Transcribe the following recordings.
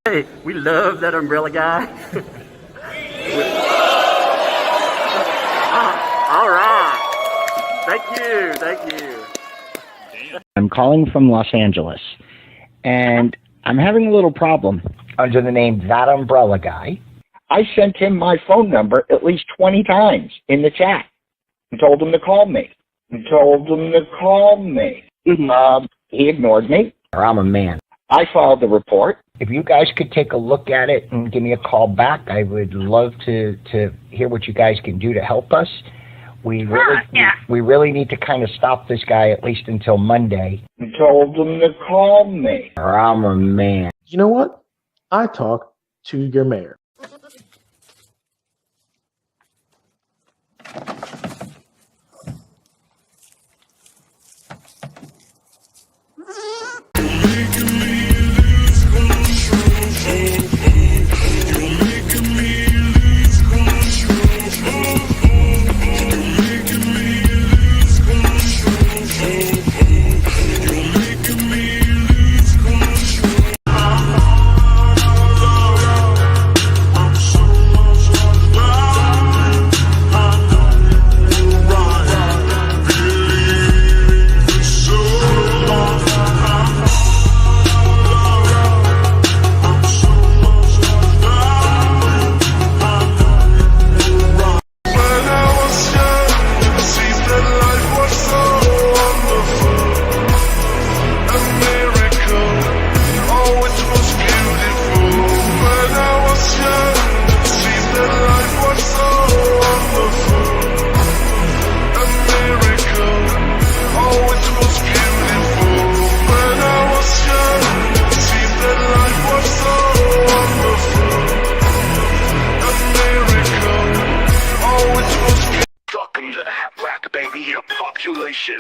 Hey, we love that umbrella guy. All right. Thank you. I'm calling from Los Angeles, and I'm having a little problem under the name ThATuMBRELLAgUY. I sent him my phone number at least 20 times in the chat and told him to call me. He ignored me. I'm a man. I filed the report. If you guys could take a look at it and give me a call back, I would love to hear what you guys can do to help us. We really need to kind of stop this guy at least until Monday. I told him to call me. I'm a man. You know what? I talk to your mayor.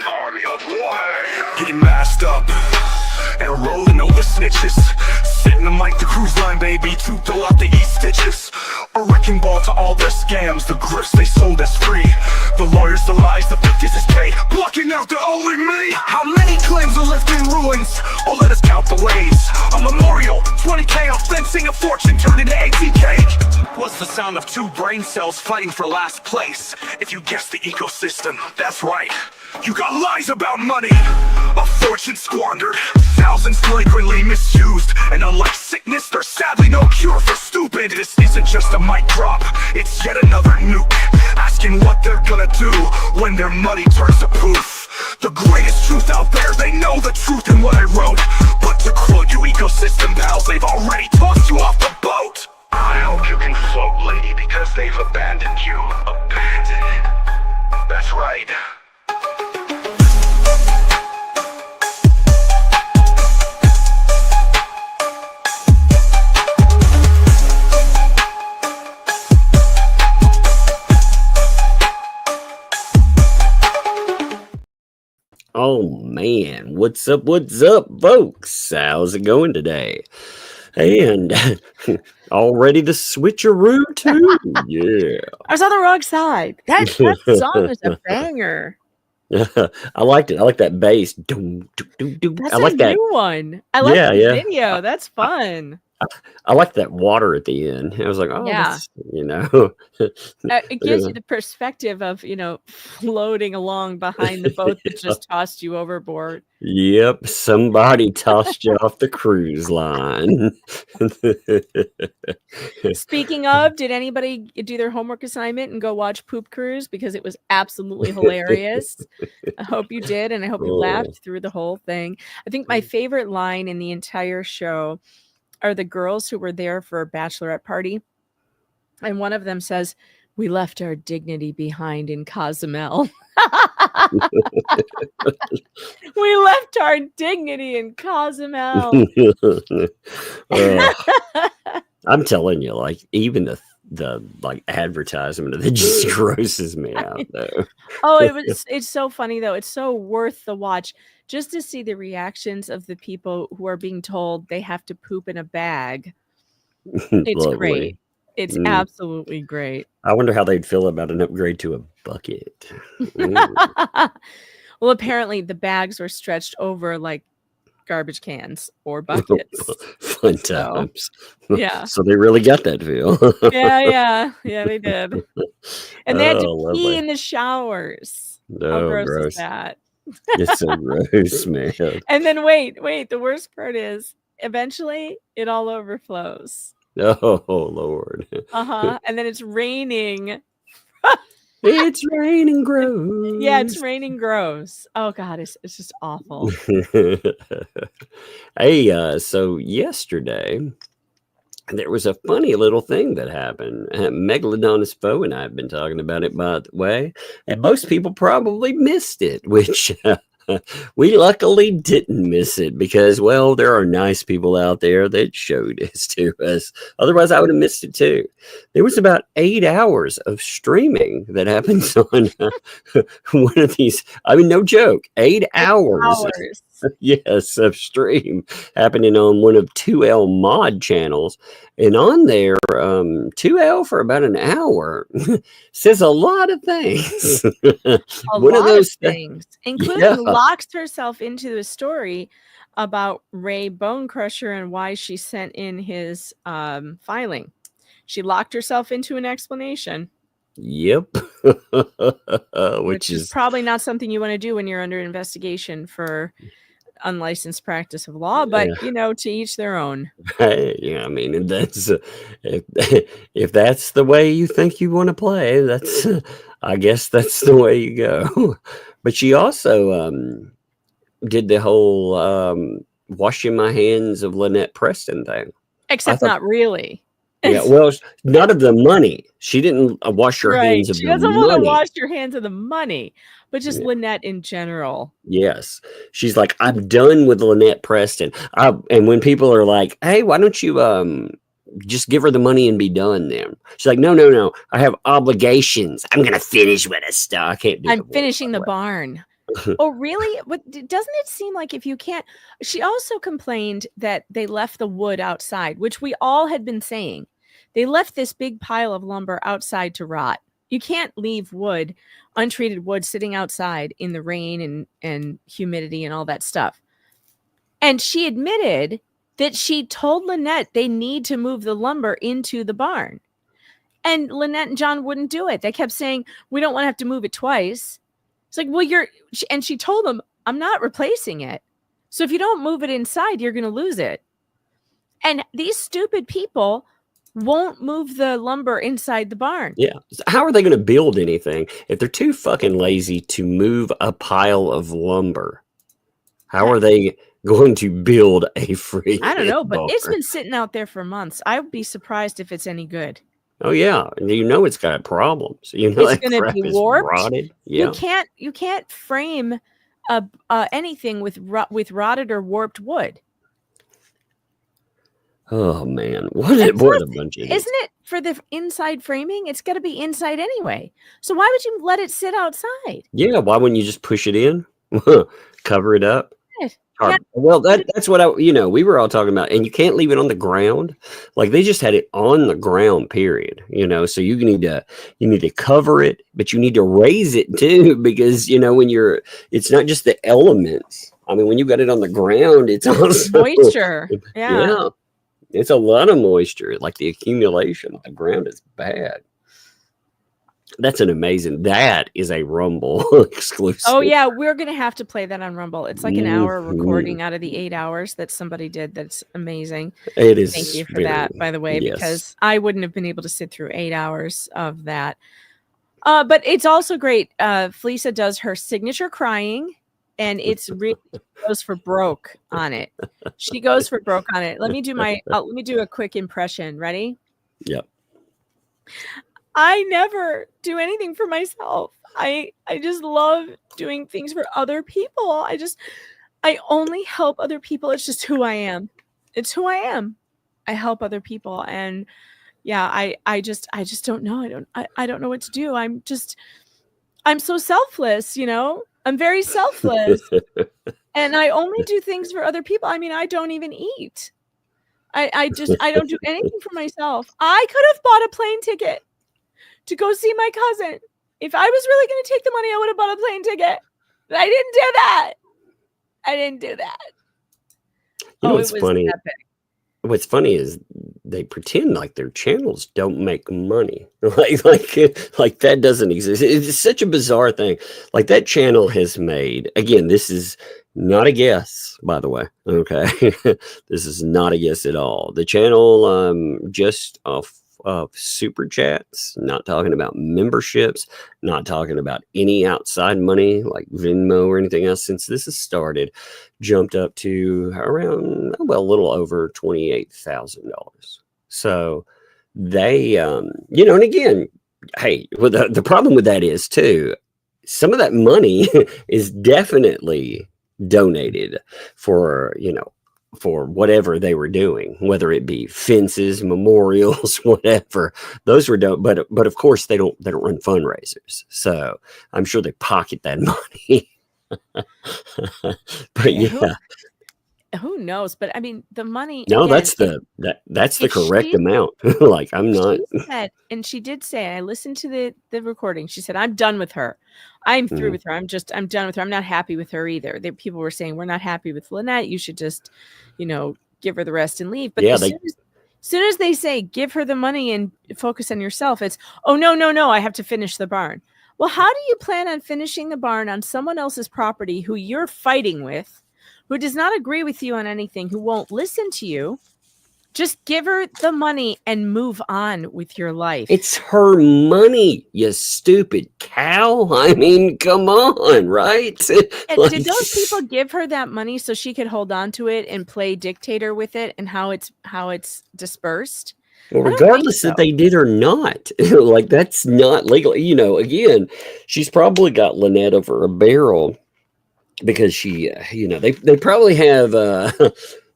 Army of one. Getting masked up and rolling over snitches. Sitting them like the cruise line, baby, to throw out the E-stitches. A wrecking ball to all their scams, the grifts they sold as free. The lawyers, the lies, the 50s is paid, blocking out the only me. How many claims are left in ruins? Oh, let us count the ways. A memorial, 20K on fencing, a fortune turned into 80K. What's the sound of two brain cells fighting for last place? If you guess the ecosystem, that's right. You got lies about money, a fortune squandered, thousands flagrantly misused. And unlike sickness, there's sadly no cure for stupid. This isn't just a mic drop, it's yet another nuke, asking what they're gonna do when their money turns to poof. The greatest truth out there, they know the truth in what I wrote. But to quote you ecosystem pals, they've already tossed you off the boat. I hope you can float, lady, because they've abandoned you. Abandoned. That's right. Oh man, what's up, folks? How's it going today? And all ready to switcheroo too? Yeah. I was on the wrong side. That song is a banger. I liked it. I like that bass. That's I like a new one. I like the video. That's fun. I like that water at the end. I was like, oh, yeah. It gives you the perspective of, floating along behind the boat that just tossed you overboard. Yep, somebody tossed you off the cruise line. Speaking of, did anybody do their homework assignment and go watch Poop Cruise? Because it was absolutely hilarious. I hope you did, and I hope you laughed through the whole thing. I think my favorite line in the entire show are the girls who were there for a bachelorette party. And one of them says, "We left our dignity behind in Cozumel." We left our dignity in Cozumel. I'm telling you, like, even the like advertisement of it just grosses me out though. It's so funny though. It's so worth the watch just to see the reactions of the people who are being told they have to poop in a bag. It's great. It's absolutely great. I wonder how they'd feel about an upgrade to a bucket. Well, apparently the bags were stretched over like garbage cans or buckets. fun So, times. yeah. So they really got that feel. Yeah, they did. And they had to Oh, pee lovely. in the showers. How Oh, gross is gross. that? It's so gross, man. And then wait, the worst part is eventually it all overflows. Oh, Lord. And then it's raining. It's raining gross. Yeah, it's raining gross. Oh God, it's just awful. Hey, so yesterday there was a funny little thing that happened. Megalodon's foe and I have been talking about it, by the way, and most people probably missed it, which we luckily didn't miss it because, well, there are nice people out there that showed this to us. Otherwise, I would have missed it too. There was about 8 hours of streaming that happens on one of these. I mean, no joke, 8 hours. Yes, of stream happening on one of 2L mod channels. And on there, 2L for about an hour says a lot of things. One of those things, including locks herself into a story about Ray Bone Crusher and why she sent in his filing. She locked herself into an explanation. Yep. Which is probably not something you want to do when you're under investigation for unlicensed practice of law, but you know, to each their own. Yeah, I mean, that's if that's the way you think you want to play, that's I guess that's the way you go. But she also did the whole washing my hands of Lynette Preston thing. Except not really. Yeah, well, none of the money. She didn't wash her hands of the money. She doesn't want to wash your hands of the money, but just Lynette in general. Yes. She's like, I'm done with Lynette Preston. And when people are like, hey, why don't you just give her the money and be done then? She's like, no. I have obligations. I'm going to finish what I start. I can't do I'm finishing the barn. Oh, really? But doesn't it seem like if you can't... She also complained that they left the wood outside, which we all had been saying. They left this big pile of lumber outside to rot. You can't leave wood, untreated wood, sitting outside in the rain and humidity and all that stuff. And she admitted that she told Lynette they need to move the lumber into the barn. And Lynette and John wouldn't do it. They kept saying, we don't want to have to move it twice. It's like, well, and she told them, I'm not replacing it. So if you don't move it inside, you're going to lose it. And these stupid people won't move the lumber inside the barn. Yeah. How are they going to build anything if they're too fucking lazy to move a pile of lumber? How are they going to build a free? I don't know, but it's been sitting out there for months. I would be surprised if it's any good. Oh yeah, and you know it's got problems. You know it's going to be warped. Rotted. Yeah. You can't frame anything with rotted or warped wood. Oh man, what a bunch of isn't it for the inside framing? It's got to be inside anyway. So why would you let it sit outside? Yeah, why wouldn't you just push it in, cover it up? Yeah. Well, that's what we were all talking about, and you can't leave it on the ground. Like they just had it on the ground, period. So you need to cover it, but you need to raise it too, because when it's not just the elements. I mean, when you got it on the ground, it's also moisture. Yeah. It's a lot of moisture. Like the accumulation on the ground is bad. That's that is a Rumble exclusive. Oh yeah, we're gonna have to play that on Rumble. It's like an hour recording out of the 8 hours that somebody did. That's amazing. It is. Thank you for that, by the way, because I wouldn't have been able to sit through 8 hours of that. But it's also great. Felicia does her signature crying, and it's really goes for broke on it. She goes for broke on it. Let me do a quick impression. Ready? Yep. I never do anything for myself. I just love doing things for other people. I only help other people. It's just who I am. It's who I am. I help other people. And yeah, I just don't know. I don't know what to do. I'm so selfless, I'm very selfless. And I only do things for other people. I mean, I don't even eat. I don't do anything for myself. I could have bought a plane ticket to go see my cousin. If I was really going to take the money, I would have bought a plane ticket. But I didn't do that. You know what's funny? Epic. what's funny is they pretend like their channels don't make money. Like that doesn't exist. It's such a bizarre thing. Like that channel has made, again, this is not a guess, by the way. Okay. This is not a guess at all. The channel, just off of super chats, not talking about memberships, not talking about any outside money like Venmo or anything else, since this has started, jumped up to around, well, a little over $28,000. So they, and again, hey, well, the problem with that is too, some of that money is definitely donated for, for whatever they were doing, whether it be fences, memorials, whatever. Those were done, but of course they don't run fundraisers. So I'm sure they pocket that money. But yeah. Who knows? But I mean, the money. No, again, that's the correct amount. Like I'm not. And she did say, I listened to the recording. She said, I'm done with her. I'm through with her. I'm done with her. I'm not happy with her either. People were saying, we're not happy with Lynette. You should just, give her the rest and leave. But yeah, as soon as they say, give her the money and focus on yourself, it's, oh, no, I have to finish the barn. Well, how do you plan on finishing the barn on someone else's property who you're fighting with, who does not agree with you on anything, who won't listen to you? Just give her the money and move on with your life. It's her money, you stupid cow. I mean, come on, right? And did those people give her that money so she could hold on to it and play dictator with it and how it's dispersed? Well, regardless if they did or not, like that's not legal. Again, she's probably got Lynette over a barrel because she, they probably have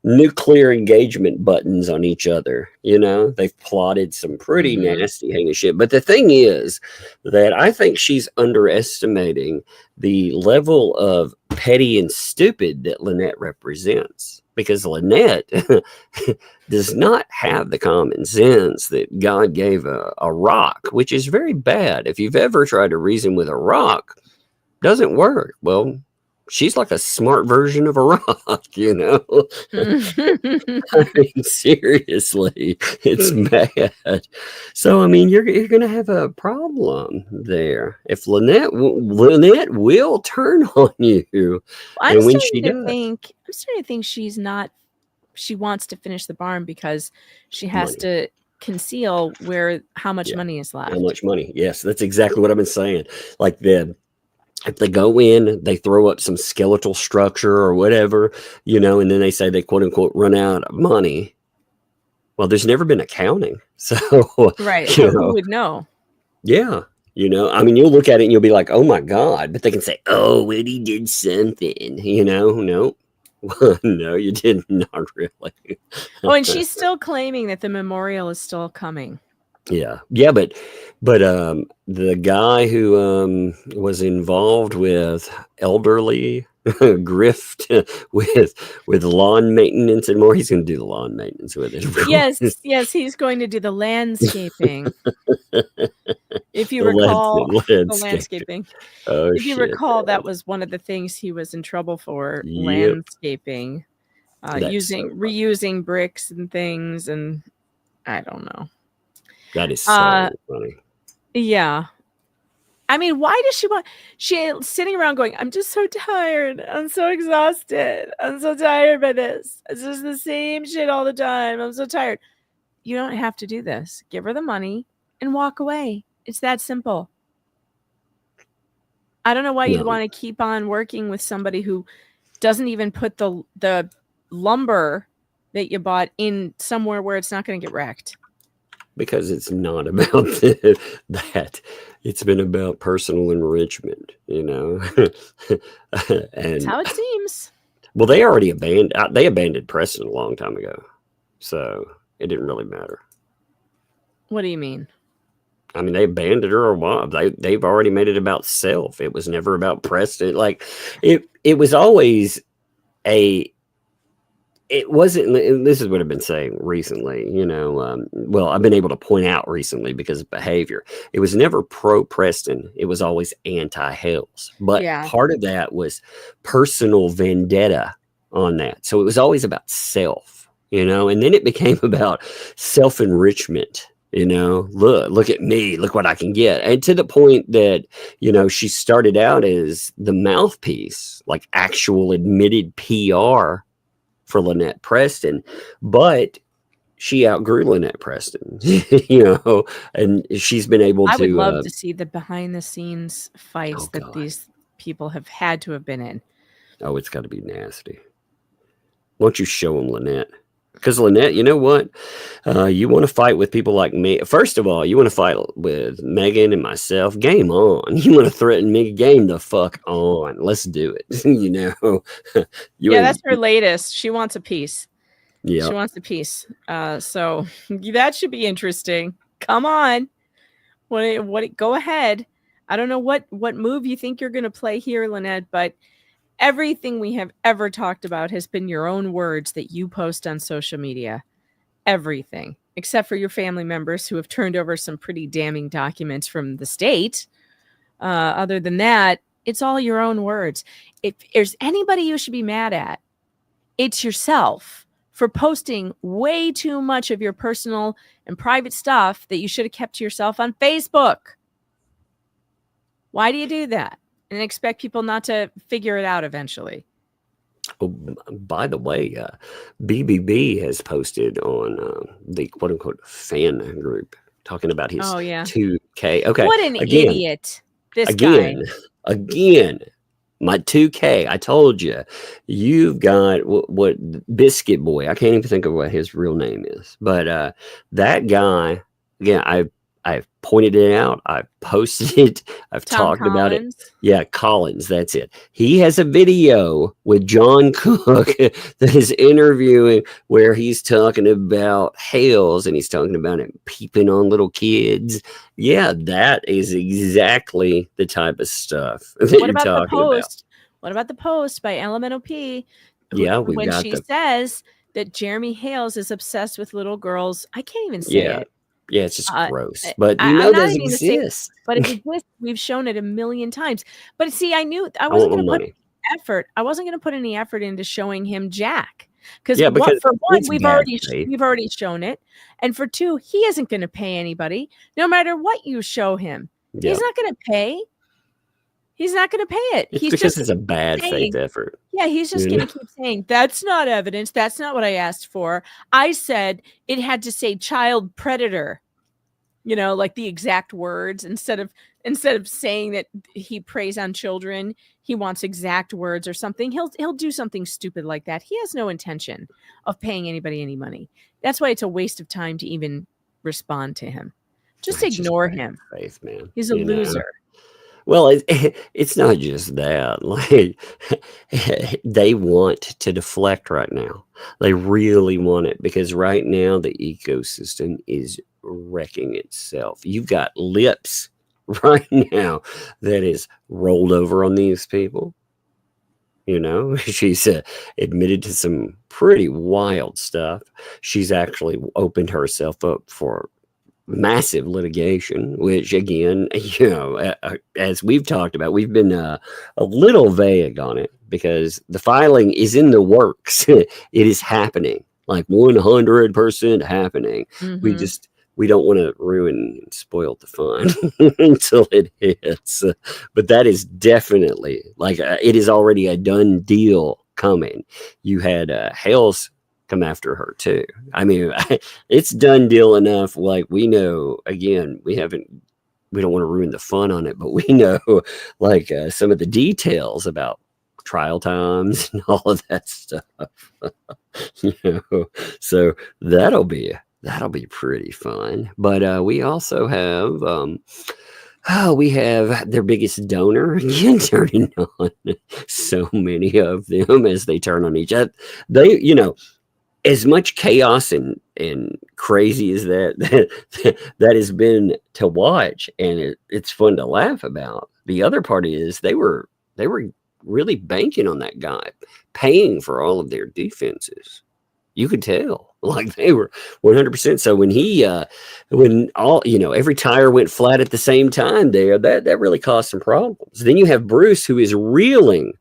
nuclear engagement buttons on each other. They've plotted some pretty nasty heinous shit. But the thing is that I think she's underestimating the level of petty and stupid that Lynette represents, because Lynette does not have the common sense that God gave a rock, which is very bad. If you've ever tried to reason with a rock, doesn't work. Well, she's like a smart version of a rock, I mean, seriously, it's bad. So, I mean, you're going to have a problem there. If Lynette will turn on you. I'm starting to think she wants to finish the barn because she has to conceal how much money is left. How much money? Yes, that's exactly what I've been saying. Like if they go in, they throw up some skeletal structure or whatever, and then they say they quote unquote run out of money. Well, there's never been accounting. So, right. Who would know? Yeah. I mean, you'll look at it and you'll be like, oh my God, but they can say, oh, well, he did something, no. No, you did not really. Oh, and she's still claiming that the memorial is still coming. Yeah, but the guy who was involved with elderly grift with lawn maintenance and more, he's going to do the lawn maintenance with it. Yes, he's going to do the landscaping. If you recall, the landscaping. Oh, if you recall, that was one of the things he was in trouble for. Landscaping, reusing bricks and things, and I don't know. That is so funny. Yeah. I mean, why does she's sitting around going, I'm just so tired. I'm so exhausted. I'm so tired by this. It's just the same shit all the time. I'm so tired. You don't have to do this. Give her the money and walk away. It's that simple. I don't know why you'd want to keep on working with somebody who doesn't even put the lumber that you bought in somewhere where it's not going to get wrecked. Because it's not about that. It's been about personal enrichment, and that's how it seems. Well, they already abandoned Preston a long time ago, so it didn't really matter. What do you mean? I mean, they abandoned her a while. They've already made it about self. It was never about Preston. Like it was always it wasn't, and this is what I've been saying recently, I've been able to point out recently because of behavior. It was never pro Preston. It was always anti Hales. But part of that was personal vendetta on that. So it was always about self, you know, and then it became about self-enrichment. You know, look at me, look what I can get. And to the point that, you know, she started out as the mouthpiece, like actual admitted PR for Lynette Preston, but she outgrew Lynette Preston, you know, and she's been able to. I would love to see the behind the scenes fights that God. these people have had to have been in. Oh, it's got to be nasty. Why don't you show them, Lynette? Because Lynette, you know what? You want to fight with people like me. First of all, you want to fight with Megan and myself. Game on. You want to threaten me? Game the fuck on. Let's do it. You know. Yeah, that's her latest. She wants a piece. Yeah, she wants a piece. So that should be interesting. Come on. What? Go ahead. I don't know what move you think you're going to play here, Lynette, but everything we have ever talked about has been your own words that you post on social media. Everything, except for your family members who have turned over some pretty damning documents from the state. Other than that, it's all your own words. If there's anybody you should be mad at, it's yourself for posting way too much of your personal and private stuff that you should have kept to yourself on Facebook. Why do you do that? And expect people not to figure it out eventually. Oh, by the way, BBB has posted on the quote unquote fan group talking about his 2K. Okay. What an idiot. This guy. Again, my 2K. I told you, you've got what Biscuit Boy. I can't even think of what his real name is, but that guy, again, I've pointed it out. I've posted it. I've talked about it. Yeah, Collins. That's it. He has a video with John Cook that is interviewing where he's talking about Hales and he's talking about it peeping on little kids. Yeah, that is exactly the type of stuff that what about you're the talking post? What about the post by LMNOP? Yeah, when she says that Jeremy Hales is obsessed with little girls. I can't even say it. Yeah, it's just gross. But you know it doesn't exist. But it exists. We've shown it a million times. But see, I knew I wasn't going to put effort. I wasn't going to put any effort into showing him Jack. Because for one, we've already shown it. And for two, he isn't going to pay anybody. No matter what you show him. Yeah. He's not going to pay. He's not going to pay it. It's because it's a bad faith effort. Yeah, he's just going to keep saying, that's not evidence. That's not what I asked for. I said it had to say child predator, you know, like the exact words instead of saying that he preys on children. He wants exact words or something. He'll do something stupid like that. He has no intention of paying anybody any money. That's why it's a waste of time to even respond to him. Just ignore him. Faith, man. He's a loser. Well, it's not just that. Like, they want to deflect right now. They really want it because right now the ecosystem is wrecking itself. You've got Lips right now that is rolled over on these people. You know, she's admitted to some pretty wild stuff. She's actually opened herself up for massive litigation, which again, you know, as we've talked about, we've been a little vague on it because the filing is in the works. It is happening, like 100% happening. Mm-hmm. We don't want to ruin and spoil the fun until it hits. But that is definitely like it is already a done deal coming. You had Hale's come after her too. I mean, it's done deal enough. Like we know, again, we don't want to ruin the fun on it, but we know like some of the details about trial times and all of that stuff. You know, so that'll be pretty fun. But we also have we have their biggest donor again turning on so many of them as they turn on each other. They, you know, as much chaos and crazy as that has been to watch, and it's fun to laugh about. The other part is they were really banking on that guy, paying for all of their defenses. You could tell, like they were 100%. So when all, you know, every tire went flat at the same time there, that really caused some problems. Then you have Bruce, who is reeling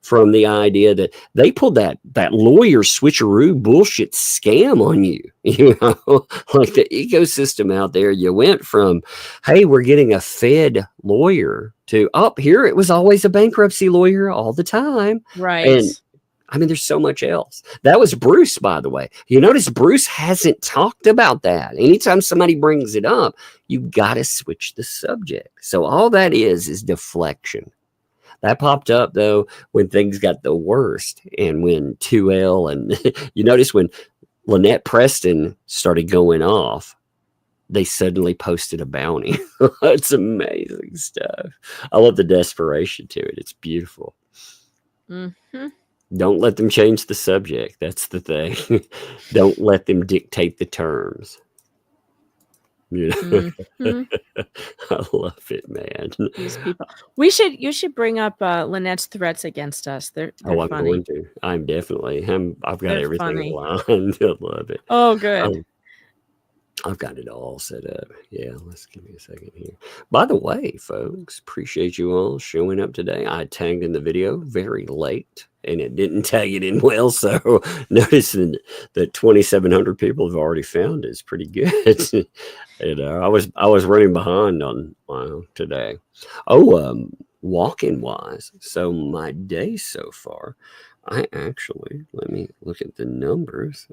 from the idea that they pulled that lawyer switcheroo bullshit scam on you. You know, like the ecosystem out there, you went from, hey, we're getting a Fed lawyer to up here. It was always a bankruptcy lawyer all the time. Right. And I mean, there's so much else. That was Bruce, by the way. You notice Bruce hasn't talked about that. Anytime somebody brings it up, you got to switch the subject. So all that is deflection. That popped up, though, when things got the worst. And when 2L and you notice when Lynette Preston started going off, they suddenly posted a bounty. It's amazing stuff. I love the desperation to it. It's beautiful. Mm-hmm. Don't let them change the subject. That's the thing. Don't let them dictate the terms. You know? Mm-hmm. I love it, man. These people. You should bring up Lynette's threats against us. They're I'm funny. going to. I've got They're everything funny. aligned. I love it. Oh, good. I've got it all set up. Yeah, let's give me a second here. By the way, folks, appreciate you all showing up today. I tagged in the video very late, and it didn't tag it in well. So noticing that 2,700 people have already found it is pretty good. And I was running behind on today. Walking wise. So my day so far, let me look at the numbers.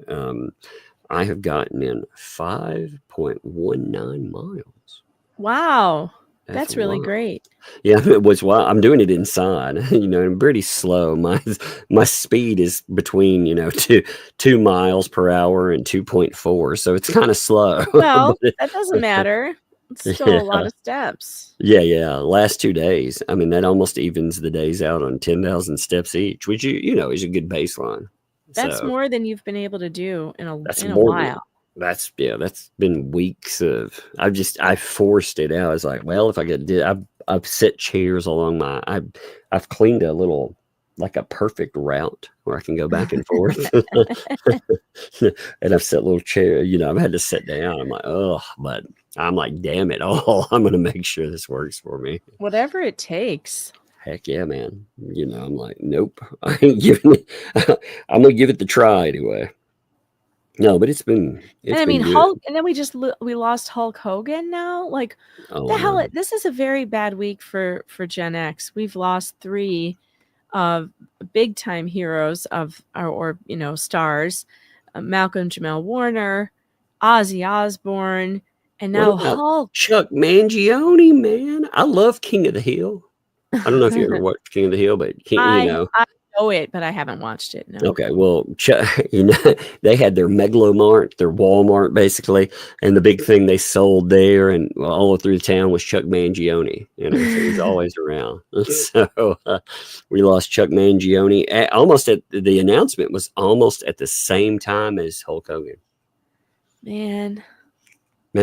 I have gotten in 5.19 miles. Wow. That's really great. Yeah, it was wild. I'm doing it inside, you know, and pretty slow. My speed is between, you know, 2 miles per hour and 2.4. So it's kind of slow. Well, that doesn't matter. It's still a lot of steps. Yeah. Last 2 days. I mean, that almost evens the days out on 10,000 steps each, which you know is a good baseline. That's more than you've been able to do in a while. That's been weeks of. I forced it out. I was like, well, if I could do, I've set chairs along I've cleaned a little, like a perfect route where I can go back and forth. And I've set little chair. You know, I've had to sit down. I'm like, oh, but I'm like, damn it all. I'm gonna make sure this works for me. Whatever it takes. Heck yeah, man. You know, I'm like, nope. I ain't giving it. I'm gonna give it the try anyway. No, but it's been good. Hulk, and then we lost Hulk Hogan now. Like, the hell? This is a very bad week for Gen X. We've lost 3 big time heroes of or stars: Malcolm Jamal Warner, Ozzy Osbourne, and now Hulk. Chuck Mangione, man. I love King of the Hill. I don't know if you ever watched King of the Hill, but I know it, but I haven't watched it. No. Okay, well, you know, they had their Megalomart, their Walmart, basically, and the big thing they sold there and all through the town was Chuck Mangione. You know, so he's always around. So we lost Chuck Mangione. The announcement was almost at the same time as Hulk Hogan. Man,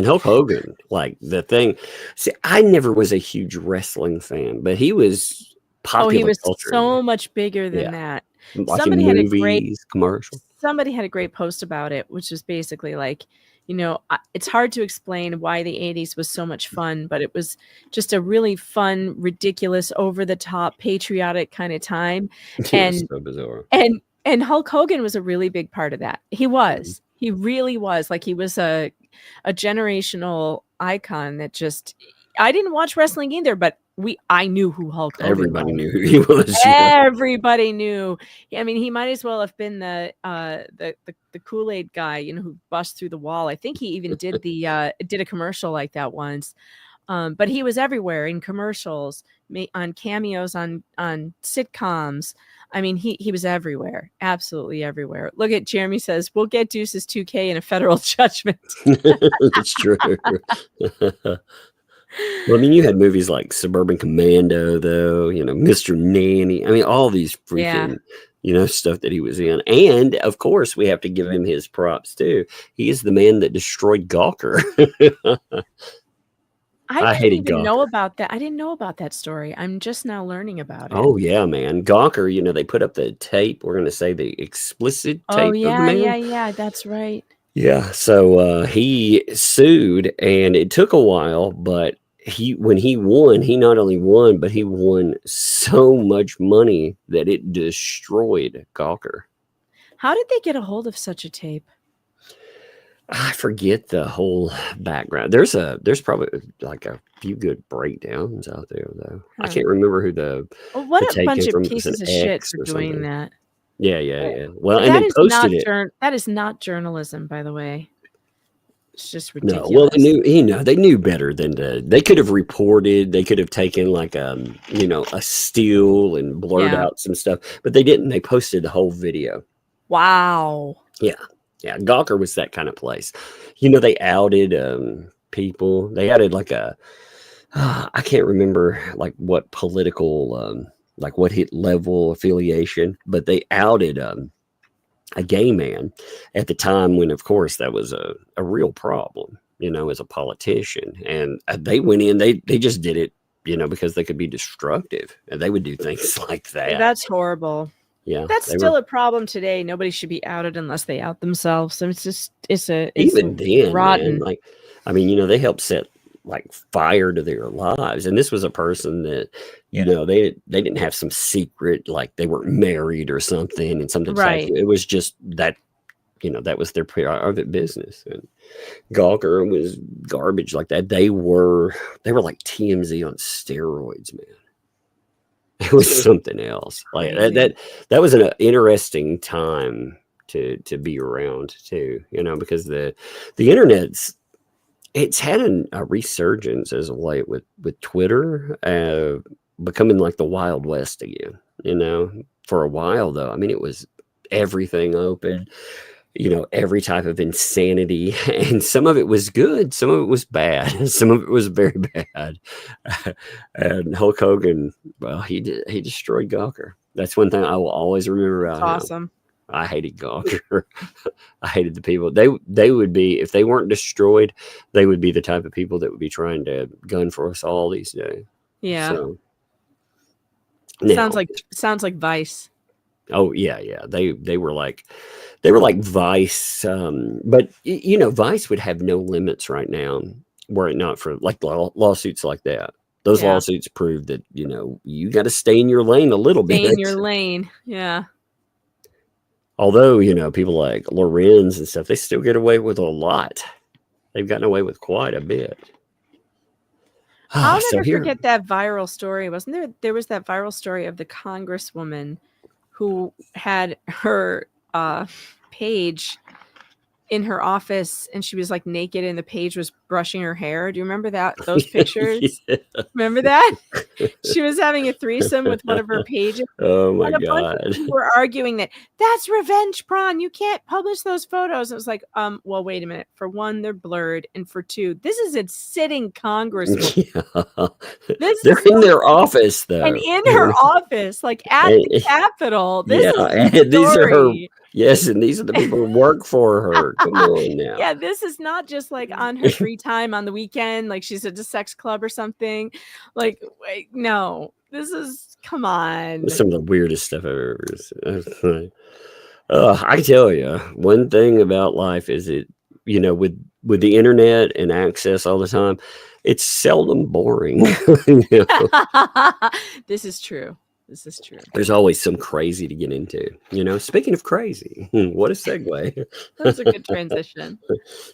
Hulk Hogan, like the thing. See, I never was a huge wrestling fan, but he was popular. Oh, he was culture. So much bigger than that. Like somebody had a great commercial. Somebody had a great post about it, which is basically like, you know, it's hard to explain why the 80s was so much fun, but it was just a really fun, ridiculous, over the top, patriotic kind of time. And so bizarre. And Hulk Hogan was a really big part of that. He was. He really was. Like, he was a generational icon that just, I didn't watch wrestling either, but I knew who Hulk Hogan was. Everybody knew who he was. Everybody knew. I mean, he might as well have been the Kool-Aid guy, you know, who bust through the wall. I think he even did did a commercial like that once. But he was everywhere in commercials, on cameos, on sitcoms. I mean, he was everywhere, absolutely everywhere. Look at Jeremy says, we'll get Deuce's 2K in a federal judgment. That's true. Well, I mean, you had movies like Suburban Commando, though, you know, Mr. Nanny. I mean, all these freaking, you know, stuff that he was in. And, of course, we have to give him his props, too. He is the man that destroyed Gawker. I didn't even know about that. I didn't know about that story. I'm just now learning about it. Oh, yeah, man. Gawker, you know, they put up the tape. We're going to say the explicit tape. Oh, yeah, yeah. That's right. Yeah. So he sued, and it took a while, but when he won, he not only won, but he won so much money that it destroyed Gawker. How did they get a hold of such a tape? I forget the whole background. There's probably like a few good breakdowns out there, though. I can't remember who the What the a tape bunch came of from. It was pieces an of shit X for or doing something. that. Yeah. Well, But and that they is posted it. that is not journalism, by the way. It's just No, ridiculous. well, they knew better than they could have reported. They could have taken like a steal and blurred out some stuff, but they didn't. They posted the whole video. Wow. Yeah. Gawker was that kind of place. They outed people. They outed like I can't remember like what political, like what hit level affiliation, but they outed a gay man at the time when, of course, that was a real problem, as a politician. And they went in, they just did it, because they could be destructive, and they would do things like that. That's horrible. Yeah. That's still a problem today. Nobody should be outed unless they out themselves. So it's even then, rotten. Man, they helped set like fire to their lives. And this was a person that, they didn't have some secret, like they weren't married or something, and something. Right. It was just that, that was their private business. And Gawker was garbage like that. They were like TMZ on steroids, man. It was something else. Like that was an interesting time to be around too, because the internet's it's had a resurgence as of late with Twitter becoming like the Wild West again. For a while though, I mean, it was everything open. Every type of insanity, and some of it was good, some of it was bad, some of it was very bad. And Hulk Hogan, well, he destroyed Gawker. That's one thing I will always remember about him. Awesome. I hated Gawker. I hated the people. They would be, if they weren't destroyed, they would be the type of people that would be trying to gun for us all these days. Yeah. So, sounds like Vice. Oh yeah. They were like Vice, but Vice would have no limits right now were it not for like lawsuits like that. Those lawsuits prove that you got to stay in your lane a little bit. Stay in your lane, yeah. Although people like Lorenz and stuff, they still get away with a lot. They've gotten away with quite a bit. I'll never forget that viral story. Wasn't there was that viral story of the congresswoman who had her page in her office, and she was like naked, and the page was brushing her hair. Do you remember those pictures? Yeah. Remember that? She was having a threesome with one of her pages. Oh my God. God. People were arguing that's revenge porn. You can't publish those photos. It was like, well, wait a minute. For one, they're blurred, and for two, this is a sitting congresswoman. Yeah. They're in their office though. And in her office, like at the Capitol. This and these are her. Yes, and these are the people who work for her. Come on now. Yeah, this is not just like on her free time on the weekend, like she's at a sex club or something. Like, wait, no, this is, come on. Some of the weirdest stuff I've ever seen. I tell you, one thing about life is with the internet and access all the time, it's seldom boring. This is true. This is true. There's always some crazy to get into. Speaking of crazy, what a segue. That's a good transition.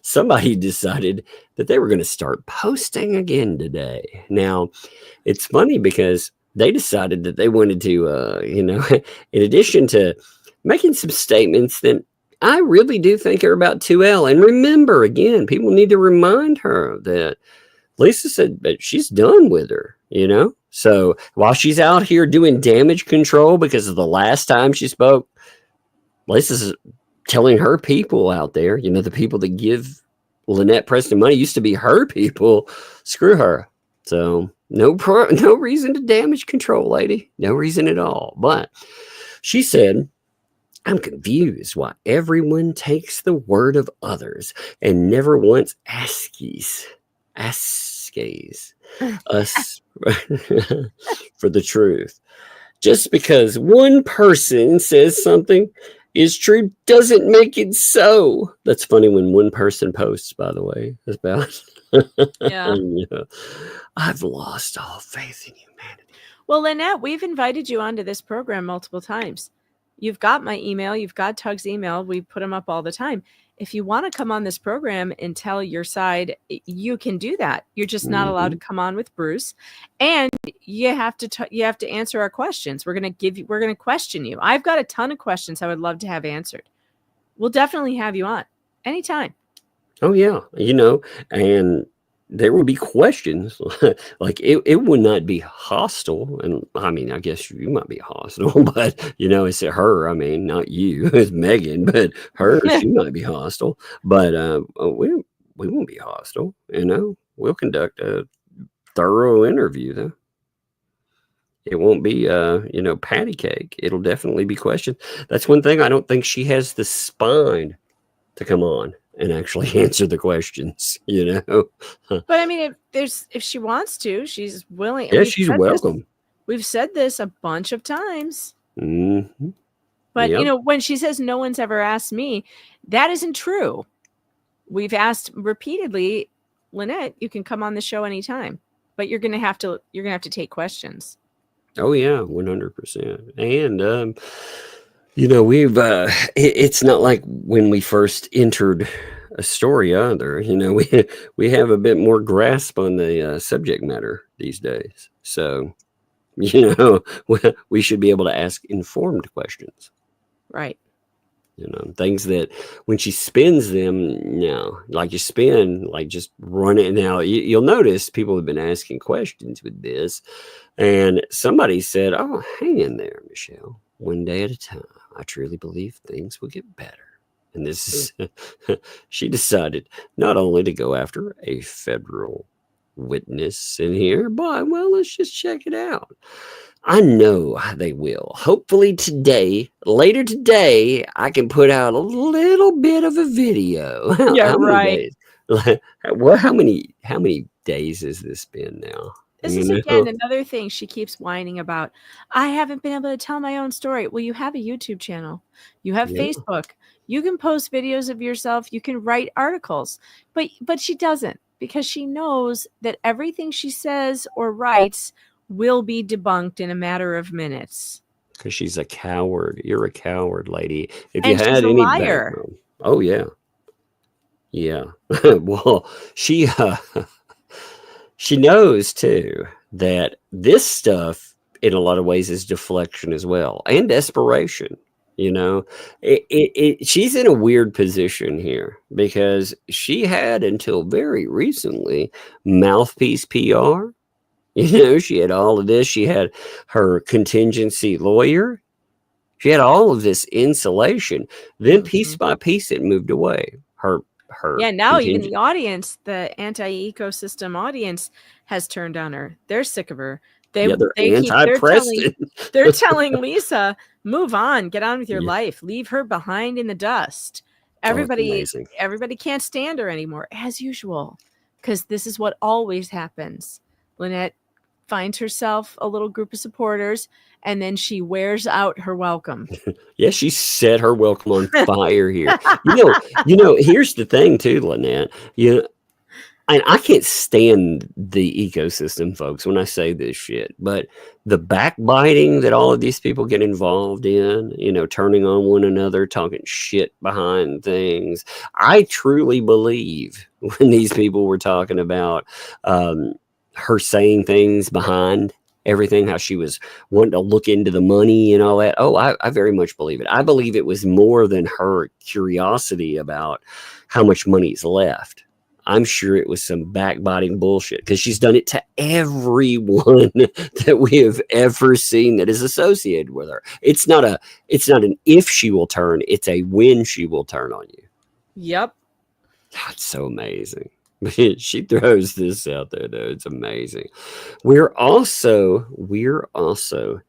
Somebody decided that they were going to start posting again today. Now, it's funny because they decided that they wanted to, in addition to making some statements that I really do think are about 2L. And remember, again, people need to remind her that Lisa said that she's done with her, So while she's out here doing damage control because of the last time she spoke, Lisa's telling her people out there, the people that give Lynette Preston money used to be her people. Screw her. So no reason to damage control, lady. No reason at all. But she said, I'm confused why everyone takes the word of others and never once asks us for the truth. Just because one person says something is true doesn't make it so. That's funny when one person posts, by the way, about Yeah. I've lost all faith in humanity. Well, Lynette, we've invited you onto this program multiple times. You've got my email. You've got Tug's email. We put them up all the time. If you want to come on this program and tell your side, you can do that. You're just not allowed to come on with Bruce, and you have to answer our questions. We're going to question you. I've got a ton of questions I would love to have answered. We'll definitely have you on anytime. Oh yeah, and there will be questions. Like it would not be hostile, and I mean, I guess you might be hostile, but it's her. I mean, not you, it's Megan, but her. She might be hostile, but we won't be hostile. We'll conduct a thorough interview though. It won't be patty cake. It'll definitely be questions. That's one thing I don't think she has the spine to come on and actually answer the questions, But I mean, if she wants to, she's willing. Yeah, she's welcome. We've said this a bunch of times. Mm-hmm. But when she says no one's ever asked me, that isn't true. We've asked repeatedly, Lynette, you can come on the show anytime, but you're gonna have to take questions. Oh yeah, 100%. And we've it's not like when we first entered a story either. We have a bit more grasp on the subject matter these days. So, we should be able to ask informed questions. Right. Things that when she spins them now, like you spin, like just run it. Now you'll notice people have been asking questions with this, and somebody said, "Oh, hang in there, Michelle. One day at a time. I truly believe things will get better." And this is, she decided not only to go after a federal witness in here, but let's just check it out. I know they will. Hopefully later today, I can put out a little bit of a video. Yeah, right. Well, how many days has this been now? This is again another thing she keeps whining about. I haven't been able to tell my own story. Well, you have a YouTube channel. You have Facebook. You can post videos of yourself. You can write articles. But she doesn't, because she knows that everything she says or writes will be debunked in a matter of minutes. Because she's a coward. You're a coward, lady. If and you had she's a any liar. background. Oh yeah. Yeah. Well, she knows too that this stuff in a lot of ways is deflection as well, and desperation. She's in a weird position here because she had until very recently mouthpiece PR. She had all of this. She had her contingency lawyer. She had all of this insulation. Then piece by piece, it moved away. Her now even the audience, the anti-ecosystem audience, has turned on her. They're sick of her. They're anti-Preston. They're telling Lisa, move on, get on with your life, leave her behind in the dust. Everybody can't stand her anymore, as usual, because this is what always happens. Lynette finds herself a little group of supporters, and then she wears out her welcome. Yeah, she set her welcome on fire here. Here's the thing too, Lynette. And I can't stand the ecosystem, folks, when I say this shit, but the backbiting that all of these people get involved in, turning on one another, talking shit behind things. I truly believe when these people were talking about her saying things behind everything, how she was wanting to look into the money and all that. Oh, I very much believe it. I believe it was more than her curiosity about how much money's left. I'm sure it was some backbiting bullshit, because she's done it to everyone that we have ever seen that is associated with her. It's not an if she will turn, it's a when she will turn on you. Yep. That's so amazing. She throws this out there though. It's amazing. We're also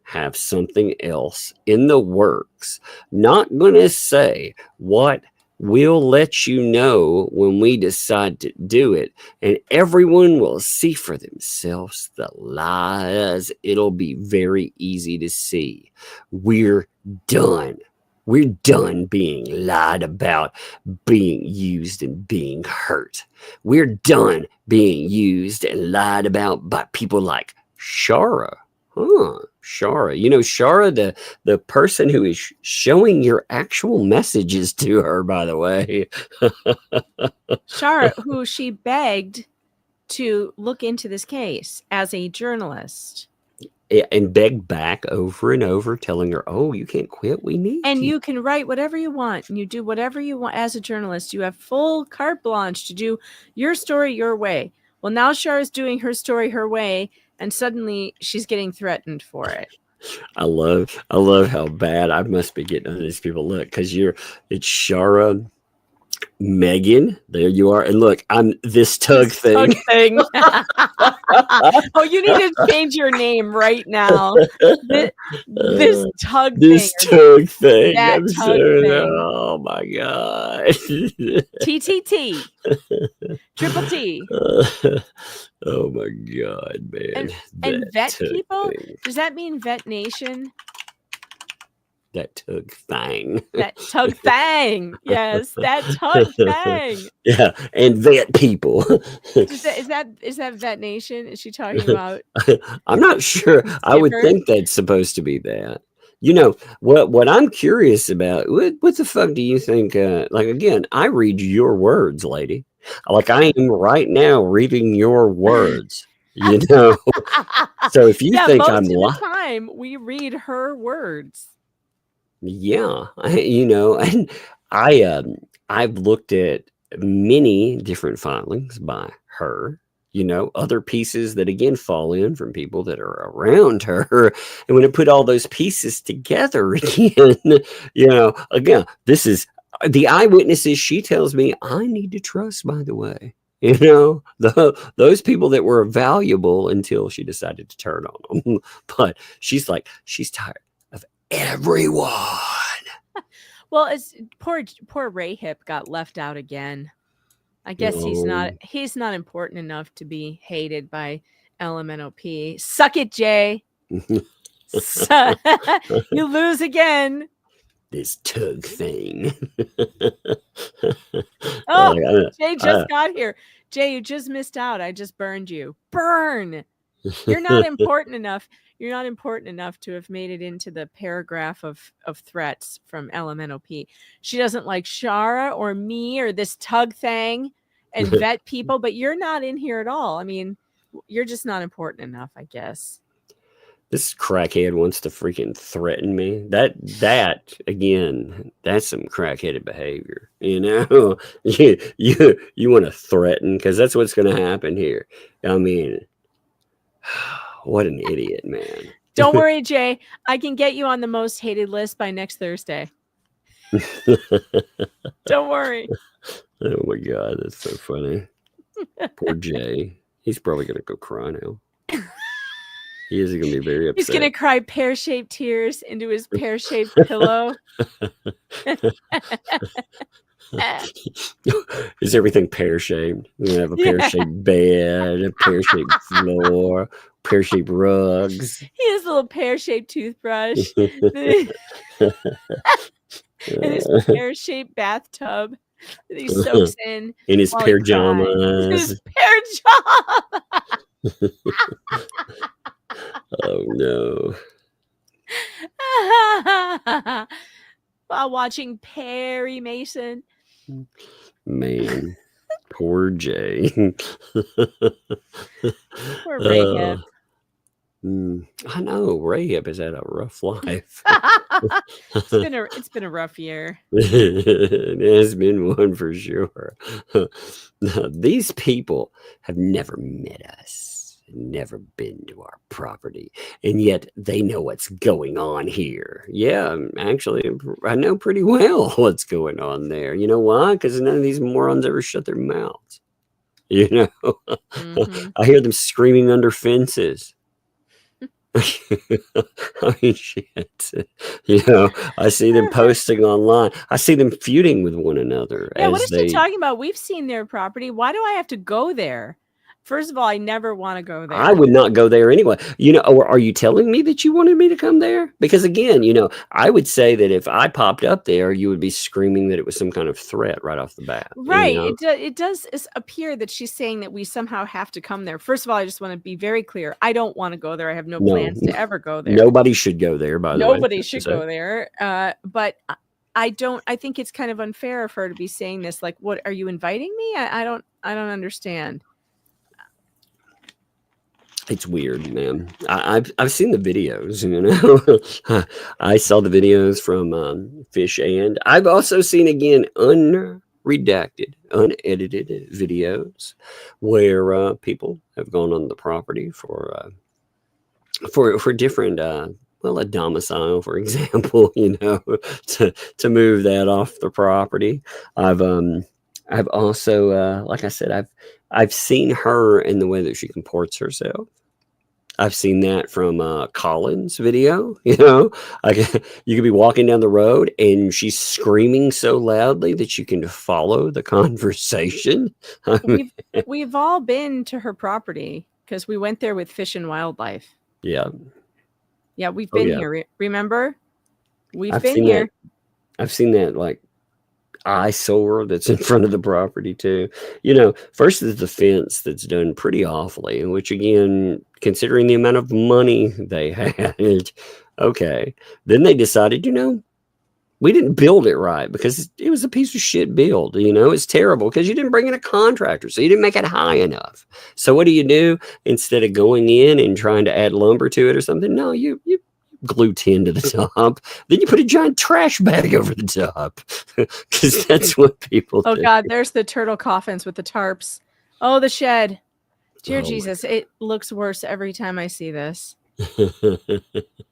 have something else in the works. Not gonna say what. We'll let you know when we decide to do it, and everyone will see for themselves the lies. It'll be very easy to see. We're done We're done being lied about, being used, and being hurt. We're done being used and lied about by people like Shara. Huh, Shara. You know, Shara, the person who is showing your actual messages to her, by the way. Shara, who she begged to look into this case as a journalist. And begged back over and over, telling her, oh, you can't quit. We need and you. You can write whatever you want, and you do whatever you want as a journalist. You have full carte blanche to do your story your way. Well, now Shara's doing her story her way, and suddenly she's getting threatened for it. I love how bad I must be getting on these people. Look, because it's Shara, Megan, there you are, and look, I'm this tug thing. Oh, you need to change your name right now. This tug thing. That tug thing. Oh my god. TTT. Triple T. Oh my god, man. And vet people? Thing. Does that mean vet nation? That tug thing. That tug thing. Yes, that tug thing. Yeah, and vet people. Is that vet nation? Is she talking about? I'm not sure. I would think that's supposed to be that. You know what I'm curious about. What the fuck do you think? Like again, I read your words, lady. Like I am right now reading your words. You know. So if you think I'm lying, time we read her words. Yeah, you know, and I've looked at many different filings by her, you know, other pieces that again fall in from people that are around her. And when I put all those pieces together again, you know, again, this is the eyewitnesses she tells me I need to trust, by the way. You know, those people that were valuable until she decided to turn on them. But she's tired of everyone. Well, it's poor Ray Hip got left out again. I guess he's not important enough to be hated by LMNOP. Suck it, Jay. You lose again. This tug thing. Oh, Jay just got here. Jay, you just missed out. I just burned you. Burn. You're not important enough. You're not important enough to have made it into the paragraph of threats from LMNOP. She doesn't like Shara or me or this tug thing and vet people, but you're not in here at all. I mean, you're just not important enough, I guess. This crackhead wants to freaking threaten me. That again, that's some crackheaded behavior. You know, you want to threaten because that's what's going to happen here. I mean, what an idiot, man. Don't worry, Jay. I can get you on the most hated list by next Thursday. Don't worry. Oh my God, that's so funny. Poor Jay. He's probably going to go cry now. He is going to be very upset. He's going to cry pear-shaped tears into his pear-shaped pillow. Is everything pear-shaped? We're going to have a pear-shaped bed, a pear-shaped floor, pear-shaped rugs. He has a little pear-shaped toothbrush. And his pear-shaped bathtub that he soaks in his pajamas. His pajamas. Oh no. While watching Perry Mason. Man. Poor Jay. Poor Ray Hip. I know Ray Hip has had a rough life. It's been a rough year. It has been one for sure. These people have never met us, never been to our property, and yet they know what's going on here. Yeah, actually, I know pretty well what's going on there. You know why? Because none of these morons ever shut their mouths. You know, I hear them screaming under fences. I mean, shit. You know, I see them posting online. I see them feuding with one another. Yeah, what is she talking about? We've seen their property. Why do I have to go there? First of all, I never want to go there. I would not go there anyway. Or are you telling me that you wanted me to come there? Because again, I would say that if I popped up there, you would be screaming that it was some kind of threat right off the bat. Right. It does appear that she's saying that we somehow have to come there. First of all, I just want to be very clear. I don't want to go there. I have no plans to ever go there. Nobody should go there, by the way. Nobody should go there. But I think it's kind of unfair for her to be saying this. Like, what, are you inviting me? I don't understand. It's weird, man. I've seen the videos, I saw the videos from Fish, and I've also seen, again, unredacted, unedited videos where people have gone on the property for different a domicile, for example, to move that off the property. I've also like I said, I've seen her in the way that she comports herself. I've seen that from Colin's video. You could be walking down the road and she's screaming so loudly that you can follow the conversation. We've all been to her property because we went there with Fish and Wildlife. Yeah. Yeah, we've been here. Remember? I've been here. I've seen that, like, eyesore that's in front of the property too. First there's the fence that's done pretty awfully, which, again, considering the amount of money they had, okay. Then they decided, we didn't build it right because it was a piece of shit build. It's terrible because you didn't bring in a contractor, so you didn't make it high enough. So what do? Instead of going in and trying to add lumber to it or something, no, you glue tin to the top, then you put a giant trash bag over the top, because that's what people do. God, there's the turtle coffins with the tarps. Oh, the shed. Dear Jesus, it looks worse every time I see this.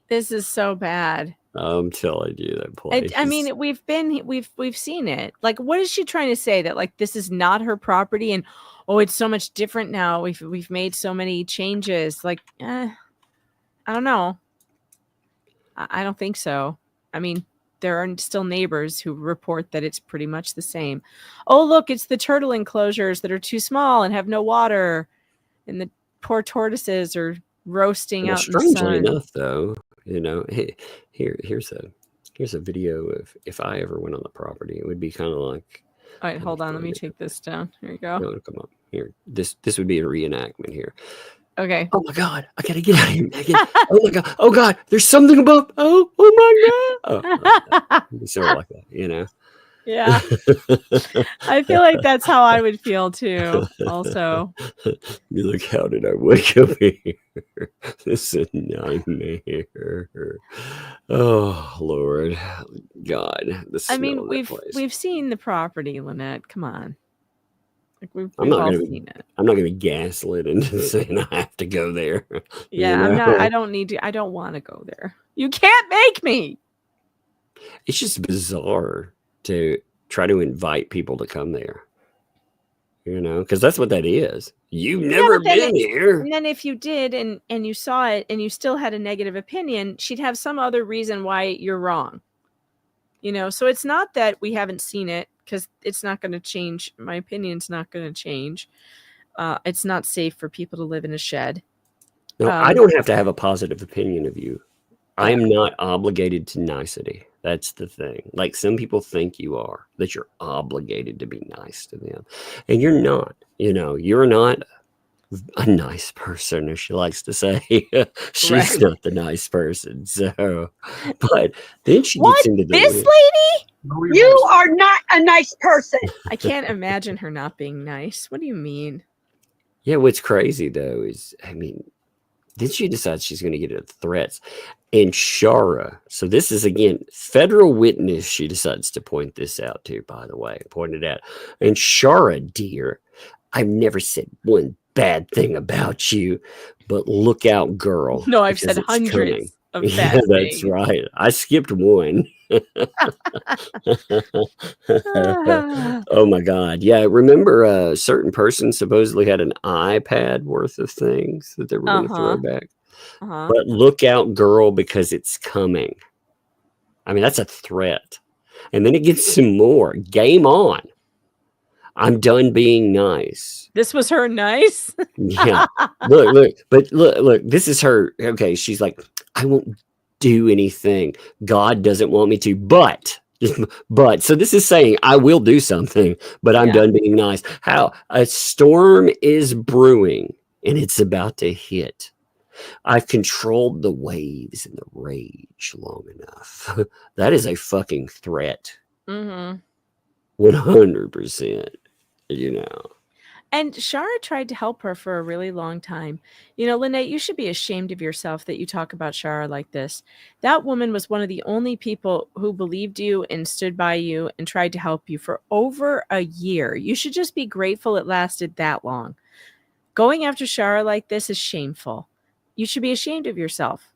This is so bad. I'm telling you, that place. I mean, we've seen it. Like, what is she trying to say? That, like, this is not her property and it's so much different now. We've made so many changes. Like, I don't know. I don't think so. I mean, there are still neighbors who report that it's pretty much the same. Oh, look, it's the turtle enclosures that are too small and have no water, and the poor tortoises are roasting out in the sun. Strangely enough, though, here's a video of if I ever went on the property. It would be kind of like. All right, hold on. Let me take this down. Here you go. No, come on. Here, this would be a reenactment here. Okay. Oh my God! I gotta get out of here, Megan. Oh my God! Oh God! There's something above. Oh my God! Sort of like that, Yeah. I feel like that's how I would feel too. Also. You're like, how did I wake up here? This is a nightmare. Oh Lord, God! I mean, we've seen the property, Lynette. Come on. Like we've I'm not all gonna seen it. I'm not going to be gaslit into saying I have to go there. Yeah, I'm not. I don't need to. I don't want to go there. You can't make me. It's just bizarre to try to invite people to come there. Because that's what that is. You've never been here. And then if you did and you saw it and you still had a negative opinion, she'd have some other reason why you're wrong. So it's not that we haven't seen it, because it's not going to change. My opinion's not going to change. It's not safe for people to live in a shed. No, I don't have to have a positive opinion of you. I am not obligated to nicety. That's the thing. Like, some people think you are, that you're obligated to be nice to them. And you're not. You're not a nice person, as she likes to say. She's not the nice person. So, but then she gets into this lady? You are not a nice person. I can't imagine her not being nice. What do you mean? Yeah, what's crazy though is, then she decides she's going to get into threats. And Shara, so this is, again, federal witness, she decides to point this out to, by the way, pointed out. And Shara, dear, I've never said one bad thing about you, but look out, girl. No, I've said hundreds of bad things. That's right. I skipped one. Oh my God. Yeah. Remember a certain person supposedly had an iPad worth of things that they were going to throw back. But look out, girl, because it's coming. That's a threat. And then it gets some more. Game on. I'm done being nice. This was her nice. Yeah. Look, this is her. Okay. She's like, I won't do anything. God doesn't want me to, but so this is saying I will do something, but I'm done being nice. How a storm is brewing and it's about to hit. I've controlled the waves and the rage long enough. That is a fucking threat. 100%, you know. And Shara tried to help her for a really long time. You know, Lynette, you should be ashamed of yourself that you talk about Shara like this. That woman was one of the only people who believed you and stood by you and tried to help you for over a year. You should just be grateful it lasted that long. Going after Shara like this is shameful. You should be ashamed of yourself.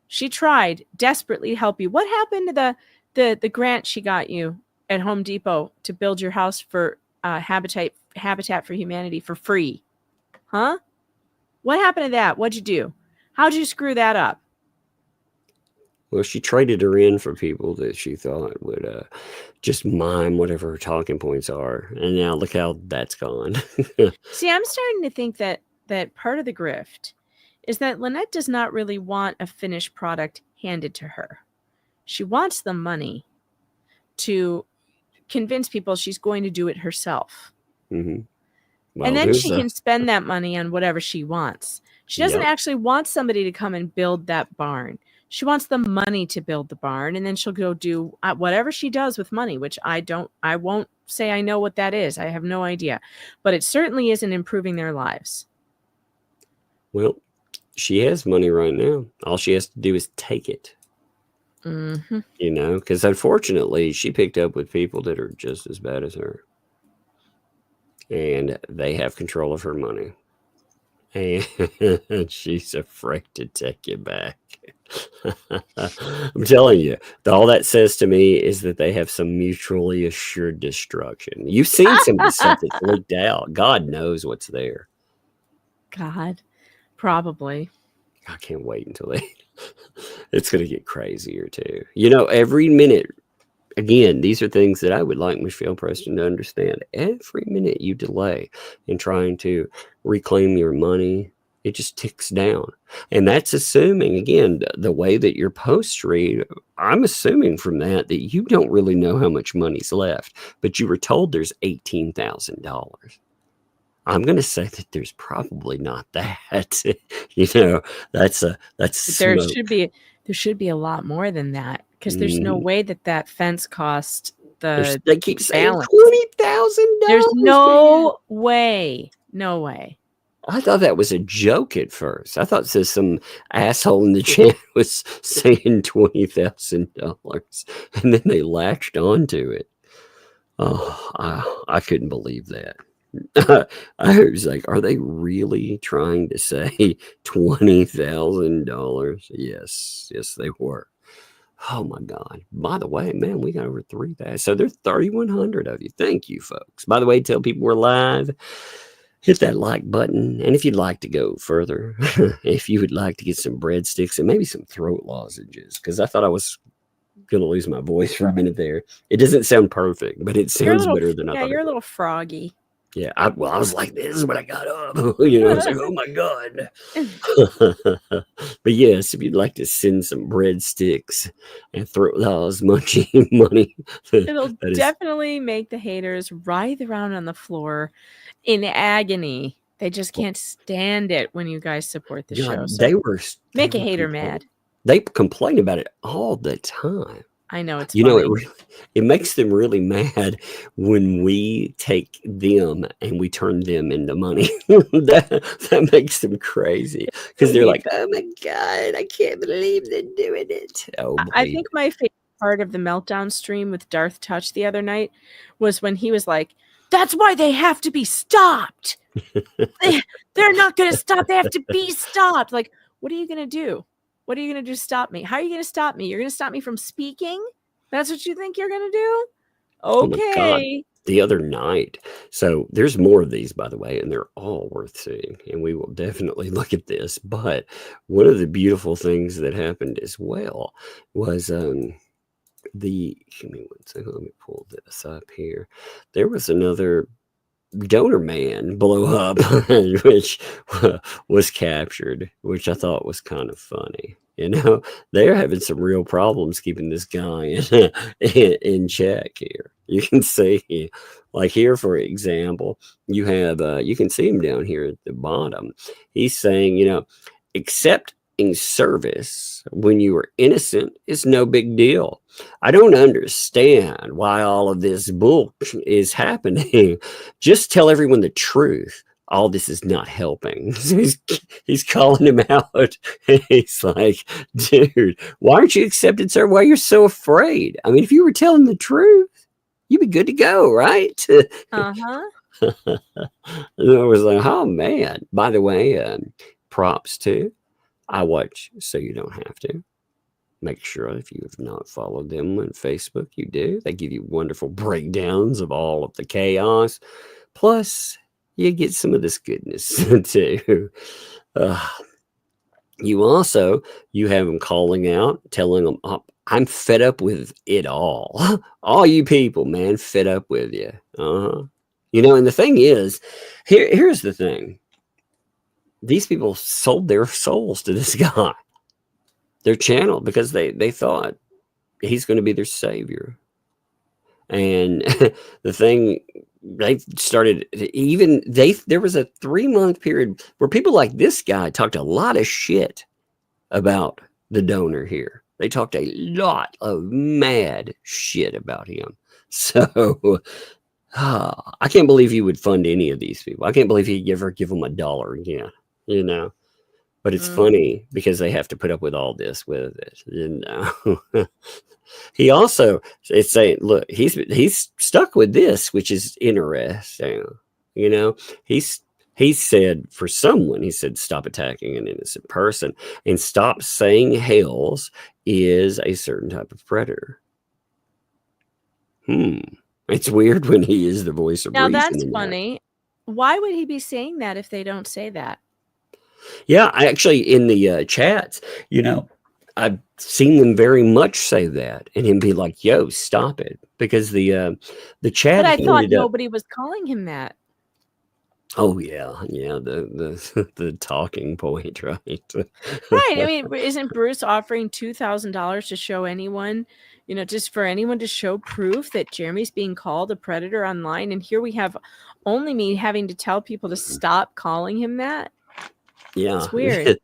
She tried desperately to help you. What happened to the grant she got you at Home Depot to build your house for Habitat for Humanity for free? Huh? What happened to that? What'd you do? How'd you screw that up? Well, she traded her in for people that she thought would just mime whatever her talking points are. And now look how that's gone. See, I'm starting to think that part of the grift is that Lynette does not really want a finished product handed to her. She wants the money to convince people she's going to do it herself. Mm-hmm. Well, and then she can spend that money on whatever she wants. She doesn't actually want somebody to come and build that barn. She wants the money to build the barn, and then she'll go do whatever she does with money, which I won't say I know what that is. I have no idea. But it certainly isn't improving their lives. Well, she has money right now. All she has to do is take it. Mm-hmm. You know, because unfortunately, she picked up with people that are just as bad as her. And they have control of her money. And she's afraid to take it back. I'm telling you, all that says to me is that they have some mutually assured destruction. You've seen some of the stuff that's leaked out. God knows what's there. God, probably. I can't wait until it's going to get crazier too. You know, every minute, again, these are things that I would like Michelle Preston to understand. Every minute you delay in trying to reclaim your money, it just ticks down. And that's assuming, again, the way that your posts read, I'm assuming from that you don't really know how much money's left, but you were told there's $18,000. I'm going to say that there's probably not that. You know, that's there smoke. should be a lot more than that, because there's no way that fence cost they keep saying balance. $20,000. There's no way. No way. I thought that was a joke at first. I thought some asshole in the chat was saying $20,000, and then they latched onto it. Oh, I couldn't believe that. I was like, are they really trying to say $20,000? Yes, they were. Oh my God. By the way, man, we got over 3,000. So there's 3,100 of you. Thank you, folks. By the way, tell people we're live. Hit that like button. And if you'd like to go further, if you would like to get some breadsticks and maybe some throat lozenges, because I thought I was going to lose my voice for a minute there. It doesn't sound perfect, but it sounds better than I thought. Yeah, you're a little froggy. Yeah, I was like, this is when I got up. You know, I was like, oh my God. But yes, if you'd like to send some breadsticks and throw those munchie money, it'll definitely make the haters writhe around on the floor in agony. They just can't stand it when you guys support the show. So make a hater mad. They complain about it all the time. I know it's funny. It makes them really mad when we take them and we turn them into money. that makes them crazy because they're like, oh my God, I can't believe they're doing it. Oh, I think my favorite part of the meltdown stream with Darth Touch the other night was when he was like, that's why they have to be stopped. They're not going to stop. They have to be stopped. Like, what are you going to do? What are you going to do to stop me? How are you going to stop me? You're going to stop me from speaking? That's what you think you're going to do? Okay. Oh the other night. So there's more of these, by the way, and they're all worth seeing. And we will definitely look at this. But one of the beautiful things that happened as well was give me one second. Let me pull this up here. There was another donor man blow up, which was captured, which I thought was kind of funny. You know, they're having some real problems keeping this guy in check here. You can see, like here, for example, you have, you can see him down here at the bottom. He's saying, you know, accepting service when you are innocent is no big deal. I don't understand why all of this bull is happening. Just tell everyone the truth. All this is not helping. So he's calling him out. He's like, dude, why aren't you accepted, sir? Why are you so afraid? I mean, if you were telling the truth, you'd be good to go, right? Uh-huh. And I was like, oh man. By the way, props too. I watch So You Don't Have To. Make sure if you have not followed them on Facebook, you do. They give you wonderful breakdowns of all of the chaos. Plus, you get some of this goodness too. You have them calling out, telling them, oh, I'm fed up with it all. All you people, man, fed up with you. You know, and the thing is, here's the thing. These people sold their souls to this guy, their channel, because they thought he's going to be their savior. And the thing, they started, there was a 3-month period where people like this guy talked a lot of shit about the donor here. They talked a lot of mad shit about him. So I can't believe he would fund any of these people. I can't believe he'd ever give them $1 again, you know. But it's funny because they have to put up with all this with it, you know. He also is saying, look, he's stuck with this, which is interesting. You know, he said for someone, he said, stop attacking an innocent person and stop saying Hales is a certain type of predator. It's weird when he is the voice of reason. Now that's funny. Why would he be saying that if they don't say that? Yeah, I actually, in the chats, you know, I've seen them very much say that and him be like, yo, stop it. Because the chat. But I thought nobody was calling him that. Oh, yeah. Yeah. The talking point, right? Right. I mean, isn't Bruce offering $2,000 to show anyone, you know, just for anyone to show proof that Jeremy's being called a predator online? And here we have only me having to tell people to stop calling him that. Yeah. It's weird.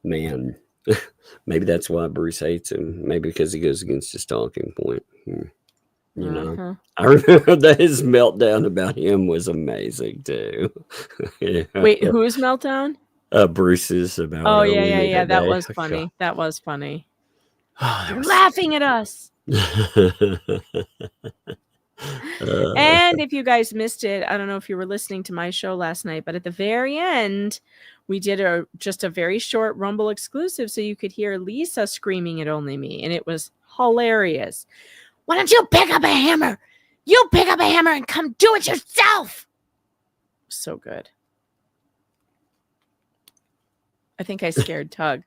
Man, maybe that's why Bruce hates him. Maybe because he goes against his talking point. You know, I remember that his meltdown about him was amazing too. Yeah. Wait, whose meltdown? Bruce's about. Oh yeah. That was funny. God. That was funny. You're laughing at us. And if you guys missed it, I don't know if you were listening to my show last night, but at the very end, we did just a very short Rumble exclusive, so you could hear Lisa screaming at only me, and it was hilarious. Why don't you pick up a hammer? You pick up a hammer and come do it yourself. So good. I think I scared Tug.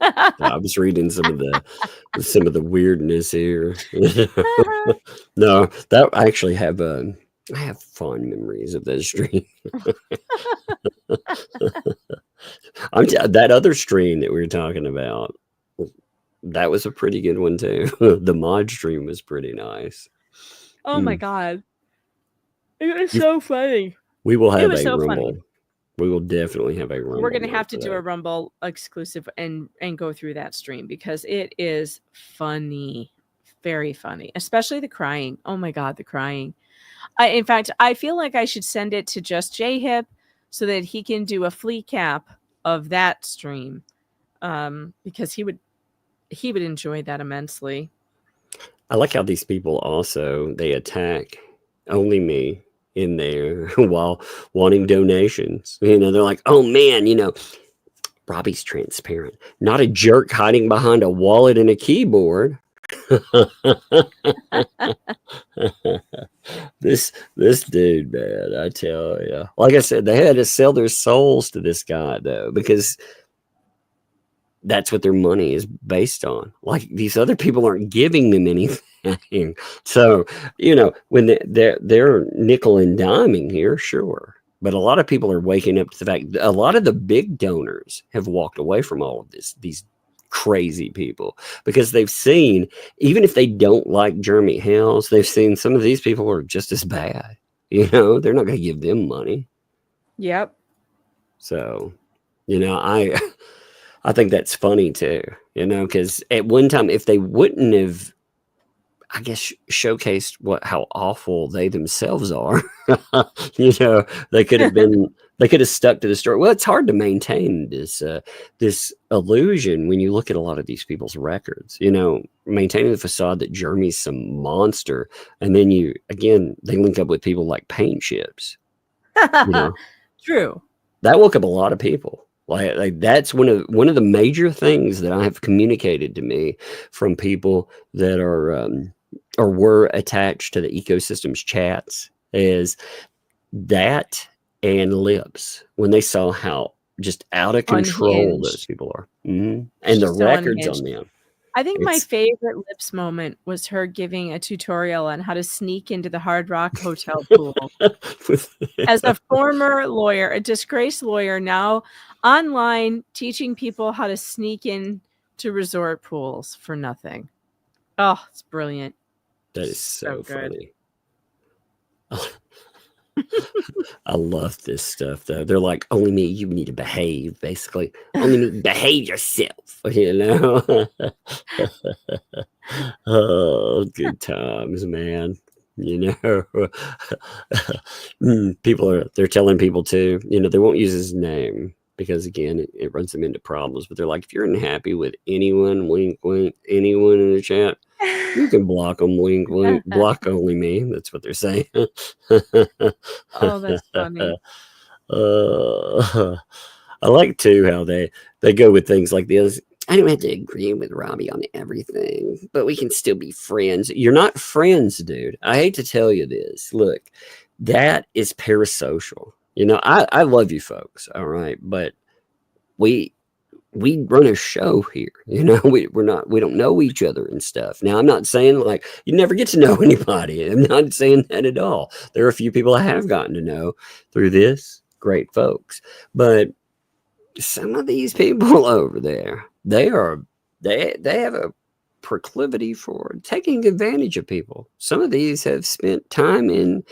I was reading some of the weirdness here. No, that I actually have I have fond memories of that stream. That other stream that we were talking about, that was a pretty good one too. The mod stream was pretty nice. Oh my god, it was so funny. We will have a so Rumble. Funny. We will definitely have a Rumble. We're going to have to do a Rumble exclusive and go through that stream because it is funny. Very funny. Especially the crying. Oh my God, the crying. In fact, I feel like I should send it to just J-Hip so that he can do a flea cap of that stream. Because he would enjoy that immensely. I like how these people also, they attack only me in there while wanting donations. You know, they're like, oh man, you know, Robbie's transparent, not a jerk hiding behind a wallet and a keyboard. This dude, man, I tell you, like I said, they had to sell their souls to this guy though, because that's what their money is based on. Like these other people aren't giving them anything. So, when they're nickel and diming here, sure. But a lot of people are waking up to the fact that a lot of the big donors have walked away from all of these crazy people, because they've seen, even if they don't like Jeremy Hales, they've seen some of these people are just as bad. They're not going to give them money. Yep. So, I think that's funny too, because at one time, if they wouldn't have, I guess, showcased how awful they themselves are, they could have stuck to the story. Well, it's hard to maintain this illusion when you look at a lot of these people's records, maintaining the facade that Jeremy's some monster. And then they link up with people like paint chips. True. That woke up a lot of people. Like that's one of the major things that I have communicated to me from people that are or were attached to the ecosystem's chats, is that and lips, when they saw how just out of control Unhinged. those people are, and the so records unhinged. on them. I think my favorite lips moment was her giving a tutorial on how to sneak into the Hard Rock Hotel pool. As a former lawyer, a disgraced lawyer, now online teaching people how to sneak in to resort pools for nothing. Oh, it's brilliant. That is so funny. I love this stuff, though. They're like, only me, you need to behave, basically. Only me, behave yourself, Oh, good times, man. They're telling people too, they won't use his name because, again, it runs them into problems. But they're like, if you're unhappy with anyone, wink, wink, anyone in the chat, you can block them, wink, wink, block only me. That's what they're saying. Oh, that's funny. I like, too, how they go with things like this. I don't have to agree with Robbie on everything, but we can still be friends. You're not friends, dude. I hate to tell you this. Look, that is parasocial. I love you folks, all right? But we run a show here, we don't know each other and stuff. Now, I'm not saying like you never get to know anybody. I'm not saying that at all. There are a few people I have gotten to know through this, great folks, but some of these people over there, they have a proclivity for taking advantage of people. Some of these have spent time in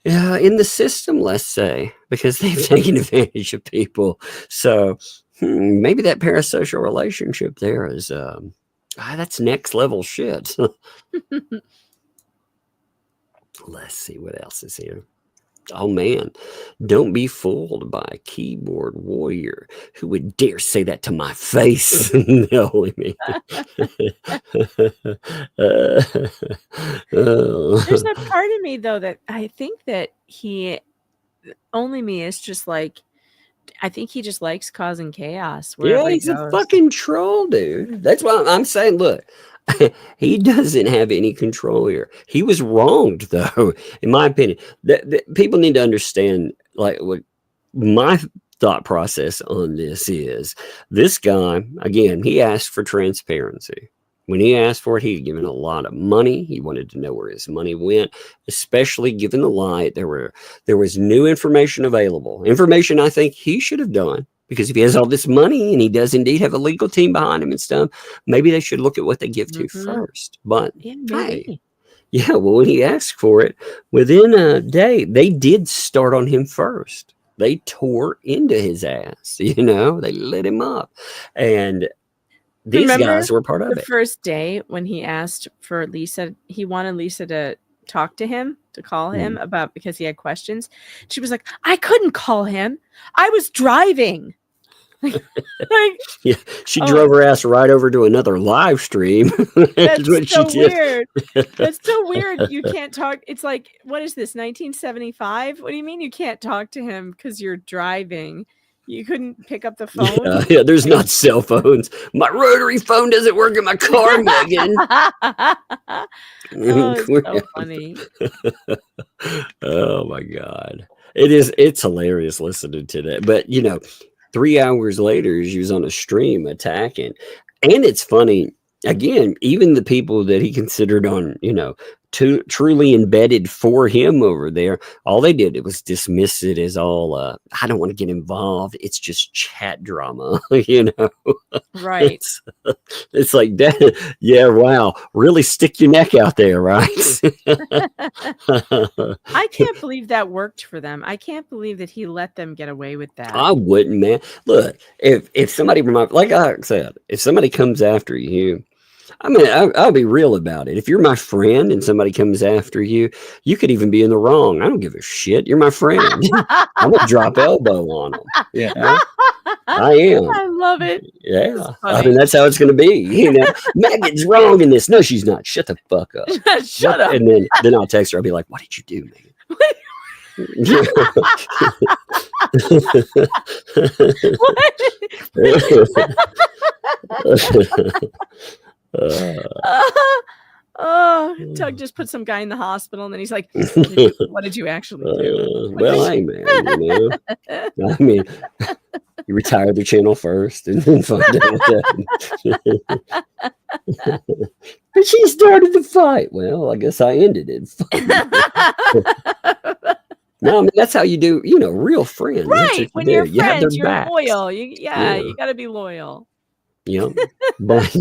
the system, let's say, because they've taken advantage of people. So maybe that parasocial relationship there is that's next level shit. Let's see what else is here. Oh man, don't be fooled by a keyboard warrior who would dare say that to my face. No, There's a part of me though that I think that only me is just like, I think he just likes causing chaos. Yeah, he's a fucking troll, dude. That's why I'm saying, look, he doesn't have any control here. He was wronged, though, in my opinion. People need to understand, like, what my thought process on this is. This guy, again, he asked for transparency. When he asked for it, he had given a lot of money. He wanted to know where his money went, especially given the light. There was new information available. Information I think he should have done. Because if he has all this money and he does indeed have a legal team behind him and stuff, maybe they should look at what they give to first. But hey, well, when he asked for it, within a day, they did start on him first. They tore into his ass, they lit him up. And these guys were part of it. The first day when he asked for Lisa, he wanted Lisa to talk to him, to call him about, because he had questions. She was like, I couldn't call him. I was driving. Yeah, she drove her ass right over to another live stream. That's so weird. That's so weird. You can't talk. It's like, what is this, 1975? What do you mean you can't talk to him because you're driving? You couldn't pick up the phone? Yeah, there's not cell phones. My rotary phone doesn't work in my car, Megan. Oh, it's so funny. Oh my God. It's hilarious listening to that. But 3 hours later, she was on a stream attacking. And it's funny, again, even the people that he considered on, truly embedded for him over there, all they did was dismiss it as all, I don't want to get involved. It's just chat drama, Right. It's like that. Yeah, wow. Really stick your neck out there, right? I can't believe that worked for them. I can't believe that he let them get away with that. I wouldn't, man. Look, if somebody, like I said, if somebody comes after you, I mean, I'll be real about it. If you're my friend and somebody comes after you, you could even be in the wrong. I don't give a shit. You're my friend. I'm gonna drop elbow on them. Yeah, I am. I love it. Yeah, I mean that's how it's gonna be. Megan's wrong in this. No, she's not. Shut the fuck up. Shut up. And then I'll text her. I'll be like, "What did you do, Megan?" Tug just put some guy in the hospital, and then he's like, "What did you actually do?" Well, hey, man, I mean, you retire the channel first, and then find out that. But she started the fight. Well, I guess I ended it. No, I mean that's how you do. Real friends. Right. When you're friends, you're backs. loyal. You got to be loyal. Yeah, but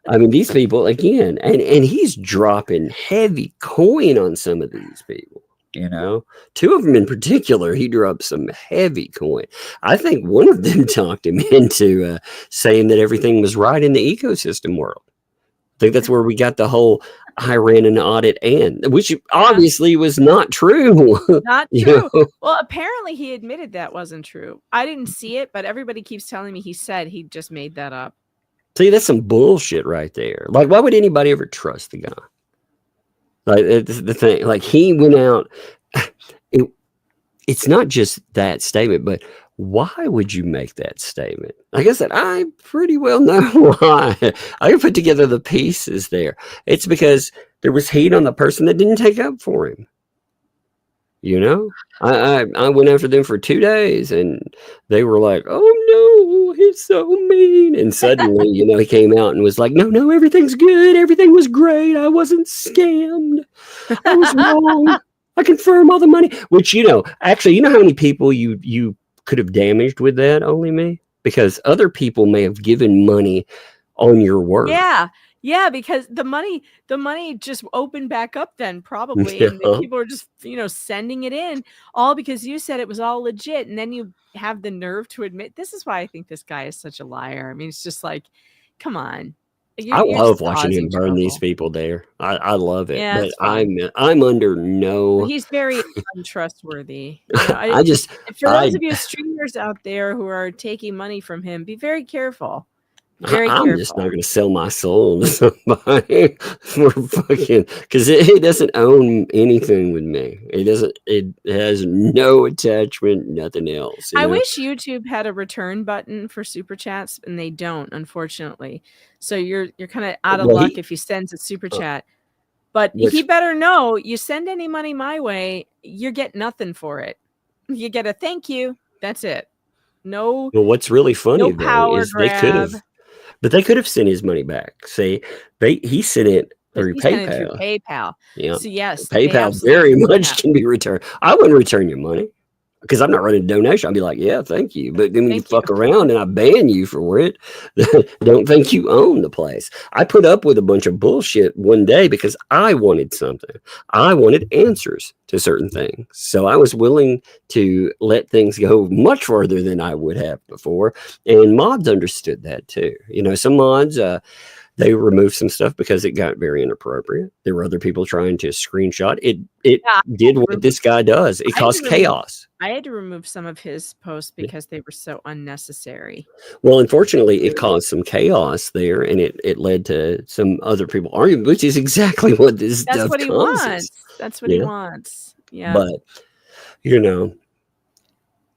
I mean these people again, and he's dropping heavy coin on some of these people. Two of them in particular, he dropped some heavy coin. I think one of them talked him into saying that everything was right in the ecosystem world. I think that's where we got the whole I ran an audit which obviously was not true. Not true. Well, apparently he admitted that wasn't true. I didn't see it, but everybody keeps telling me he said he just made that up. See, that's some bullshit right there. Like, why would anybody ever trust the guy? Like, it's the thing. Like, he went out. It's not just that statement, but why would you make that statement? Like I said, I pretty well know why. I can put together the pieces there. It's because there was hate on the person that didn't take up for him. I went after them for 2 days, and they were like, "Oh no, he's so mean." And suddenly, he came out and was like, "No, everything's good. Everything was great. I wasn't scammed. I was wrong. I confirm all the money." Which, actually, how many people you could have damaged with that? Only me, because other people may have given money on your word. Yeah, because the money just opened back up then probably, and then people are just sending it in all because you said it was all legit, and then you have the nerve to admit. This is why I think this guy is such a liar. I mean, it's just like, come on. I love watching him burn these people there. I love it. Yeah, but I'm under no. He's very untrustworthy. I just for those of you streamers out there who are taking money from him, be very careful. I'm just not going to sell my soul to somebody for fucking, because it doesn't own anything with me. It has no attachment, nothing else. I wish YouTube had a return button for super chats, and they don't, unfortunately. So you're kind of out of luck if you send a super chat. But he better know, you send any money my way, you get nothing for it. You get a thank you. That's it. No. Well, what's really funny though is they could have. But they could have sent his money back. See, he sent it through PayPal. Yeah. So yes, PayPal very much can be returned. I wouldn't return your money because I'm not running a donation. I'd be like, yeah, thank you. But then when you fuck around and I ban you for it, don't think you own the place. I put up with a bunch of bullshit one day because I wanted something. I wanted answers to certain things. So I was willing to let things go much further than I would have before. And mods understood that too. Some mods, they removed some stuff because it got very inappropriate. There were other people trying to screenshot. It did what this guy does. It caused chaos. I had to remove some of his posts because they were so unnecessary. Well, unfortunately, it caused some chaos there, and it led to some other people arguing, which is exactly what this stuff That's what he causes. wants. That's what he wants. Yeah. But,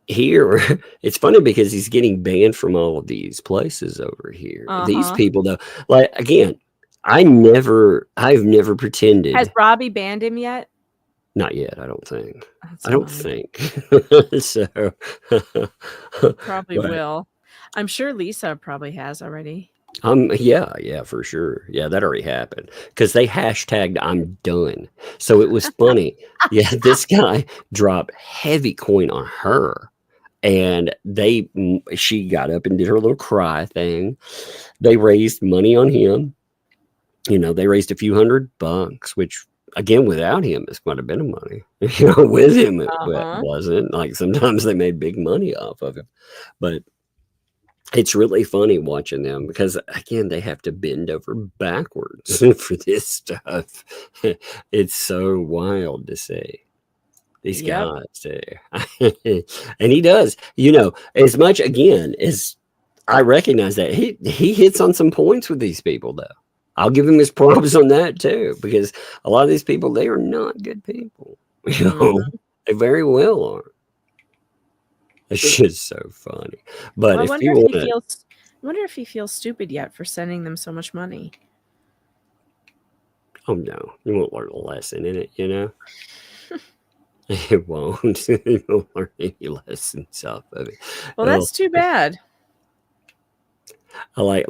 here it's funny because he's getting banned from all of these places over here. These people though, like again, I've never pretended. Has Robbie banned him yet? Not yet, I don't think. That's I don't fine. think. So, Probably but will. I'm sure Lisa probably has already. yeah, for sure. Yeah, that already happened because they hashtagged "I'm done." So it was funny. Yeah, this guy dropped heavy coin on her, and she got up and did her little cry thing. They raised money on him. They raised a few $100, which again, without him, it's quite a bit of money. With him, it wasn't. Like sometimes they made big money off of him, but it's really funny watching them because again, they have to bend over backwards for this stuff. It's so wild to see these guys there. And he does, as much again as I recognize that he hits on some points with these people though. I'll give him his props on that too, because a lot of these people, they are not good people. They very well are. It's just so funny. But Well, if I wonder if he feels stupid yet for sending them so much money. Oh no, you won't learn a lesson in it, It won't. You won't learn any lessons off of it. Well, that's too bad. I like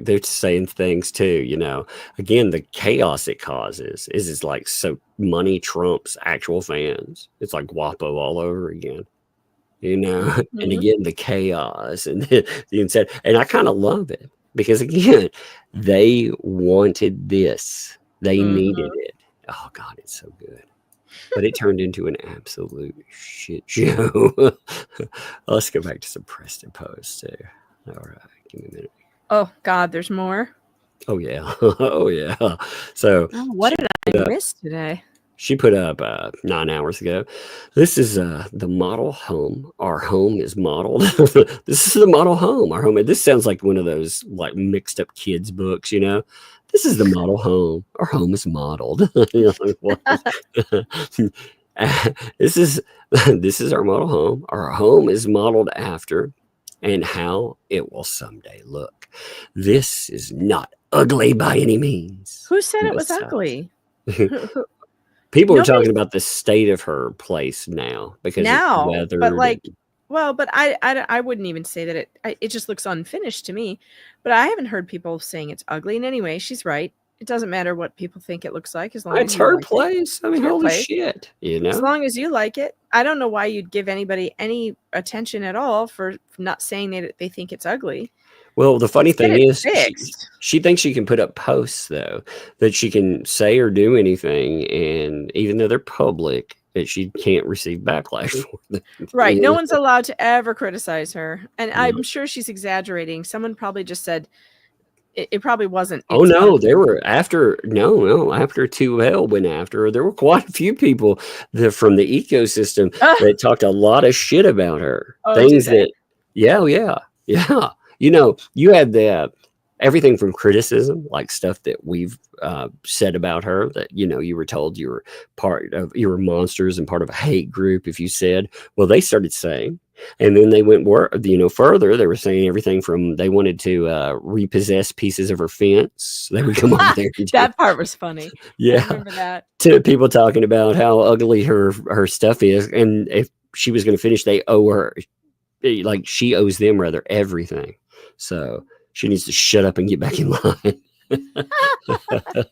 they're saying things too, again, the chaos it causes is like, so money trumps actual fans. It's like Guapo all over again, and again, the chaos and the instead. And I kind of love it because again, they wanted this. They needed it. Oh God, it's so good. But it turned into an absolute shit show. Let's go back to some Preston posts too. All right. Give me a minute. Oh God, there's more. Oh yeah. Oh yeah. So what did I miss today? She put up 9 hours ago. This is the model home. Our home is modeled. This is the model home. Our home. This sounds like one of those like mixed up kids books, This is the model home. Our home is modeled. This is our model home. Our home is modeled after and how it will someday look. This is not ugly by any means. Who said it was ugly? People are talking about the state of her place now because it's weathered. But but I wouldn't even say that it just looks unfinished to me. But I haven't heard people saying it's ugly. And anyway, she's right. It doesn't matter what people think it looks like as long as it's her place. I mean, holy shit, As long as you like it. I don't know why you'd give anybody any attention at all for not saying that they think it's ugly. Well, the funny thing is, she thinks she can put up posts though that she can say or do anything, and even though they're public, that she can't receive backlash for them. Right. No one's allowed to ever criticize her, and I'm sure she's exaggerating. Someone probably just said. It probably wasn't. Oh no, they were after after Hale went after her. There were quite a few people from the ecosystem that talked a lot of shit about her. Things that, yeah. You had everything from criticism, like stuff that we've said about her. That you were told you were monsters and part of a hate group. If you said, well, they started saying. And then they went further. They were saying everything from they wanted to repossess pieces of her fence. They would come over there. That part was funny. Yeah, I remember that. To people talking about how ugly her stuff is, and if she was going to finish, they owe her, like she owes them rather everything. So she needs to shut up and get back in line. It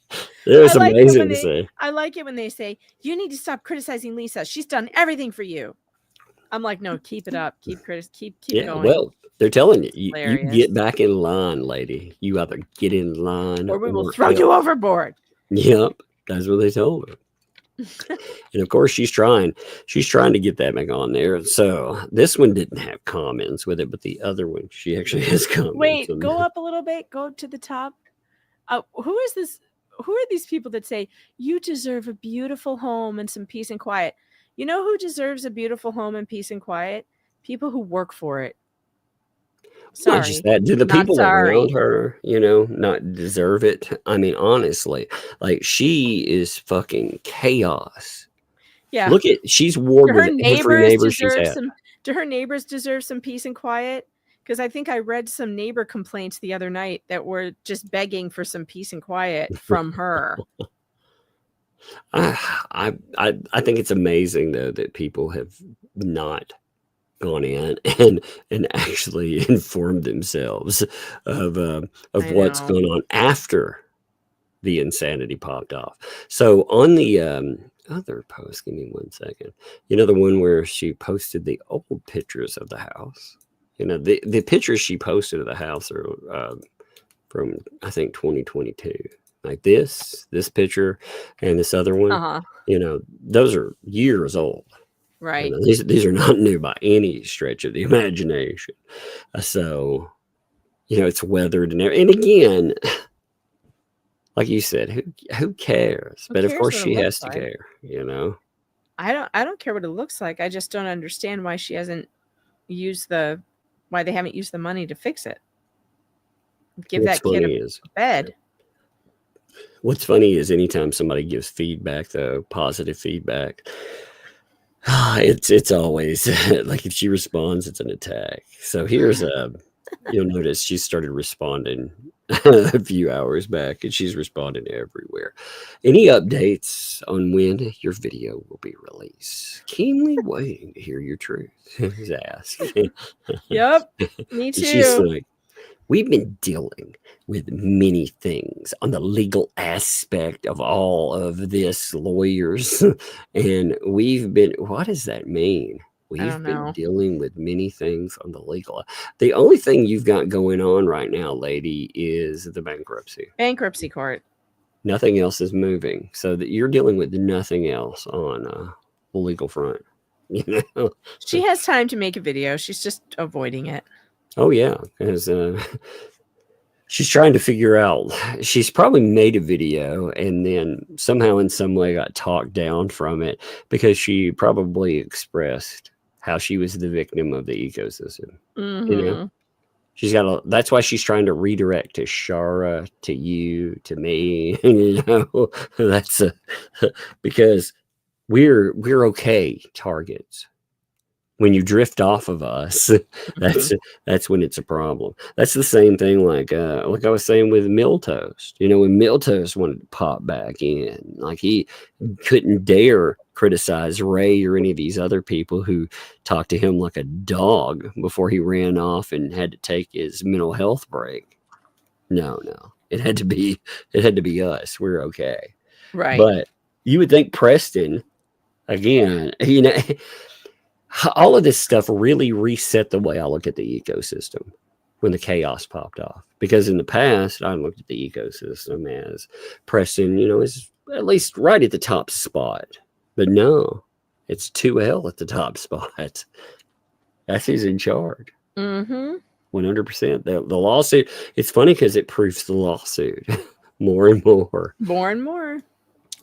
was amazing to say. I like it when they say you need to stop criticizing Lisa. She's done everything for you. I'm like, no, keep it up. Keep going. Well, they're telling you, you get back in line, lady. You either get in line or we will throw you overboard. Yep. That's what they told her. And of course she's trying to get that back on there. So this one didn't have comments with it, but the other one, she actually has comments. Wait, go up a little bit, go to the top. Who is this? Who are these people that say you deserve a beautiful home and some peace and quiet? You know who deserves a beautiful home and peace and quiet? People who work for it. Sorry. Not just that. Do the people around her, not deserve it? I mean, honestly, like she is fucking chaos. Yeah. Look she's warred with every neighbor she's had. Do her neighbors deserve some peace and quiet? Because I think I read some neighbor complaints the other night that were just begging for some peace and quiet from her. I think it's amazing though that people have not gone in and actually informed themselves of I what's know. going on after the insanity popped off. So on the other post, give me 1 second. You know, the one where she posted the old pictures of the house. You know, the pictures she posted of the house are from I think 2022. Like this picture and this other one. Uh-huh. You know, those are years old. Right. You know, these are not new by any stretch of the imagination. So, you know, it's weathered and again, like you said, who cares? Who But of cares course what it she looks has to like? care, you know. I don't care what it looks like. I just don't understand why she hasn't used why they haven't used the money to fix it. Give What's that kid funny a is bed. what's funny is anytime somebody gives feedback, though, positive feedback, it's always like if she responds, it's an attack. So here's you'll notice she started responding a few hours back, and she's responding everywhere. Any updates on when your video will be released? Keenly waiting to hear your truth. He's asked. Yep. Me And she's too. like, we've been dealing with many things on the legal aspect of all of this, lawyers. And we've been, what does that mean? We've don't been know. dealing with many things on the legal. The only thing you've got going on right now, lady, is the bankruptcy. Bankruptcy court. Nothing else is moving. So that you're dealing with nothing else on the legal front. You know? She has time to make a video. She's just avoiding it. Oh, yeah. Because she's trying to figure out, she's probably made a video and then somehow in some way got talked down from it because she probably expressed how she was the victim of the ecosystem. Mm-hmm. You know, she's got that's why she's trying to redirect to Shara, to you, to me. You know, that's because we're okay targets. When you drift off of us, that's when it's a problem. That's the same thing like I was saying with Miltoast. You know, when Miltoast wanted to pop back in, like he couldn't dare criticize Ray or any of these other people who talked to him like a dog before he ran off and had to take his mental health break. No. It had to be us. We're okay. Right. But you would think Preston, again, you know, all of this stuff really reset the way I look at the ecosystem when the chaos popped off. Because in the past, I looked at the ecosystem as Preston, you know, is at least right at the top spot. But no, it's 2L at the top spot. That's who's in charge. Mm-hmm. 100%. The lawsuit, it's funny because it proves the lawsuit more and more. More and more.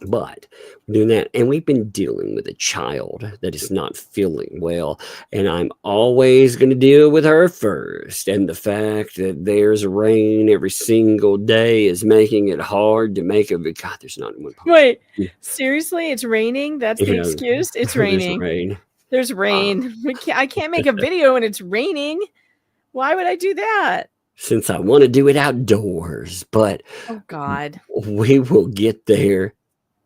But we're doing that, and we've been dealing with a child that is not feeling well, and I'm always going to deal with her first. And the fact that there's rain every single day is making it hard to make a. God, there's not one. Wait, seriously? It's raining? That's the You know, excuse? It's there's raining. rain. There's rain. I can't make a video when it's raining. Why would I do that? Since I want to do it outdoors, but Oh, God. we will get there.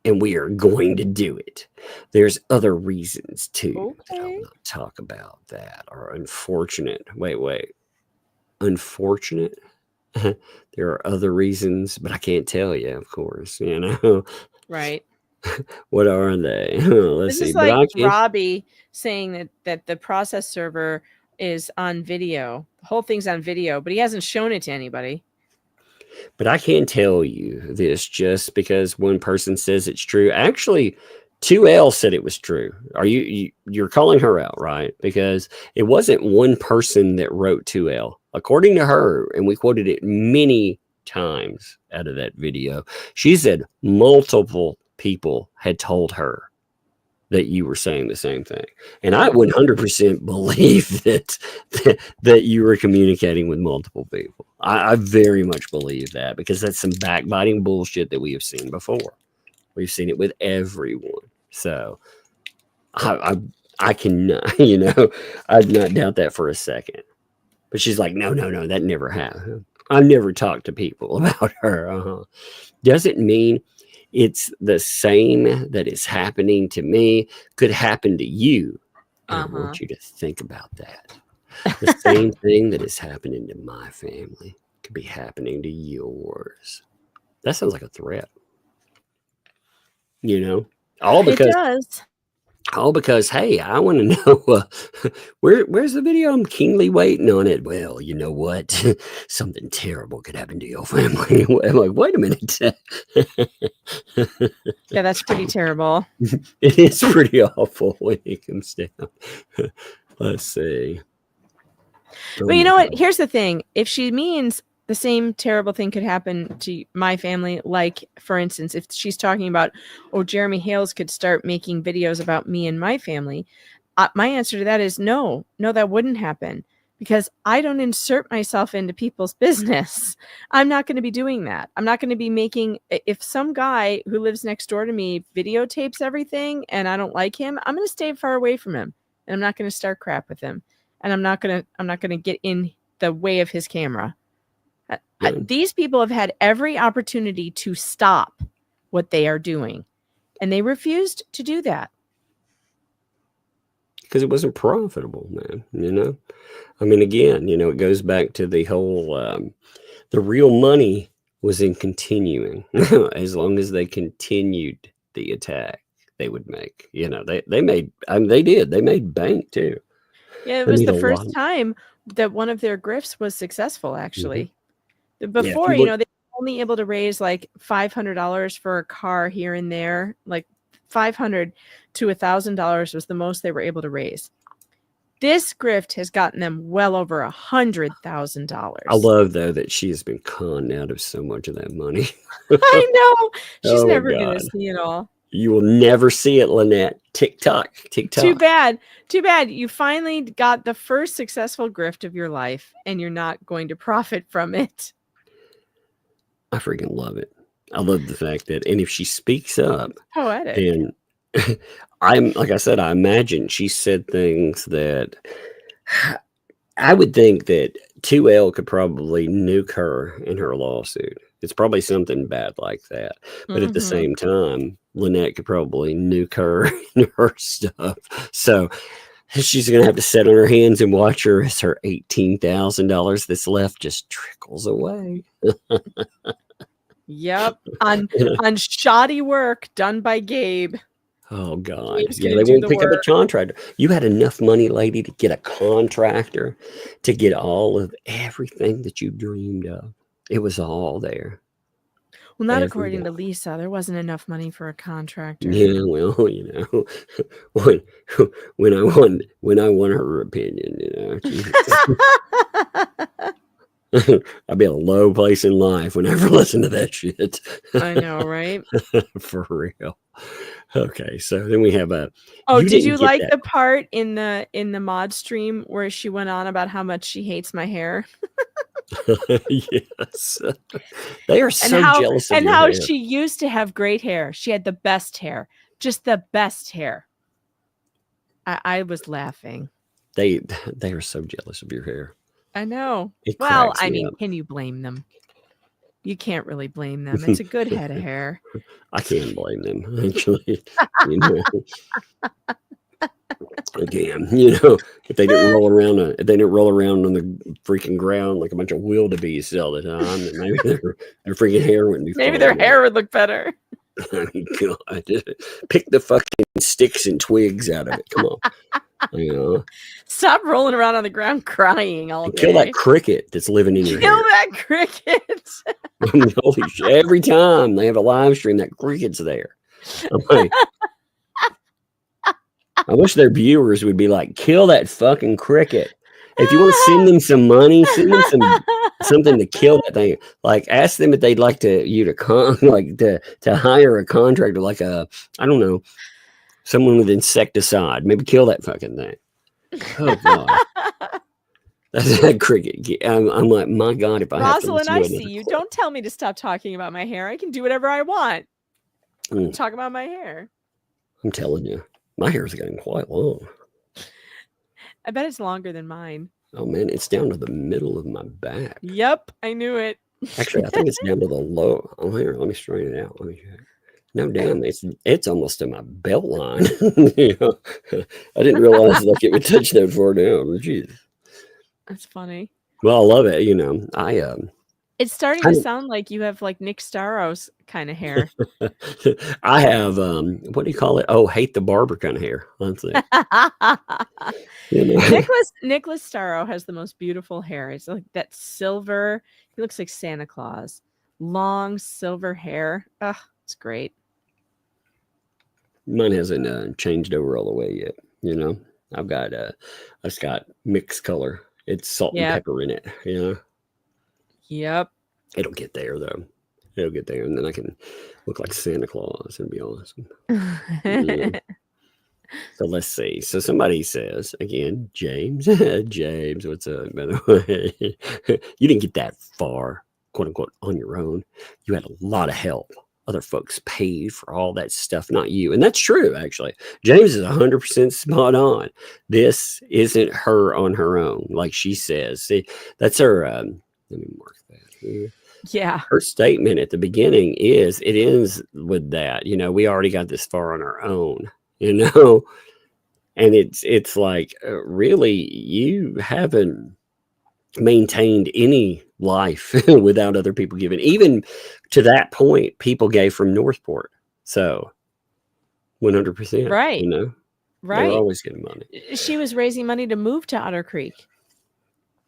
And we are going to do it. There's other reasons too. That I'll not talk about that are unfortunate. Wait. Unfortunate? There are other reasons, but I can't tell you, of course. You know? Right. What are they? Let's This see. is like Robbie saying that the process server is on video. The whole thing's on video, but he hasn't shown it to anybody. But I can't tell you this just because one person says it's true. Actually, 2L said it was true. Are you're calling her out, right? Because it wasn't one person that wrote 2L. According to her, and we quoted it many times out of that video, she said multiple people had told her that you were saying the same thing. And I 100% believe that you were communicating with multiple people. I very much believe that because that's some backbiting bullshit that we have seen before. We've seen it with everyone. So I cannot, you know, I'd not doubt that for a second. But she's like, no, that never happened. I've never talked to people about her. Doesn't mean it's the same that is happening to me could happen to you. And I want you to think about that. The same thing that is happening to my family could be happening to yours. That sounds like a threat. You know, It does. all because, hey, I want to know where's the video? I'm keenly waiting on it. Well, you know what? Something terrible could happen to your family. I'm like, wait a minute. Yeah, that's pretty terrible. It is pretty awful when it comes down. Let's see. But you know what? Here's the thing. If she means the same terrible thing could happen to my family, like, for instance, if she's talking about, oh, Jeremy Hales could start making videos about me and my family, my answer to that is no, that wouldn't happen, because I don't insert myself into people's business. I'm not going to be doing that. I'm not going to be making, if some guy who lives next door to me videotapes everything and I don't like him, I'm going to stay far away from him, and I'm not going to start crap with him. And I'm not going to get in the way of his camera. These people have had every opportunity to stop what they are doing, and they refused to do that. Because it wasn't profitable, man. You know, I mean, again, you know, it goes back to the whole, the real money was in continuing. As long as they continued the attack, they would make, you know, they made, I mean, they made bank too. Yeah, it was the first time that one of their grifts was successful, actually. Before, you know, they were only able to raise like $500 for a car here and there. Like $500 to $1,000 was the most they were able to raise. This grift has gotten them well over $100,000. I love, though, that she has been conned out of so much of that money. I know. She's never going to see it all. You will never see it, Lynette. TikTok. Too bad. You finally got the first successful grift of your life, and you're not going to profit from it. I freaking love it. I love the fact that, and if she speaks up, poetic. And I'm, like I said, I imagine she said things that I would think that 2L could probably nuke her in her lawsuit. It's probably something bad like that. But at the same time, Lynette could probably nuke her in her stuff. So she's going to have to sit on her hands and watch her as her $18,000 that's left just trickles away. Yep. On shoddy work done by Gabe. Oh, God. Yeah, they won't pick up a contractor. You had enough money, lady, to get a contractor to get all of everything that you dreamed of. It was all there. Well, not according to Lisa. There wasn't enough money for a contractor. Yeah, well, you know, when I want her opinion, you know, I'd be a low place in life whenever I listen to that shit. I know, right? For real. Okay, so then we have a. Oh, did you like the part in the mod stream where she went on about how much she hates my hair? Yes, they are so jealous of and your how hair. She used to have great hair. She had the best hair, just the best hair. I was laughing. They are so jealous of your hair. I know. It well, cracks I me mean, up. can you blame them? You can't really blame them. It's a good head of hair. I can't blame them, actually. You know. Again, you know, if they didn't roll around on the freaking ground like a bunch of wildebeest all the time, then maybe their freaking hair wouldn't be. Maybe their hair would look better. I mean, God, pick the fucking sticks and twigs out of it. Come on, you know. Stop rolling around on the ground crying all day. Kill that cricket that's living in your hair. Kill that cricket. I mean, holy shit! Every time they have a live stream, that cricket's there. I'm like, I wish their viewers would be like, kill that fucking cricket. If you want to send them some money, send them something to kill that thing. Like, ask them if they'd like to hire a contractor, like I don't know, someone with insecticide. Maybe kill that fucking thing. Oh God, that's that cricket. I'm like, my God, if I Rosalind, have to I see you. Don't tell me to stop talking about my hair. I can do whatever I want. Talk about my hair. I'm telling you. My hair's getting quite long. I bet it's longer than mine. Oh, man, it's down to the middle of my back. Yep, I knew it. Actually, I think it's down to the low. Oh, here, let me straighten it out. Let me check. No, damn, it's almost to my belt line. You know? I didn't realize like it would touch that far down. Jeez. That's funny. Well, I love it. You know, It's starting to sound like you have like Nick Staros kind of hair. I have what do you call it? Oh, hate the barber kind of hair. That's it. You know? Nicholas Starro has the most beautiful hair. It's like that silver. He looks like Santa Claus. Long silver hair. Ugh, it's great. Mine hasn't changed over all the way yet. You know, I've just got mixed color. It's salt and pepper in it. You know. Yep. It'll get there though. It'll get there, and then I can look like Santa Claus and be awesome. Yeah. So let's see. So somebody says again, James, James, what's up? By the way, you didn't get that far, quote unquote, on your own. You had a lot of help. Other folks paid for all that stuff, not you. And that's true, actually. James is 100% spot on. This isn't her on her own, like she says. See, that's her. Let me mark that here. Yeah. Her statement at the beginning it ends with that. You know, we already got this far on our own, you know, and it's like, really, you haven't maintained any life without other people giving. Even to that point, people gave from Northport. So 100%. Right. You know, right. They're always getting money. She was raising money to move to Otter Creek.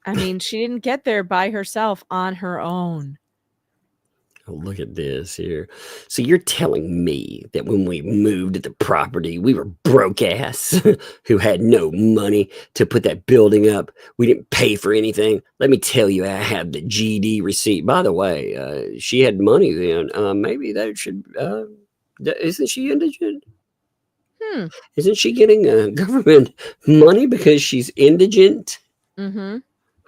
I mean, she didn't get there by herself on her own. Oh, look at this here. So you're telling me that when we moved to the property, we were broke ass who had no money to put that building up. We didn't pay for anything. Let me tell you, I have the GD receipt. By the way, she had money then. Maybe that should, isn't she indigent? Isn't she getting government money because she's indigent? Mm-hmm.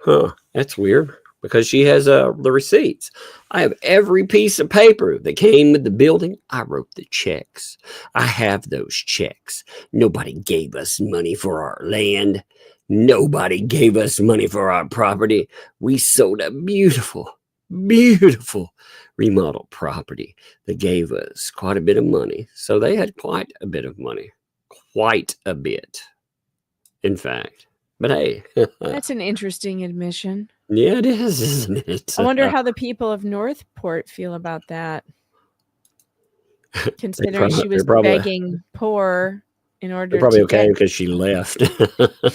Huh, that's weird because she has the receipts. I have every piece of paper that came with the building. I wrote the checks. I have those checks. Nobody gave us money for our land. Nobody gave us money for our property. We sold a beautiful, beautiful remodeled property that gave us quite a bit of money. So they had quite a bit of money. Quite a bit, in fact. But hey, that's an interesting admission. Yeah, it is, isn't it? I wonder how the people of Northport feel about that. Considering she was begging poor in order they're probably to okay get... because she left.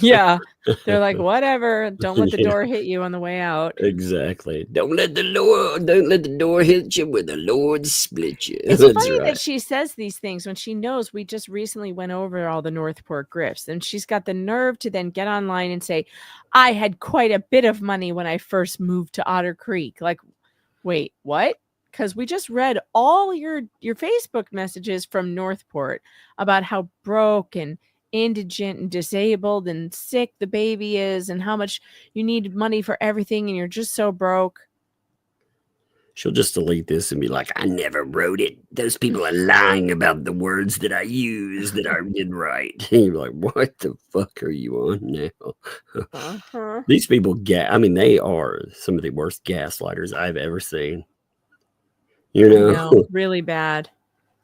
Yeah. They're like, whatever. Don't let the door hit you on the way out. Exactly. Don't let the door hit you when the Lord split you. It's funny that she says these things when she knows we just recently went over all the Northport grifts, and she's got the nerve to then get online and say, I had quite a bit of money when I first moved to Otter Creek. Like, wait, what? Because we just read all your Facebook messages from Northport about how broke and indigent and disabled and sick the baby is and how much you need money for everything and you're just so broke. She'll just delete this and be like, I never wrote it. Those people are lying about the words that I used that I did right. And you're like, what the fuck are you on now? These people they are some of the worst gaslighters I've ever seen. You know, really bad.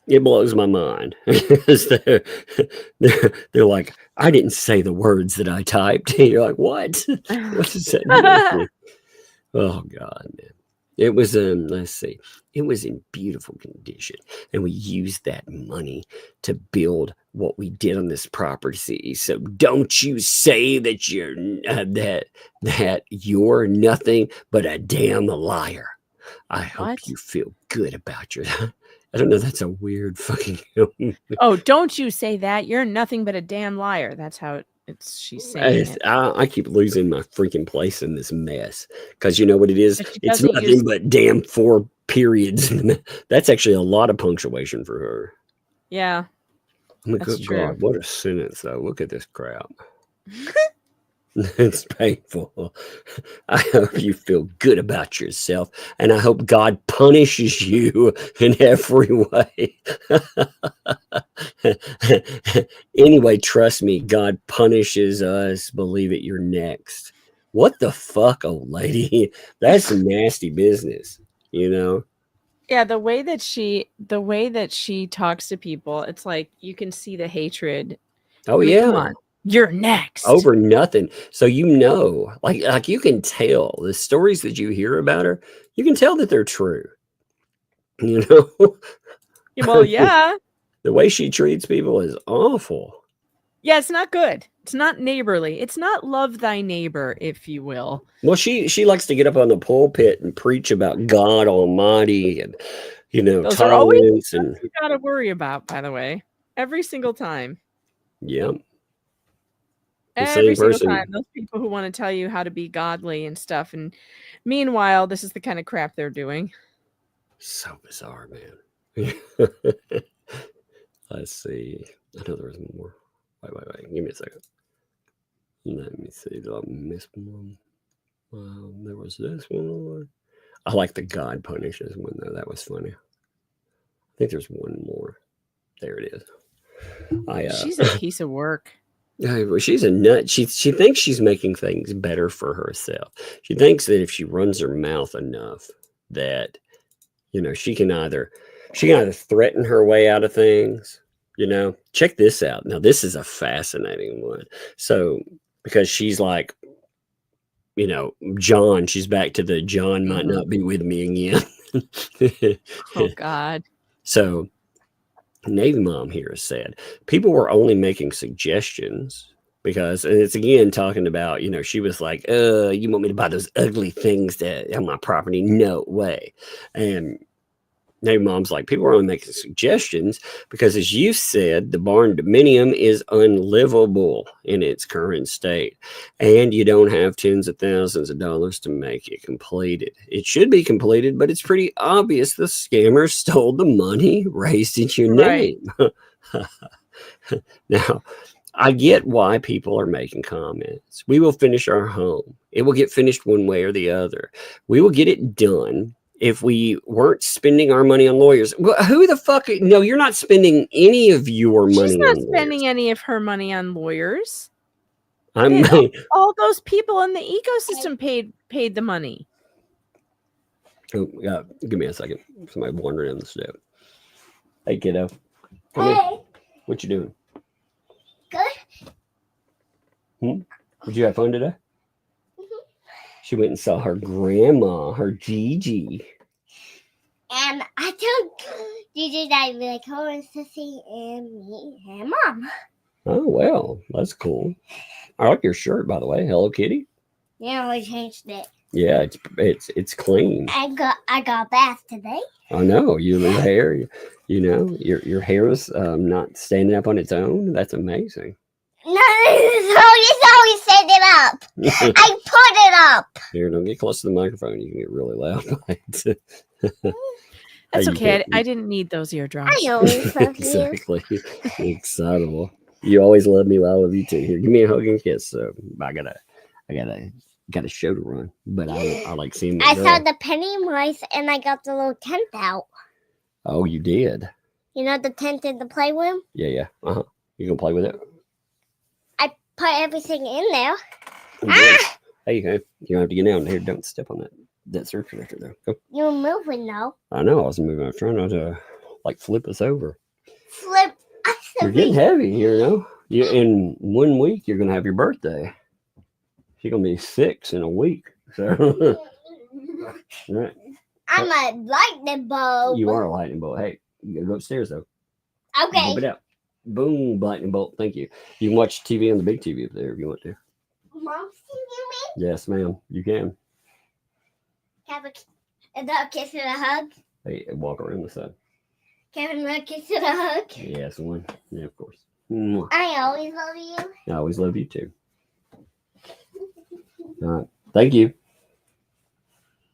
It blows my mind. they're like, I didn't say the words that I typed. And you're like, what? What does that mean? Oh God, man. It was let's see. It was in beautiful condition, and we used that money to build what we did on this property. So don't you say that you're that you're nothing but a damn liar. I hope you feel good about your. I don't know. That's a weird fucking. Oh, don't you say that. You're nothing but a damn liar. That's how she's saying it. I keep losing my freaking place in this mess because you know what it is? It's nothing but damn 4 periods. That's actually a lot of punctuation for her. Yeah. Good God, what a sentence, though. Look at this crap. It's painful. I hope you feel good about yourself, and I hope God punishes you in every way. Anyway, trust me, God punishes us. Believe it, you're next. What the fuck, old lady? That's some nasty business, you know? Yeah, the way that she talks to people, it's like you can see the hatred. Oh I mean, yeah, come on, you're next. over nothing. So like you can tell the stories that you hear about her. You can tell that they're true. You know, Well, yeah, the way she treats people is awful. yeah, it's not good. It's not neighborly. It's not love thy neighbor, if you will. Well, she likes to get up on the pulpit and preach about God Almighty and Those are always tolerance and you got to worry about. By the way, every single time. yeah. The Every same single person. time, those people who want to tell you how to be godly and stuff, and meanwhile, this is the kind of crap they're doing. So bizarre, man. Let's see. I know there was more. Wait. Give me a second. Let me see. Did I miss one? There was this one. I like the God punishes one, though. That was funny. I think there's one more. There it is. She's a piece of work. Well, she's a nut. She thinks she's making things better for herself. She thinks that if she runs her mouth enough, that she can either threaten her way out of things. Check this out. Now, this is a fascinating one. So, because she's like, John, she's back to the John might not be with me again. Oh God. So Navy Mom here has said people were only making suggestions because, and it's again talking about, she was like, you want me to buy those ugly things on my property? No way. And Navy Mom's like, people are only making suggestions because, as you said, the barn dominium is unlivable in its current state. And you don't have tens of thousands of dollars to make it completed. It should be completed, but it's pretty obvious the scammer stole the money raised in your name. Now, I get why people are making comments. We will finish our home. It will get finished one way or the other. We will get it done. If we weren't spending our money on lawyers, well, who the fuck? No, you're not spending any of your money. She's not spending any of her money on lawyers. I mean, all those people in the ecosystem paid the money. Oh, give me a second. Somebody wandering down the step. Hey, kiddo. Come here. What you doing? Good. Did you have fun today? She went and saw her grandma, her Gigi. And I told Gigi that I'd be like, oh, and Sissy and me and Mom. Oh, well, that's cool. I like your shirt, by the way. Hello Kitty. Yeah, we changed it. Yeah, it's clean. I got a bath today. I know. Your hair, your hair is not standing up on its own. That's amazing. No, it's always set it up. I put it up. Here, don't get close to the microphone. You can get really loud. That's okay. I didn't need those eardrums. I always love you. Exactly. Excitable. You always love me. I love you too. Here, give me a hug and kiss. So I got a show to run, but I like seeing. I saw the Pennywise and I got the little tent out. Oh, you did. You know the tent in the playroom? Yeah. You gonna play with it? Put everything in there. Hey, you don't have to get down here. Don't step on that circulator there. Go. You were moving though. I know. I was moving. I was trying not to flip us over. Flip. You're getting heavy, in 1 week, you're gonna have your birthday. You're gonna be 6 in a week. So, right. I'm a lightning bulb. You are a lightning bolt. Hey, you gotta go upstairs though. Okay. Move it out. Boom, lightning bolt. Thank you. You can watch TV on the big TV up there if you want to. Mom's TV, me? Yes, ma'am. You can. Have a kiss and a hug. Hey, walk around the side. Kevin, a kiss and a hug. Yes, one. Yeah, of course. I always love you. I always love you too. All right. Thank you.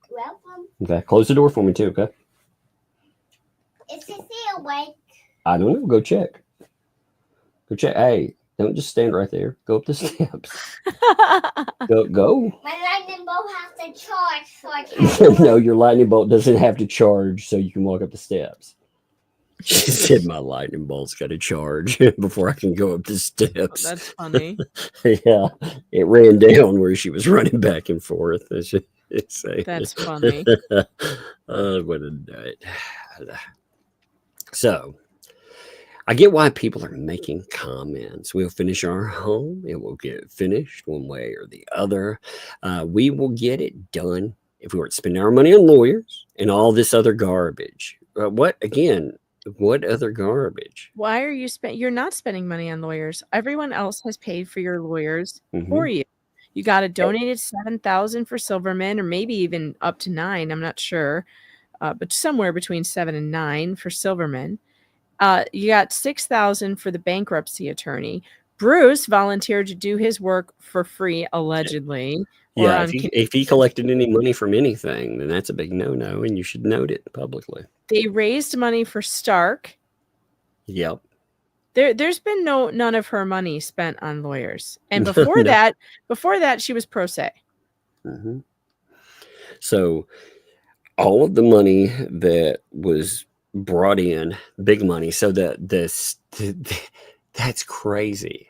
Welcome. Okay. Close the door for me too, okay? Is Sissy awake? I don't know. Go check. Go check. Hey, don't just stand right there. Go up the steps. Go. My lightning bolt has to charge so I can't. No, your lightning bolt doesn't have to charge so you can walk up the steps. She said my lightning bolt's got to charge before I can go up the steps. That's funny. Yeah, it ran down where she was running back and forth. That's funny. What a nut. So I get why people are making comments. We'll finish our home. It will get finished one way or the other. We will get it done if we weren't spending our money on lawyers and all this other garbage. What other garbage? Why are you you're not spending money on lawyers. Everyone else has paid for your lawyers for you. You got a donated $7,000 for Silverman, or maybe even up to $9,000. I'm not sure, but somewhere between $7,000 and $9,000 for Silverman. You got $6,000 for the bankruptcy attorney. Bruce volunteered to do his work for free, allegedly. Yeah, if he collected any money from anything, then that's a big no-no, and you should note it publicly. They raised money for Stark. Yep. There's been none of her money spent on lawyers, and before that, she was pro se. So all of the money that was brought in, big money. So that's crazy.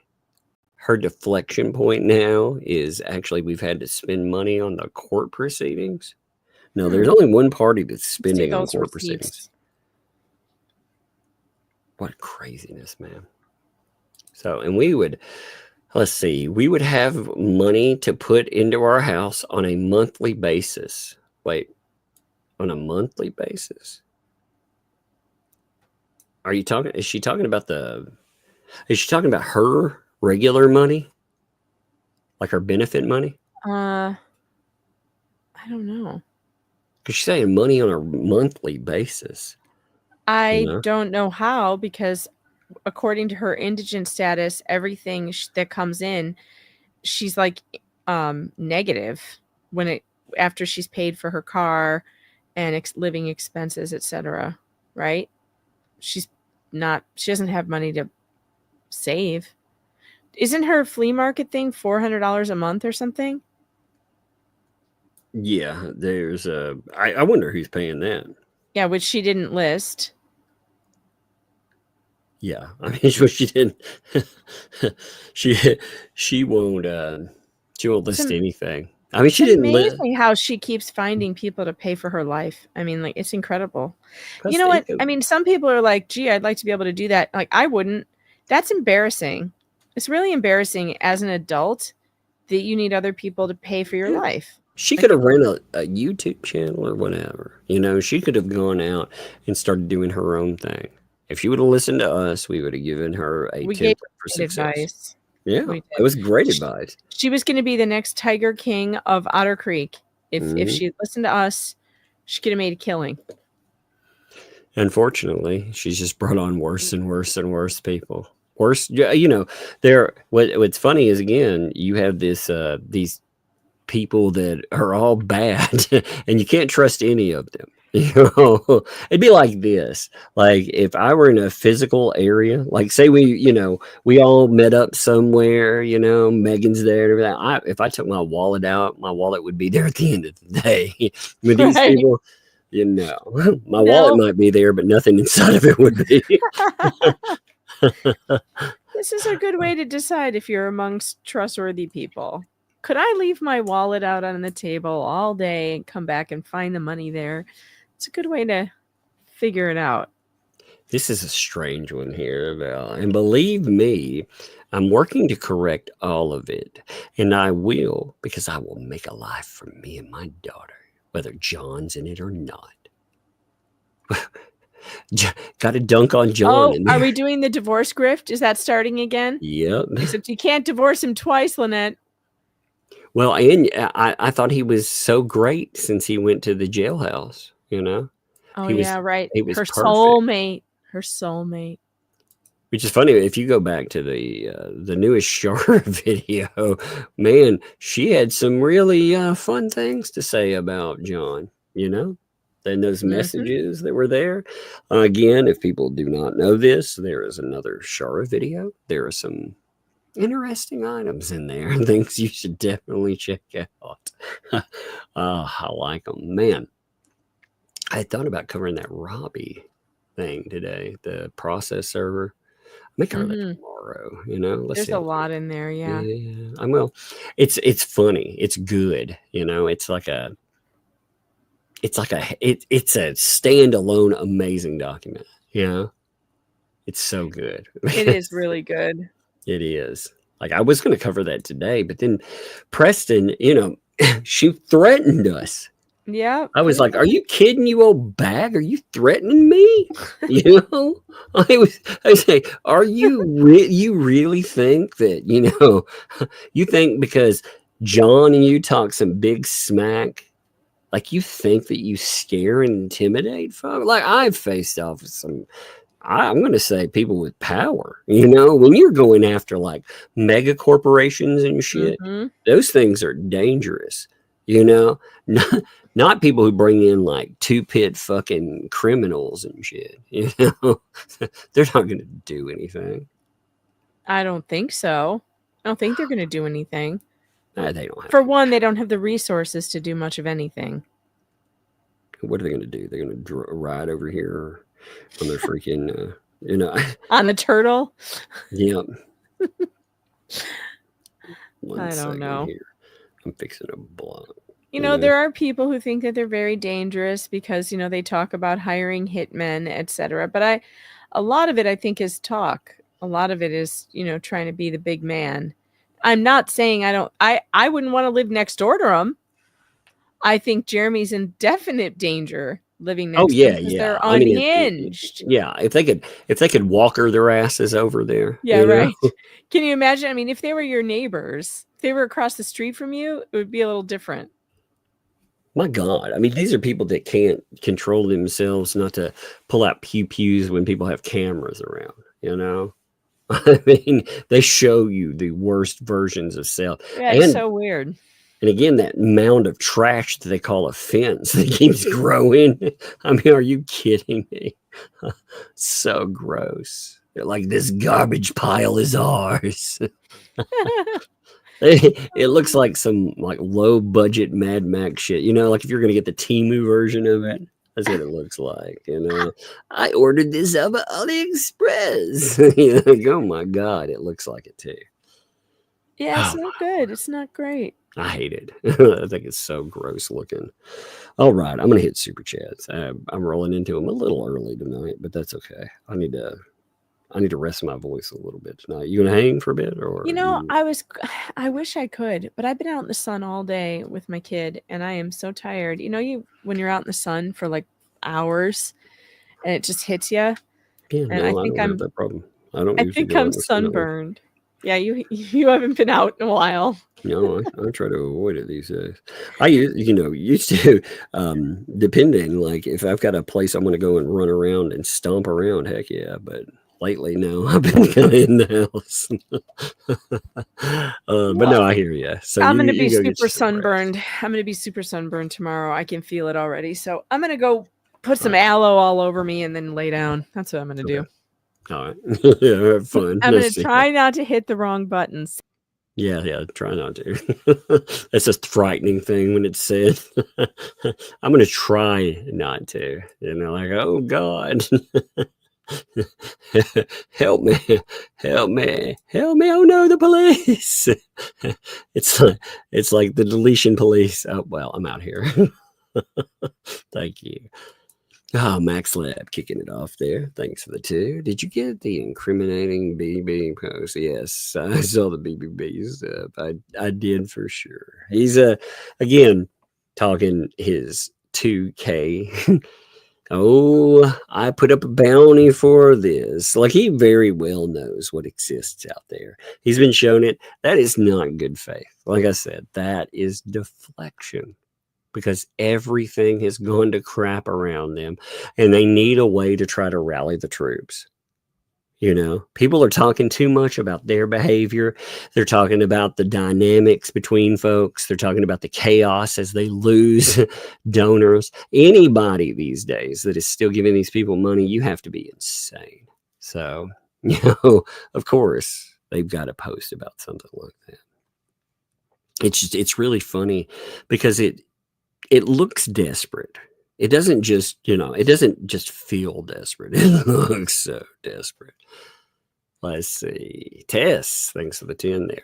Her deflection point now is actually we've had to spend money on the court proceedings. No, there's only one party that's spending on court proceedings. What craziness, man. So, and we would have money to put into our house on a monthly basis. Wait, on a monthly basis? Is she talking about her regular money? Like her benefit money? I don't know. Because she's saying money on a monthly basis. I don't know how, because according to her indigent status, everything that comes in, she's like negative after she's paid for her car and living expenses, etc. Right? She doesn't have money to save. Isn't her flea market thing $400 a month or something? Yeah, there's I wonder who's paying that. Yeah, which she didn't list. Yeah, I mean, she didn't. she won't list anything. I mean, she didn't list. Amazing how she keeps finding people to pay for her life. I mean, like, it's incredible. You know what? I mean, some people are like, "Gee, I'd like to be able to do that." Like, I wouldn't. That's embarrassing. It's really embarrassing as an adult that you need other people to pay for your life. She could have run a YouTube channel or whatever. She could have gone out and started doing her own thing. If she would have listened to us, we would have given her a template for success. Advice. Yeah, it was great advice. She was going to be the next Tiger King of Otter Creek. If she listened to us, she could have made a killing. Unfortunately, she's just brought on worse and worse and worse people. Worse, what's funny is, again, you have these people that are all bad, and you can't trust any of them. It'd be like this. Like, if I were in a physical area, like say we all met up somewhere, Megan's there and everything. If I took my wallet out, my wallet would be there at the end of the day. With these people, my wallet might be there, but nothing inside of it would be. This is a good way to decide if you're amongst trustworthy people. Could I leave my wallet out on the table all day and come back and find the money there? It's a good way to figure it out. This is a strange one here, Val. And believe me, I'm working to correct all of it. And I will, because I will make a life for me and my daughter, whether John's in it or not. Got to dunk on John. Oh, are we doing the divorce grift? Is that starting again? Yep. Except you can't divorce him twice, Lynette. Well, and I thought he was so great since he went to the jailhouse, Oh, right. He was her perfect. soulmate. Her soulmate. Which is funny, if you go back to the newest Shar video, man, she had some really fun things to say about John, and those messages that were there. Again, if people do not know this, there is another Shar video. There are some interesting items in there, things you should definitely check out. I like them, man. I thought about covering that Robbie thing today, the process server. I may cover that tomorrow. There's a lot in there, yeah. I will. It's funny. It's good. It's like it's like it's a standalone amazing document. You know, it's so good. It is really good. It is. Like, I was going to cover that today, but then Preston, you know, she threatened us. Yeah. I was like, "Are you kidding, you old bag? Are you threatening me?" You know, I was like, "Are you you really think that, you know, you think because John and you talk some big smack, like you think that you scare and intimidate folks? Like, I've faced off with some, I'm going to say, people with power, you know, when you're going after like mega corporations and shit, those things are dangerous, you know, not people who bring in like two-pit fucking criminals and shit, you know, they're not going to do anything. I don't think so. I don't think they're going to do anything. They don't have For one, they don't have the resources to do much of anything. What are they going to do? They're going to ride over here on their freaking, you know, on the turtle. Yep. I don't know. Here. I'm fixing a block. You know, there are people who think that they're very dangerous because, you know, they talk about hiring hitmen, etc. But a lot of it, I think, is talk. A lot of it is, you know, trying to be the big man. I'm not saying I wouldn't want to live next door to him. I think Jeremy's in definite danger living next to him because they're unhinged. If they could walker their asses over there. Yeah, right. Can you imagine? I mean, if they were your neighbors, if they were across the street from you, it would be a little different. My God. I mean, these are people that can't control themselves not to pull out pew-pews when people have cameras around, you know? I mean, they show you the worst versions of self. Yeah, it's so weird. And again, that mound of trash that they call a fence that keeps growing. I mean, are you kidding me? So gross. They're like, this garbage pile is ours. It looks like some like low budget Mad Max shit. You know, like if you're going to get the Temu version of it, that's what it looks like. You know, I ordered this off of AliExpress. You know, oh my God, it looks like it too. Yeah, it's not good. It's not great. I hate it. I think it's so gross looking. All right, I'm going to hit super chats. I'm rolling into them a little early tonight, but that's okay. I need to rest my voice a little bit tonight. You going to hang for a bit, or you know, I wish I could, but I've been out in the sun all day with my kid, and I am so tired. You know, when you're out in the sun for like hours, and it just hits you. Yeah, and no, I think I'm that problem. I think I'm sunburned. Yeah, you haven't been out in a while. No, I try to avoid it these days. I used to, depending, like if I've got a place I'm going to go and run around and stomp around, heck yeah. But lately, no, I've been kind of in the house. But no, I hear you. So I'm going to be super sunburned. I'm going to be super sunburned tomorrow. I can feel it already. So I'm going to go put some aloe all over me and then lay down. That's what I'm going to do. All right. Yeah, have fun. I'm going to try not to hit the wrong buttons. Yeah, try not to. That's a frightening thing when it's said. I'm going to try not to. You know, like, oh, God. Help me. Help me. Help me. Oh, no, the police. It's like the deletion police. Oh, well, I'm out here. Thank you. Oh, Max Lab kicking it off there. Thanks for the 2. Did you get the incriminating BB post? Yes, I saw the BBB stuff. I did for sure. He's again talking his 2K. Oh, I put up a bounty for this. Like, he very well knows what exists out there. He's been shown it. That is not good faith. Like I said, that is deflection. Because everything has gone to crap around them and they need a way to try to rally the troops. You know, people are talking too much about their behavior. They're talking about the dynamics between folks. They're talking about the chaos as they lose donors. Anybody these days that is still giving these people money, you have to be insane. So, you know, of course, they've got to post about something like that. It's really funny because it looks desperate. It doesn't just, it doesn't just feel desperate. It looks so desperate. Let's see. Tess, thanks for the 10 there.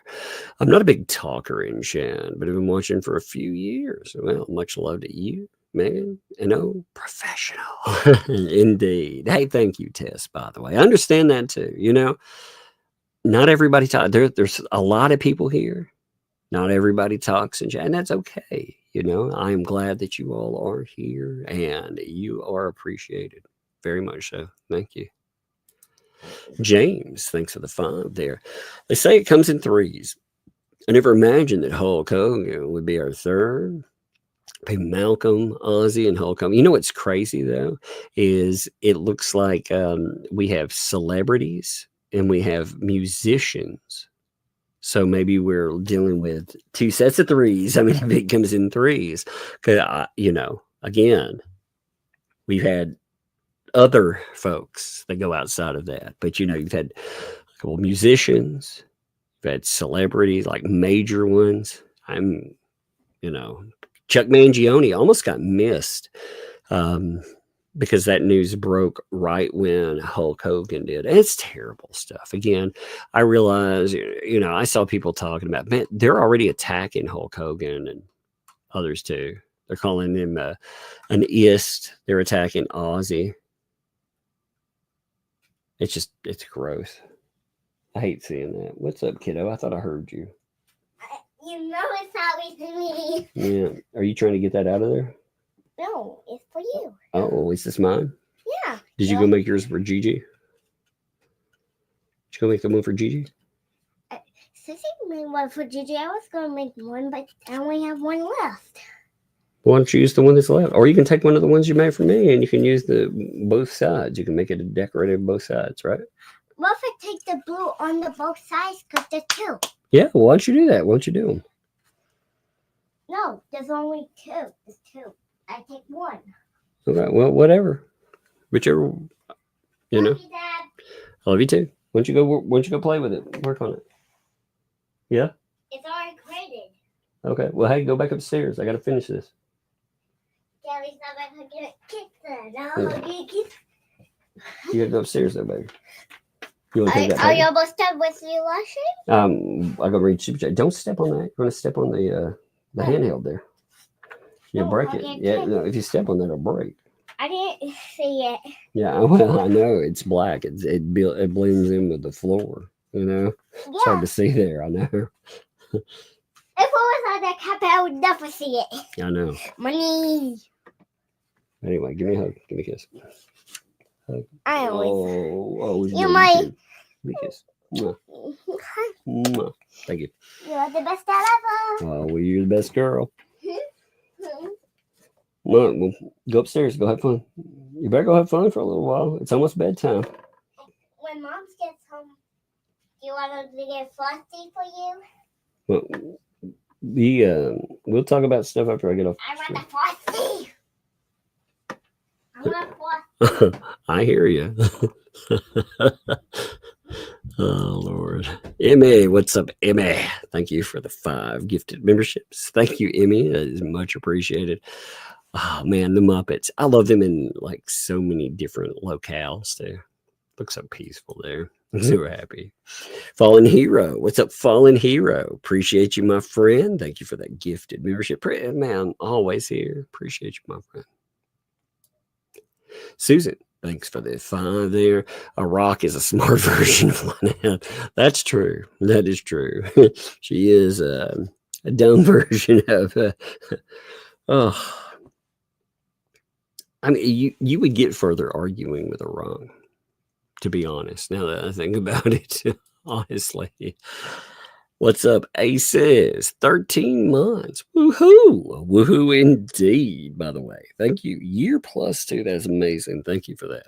I'm not a big talker in Shan, but I've been watching for a few years. Well, much love to you. man, professional. Indeed. Hey, thank you, Tess, by the way. I understand that too. Not everybody talks. There's a lot of people here. Not everybody talks, and that's okay. I am glad that you all are here, and you are appreciated. Very much so. Thank you. James, thanks for the 5 there. They say it comes in 3s. I never imagined that Hulk Hogan would be our 3rd. Malcolm, Ozzy, and Hulk Hogan. What's crazy, though, is it looks like we have celebrities and we have musicians. So maybe we're dealing with 2 sets of 3s. I mean, if it comes in 3s. Because, again, we've had other folks that go outside of that. But, you've had a couple musicians. You've had celebrities, like major ones. Chuck Mangione almost got missed because that news broke right when Hulk Hogan did. And it's terrible stuff. Again, I realize, I saw people talking about, man, they're already attacking Hulk Hogan and others too. They're calling him an ist. They're attacking Ozzy. It's gross. I hate seeing that. What's up, kiddo? I thought I heard you. It's always me. Yeah. Are you trying to get that out of there? No, it's for you. Oh, is this mine? Yeah. Did you go make yours for Gigi? Did you go make the one for Gigi? Sissy made one for Gigi. I was going to make one, but I only have one left. Why don't you use the one that's left? Or you can take one of the ones you made for me and you can use both sides. You can make it a decorative both sides, right? What if I take the blue on the both sides? Because there's 2. Yeah, well, why don't you do that? Why don't you do them? No, there's only 2. There's 2. I take 1. Okay, well, whatever. Whichever, Love you, Dad. I love you too. Why don't you go play with it? Work on it. Yeah? It's already created. Okay, well, hey, go back upstairs. I got to finish this. Gabby's not going to get kicked. You got to go upstairs though, baby. You want to take that Are you almost done with your washing? I gotta read super chat. Don't step on that. You're gonna step on the handheld there. You'll break it. Yeah, no, if you step on that, it'll break. I didn't see it. Yeah, well, I know it's black. It blends in with the floor. It's hard to see there. I know. If it was on that carpet, I would never see it. I know. Money. Anyway, give me a hug. Give me a kiss. Hug. I always. You might. Give me a kiss. Mwah. Mwah. Thank you. You're the best dad ever. Oh, well, you're the best girl. Well, go upstairs. Go have fun. You better go have fun for a little while. It's almost bedtime. When Mom gets home, do you want her to get frosty for you? Well, we'll talk about stuff after I get off. I want the frosty. I want frosty. I hear you. Oh, Lord. Emmy, what's up, Emmy? Thank you for the 5 gifted memberships. Thank you, Emmy. That is much appreciated. Oh, man, the Muppets. I love them in like so many different locales too. Look so peaceful there. I'm so happy. Fallen Hero. What's up, Fallen Hero? Appreciate you, my friend. Thank you for that gifted membership. Man, always here. Appreciate you, my friend. Susan. Thanks for the 5 there. A rock is a smart version of Lynette. That's true. That is true. She is a dumb version of. I mean, you would get further arguing with a wrong, to be honest. Now that I think about it, honestly. What's up, Aces? 13 months. Woohoo! Woohoo indeed, by the way. Thank you. Year +2. That's amazing. Thank you for that.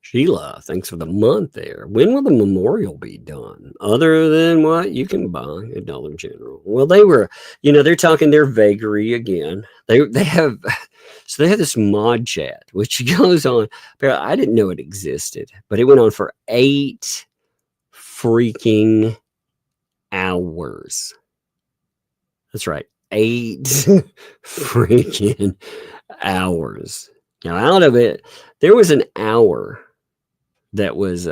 Sheila, thanks for the month there. When will the memorial be done? Other than what you can buy at Dollar General. Well, they were, they're talking their vagary again. They have this mod chat, which goes on. I didn't know it existed, but it went on for 8 freaking hours. That's right. 8 freaking hours. Now, out of it, there was an hour that was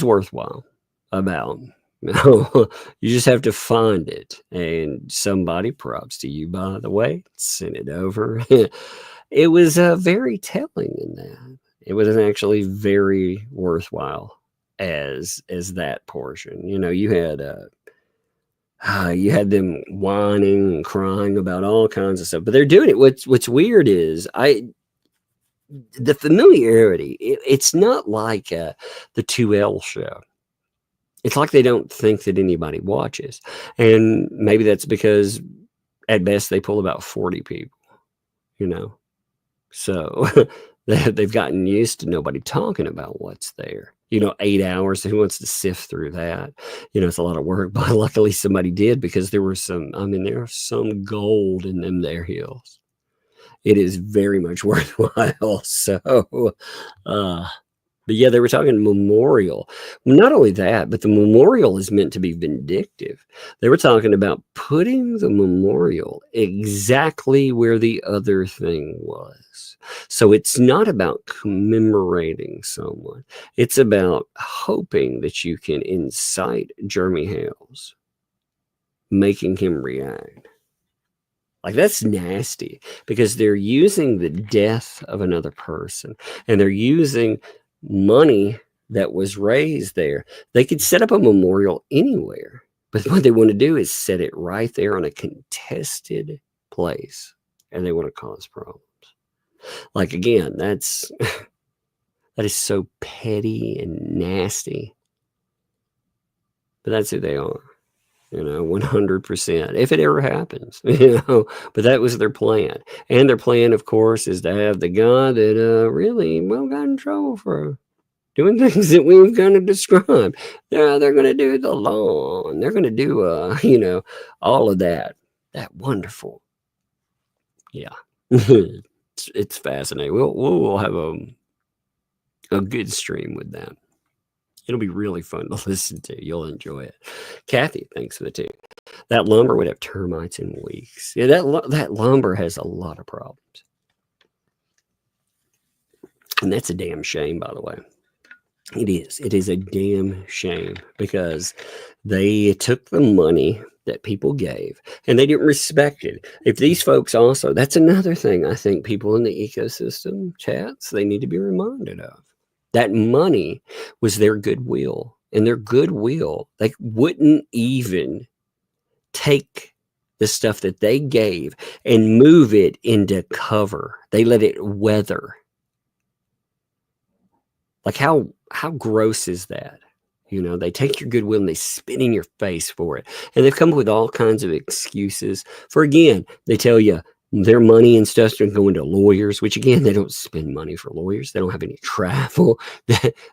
worthwhile about No, you just have to find it. And somebody, props to you, by the way, sent it over. It was very telling in that. It was actually very worthwhile as that portion. You know, you had them whining and crying about all kinds of stuff, but they're doing it. What's weird is the familiarity. It's not like the 2L show. It's like they don't think that anybody watches. And maybe that's because at best they pull about 40 people, you know. So they've gotten used to nobody talking about what's there. You know, 8 hours. Who wants to sift through that? You know, it's a lot of work, but luckily somebody did, because there's some gold in them there hills. It is very much worthwhile. So, but yeah, they were talking memorial. Not only that, but the memorial is meant to be vindictive. They were talking about putting the memorial exactly where the other thing was. So it's not about commemorating someone. It's about hoping that you can incite Jeremy Hales, making him react. Like, that's nasty, because they're using the death of another person, and they're using money that was raised there. They could set up a memorial anywhere, but what they want to do is set it right there on a contested place, and they want to cause problems. Like, again, that is so petty and nasty, but that's who they are. You know, 100%, if it ever happens, you know, but that was their plan. And their plan, of course, is to have the guy that really, well, got in trouble for doing things that we've kind of described. They're going to do the law, and they're going to do, you know, all of that. That wonderful. Yeah. It's fascinating. We'll have a good stream with that. It'll be really fun to listen to. You'll enjoy it. Kathy, thanks for the tip. That lumber would have termites in weeks. Yeah, that lumber has a lot of problems. And that's a damn shame, by the way. It is. It is a damn shame, because they took the money that people gave and they didn't respect it. If these folks also, that's another thing I think people in the ecosystem chats, they need to be reminded of. That money was their goodwill, and their goodwill, they wouldn't even take the stuff that they gave and move it into cover. They let it weather. Like, how gross is that? You know, they take your goodwill and they spit in your face for it. And they've come up with all kinds of excuses for, again, they tell you their money and stuff's going to go into lawyers, which, again, they don't spend money for lawyers. They don't have any travel.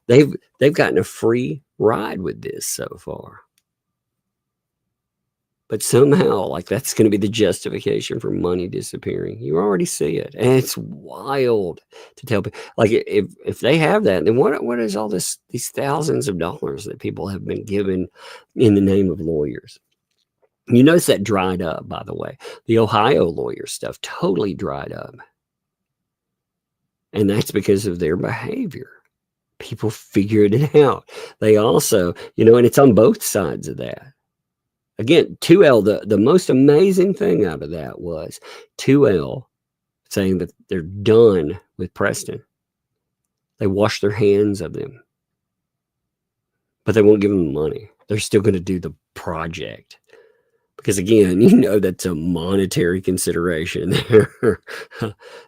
They've gotten a free ride with this so far. But somehow, like, that's going to be the justification for money disappearing. You already see it. And it's wild to tell people. Like, if they have that, then what is all these thousands of dollars that people have been given in the name of lawyers? You notice that dried up, by the way. The Ohio lawyer stuff totally dried up. And that's because of their behavior. People figured it out. They also, you know, and it's on both sides of that. Again, 2L, the most amazing thing out of that was 2L saying that they're done with Preston. They wash their hands of them. But they won't give them money. They're still going to do the project. Because, again, you know, that's a monetary consideration.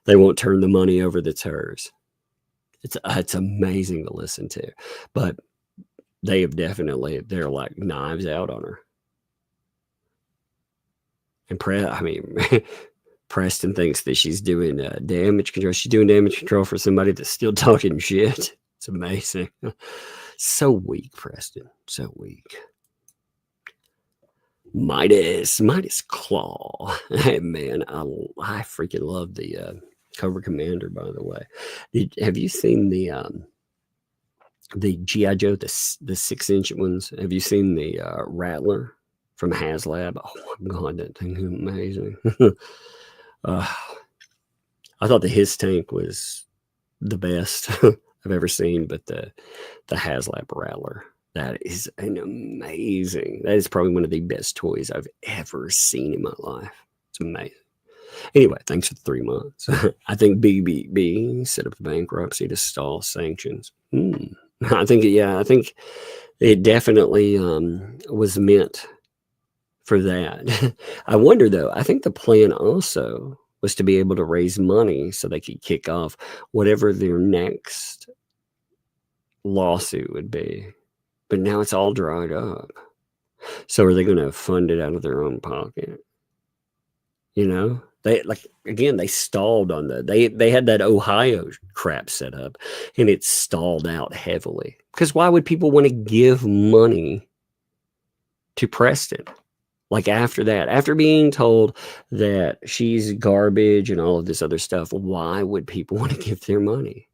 They won't turn the money over that's hers. It's amazing to listen to. But they have definitely, they're like knives out on her. And Preston thinks that she's doing damage control. She's doing damage control for somebody that's still talking shit. It's amazing. So weak, Preston. So weak. Midas Claw. Hey, man, I freaking love the Cobra Commander, by the way. Have you seen the G.I. Joe, the 6-inch ones? Have you seen the Rattler from HasLab? Oh my God, that thing is amazing. I thought the His tank was the best I've ever seen, but the HasLab Rattler That is that is probably one of the best toys I've ever seen in my life. It's amazing. Anyway, thanks for the 3 months. I think BBB set up bankruptcy to stall sanctions. I think it definitely was meant for that. I wonder, though, I think the plan also was to be able to raise money so they could kick off whatever their next lawsuit would be. But now it's all dried up. So are they going to fund it out of their own pocket? You know, they stalled on they had that Ohio crap set up, and it stalled out heavily. Because why would people want to give money to Preston? Like after that, after being told that she's garbage and all of this other stuff, why would people want to give their money?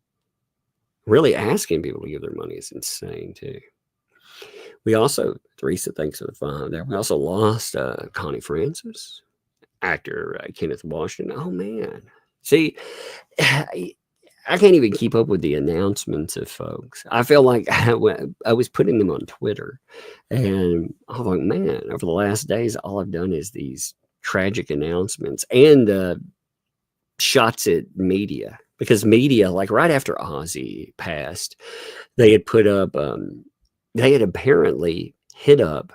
Really asking people to give their money is insane too. We also, Teresa, thanks for the $5 there. We also lost Connie Francis, actor Kenneth Washington. Oh man, see, I can't even keep up with the announcements of folks. I feel like I was putting them on Twitter, and I was like, man, over the last days, all I've done is these tragic announcements and shots at media. Because media, like right after Ozzy passed, they had put up, they had apparently hit up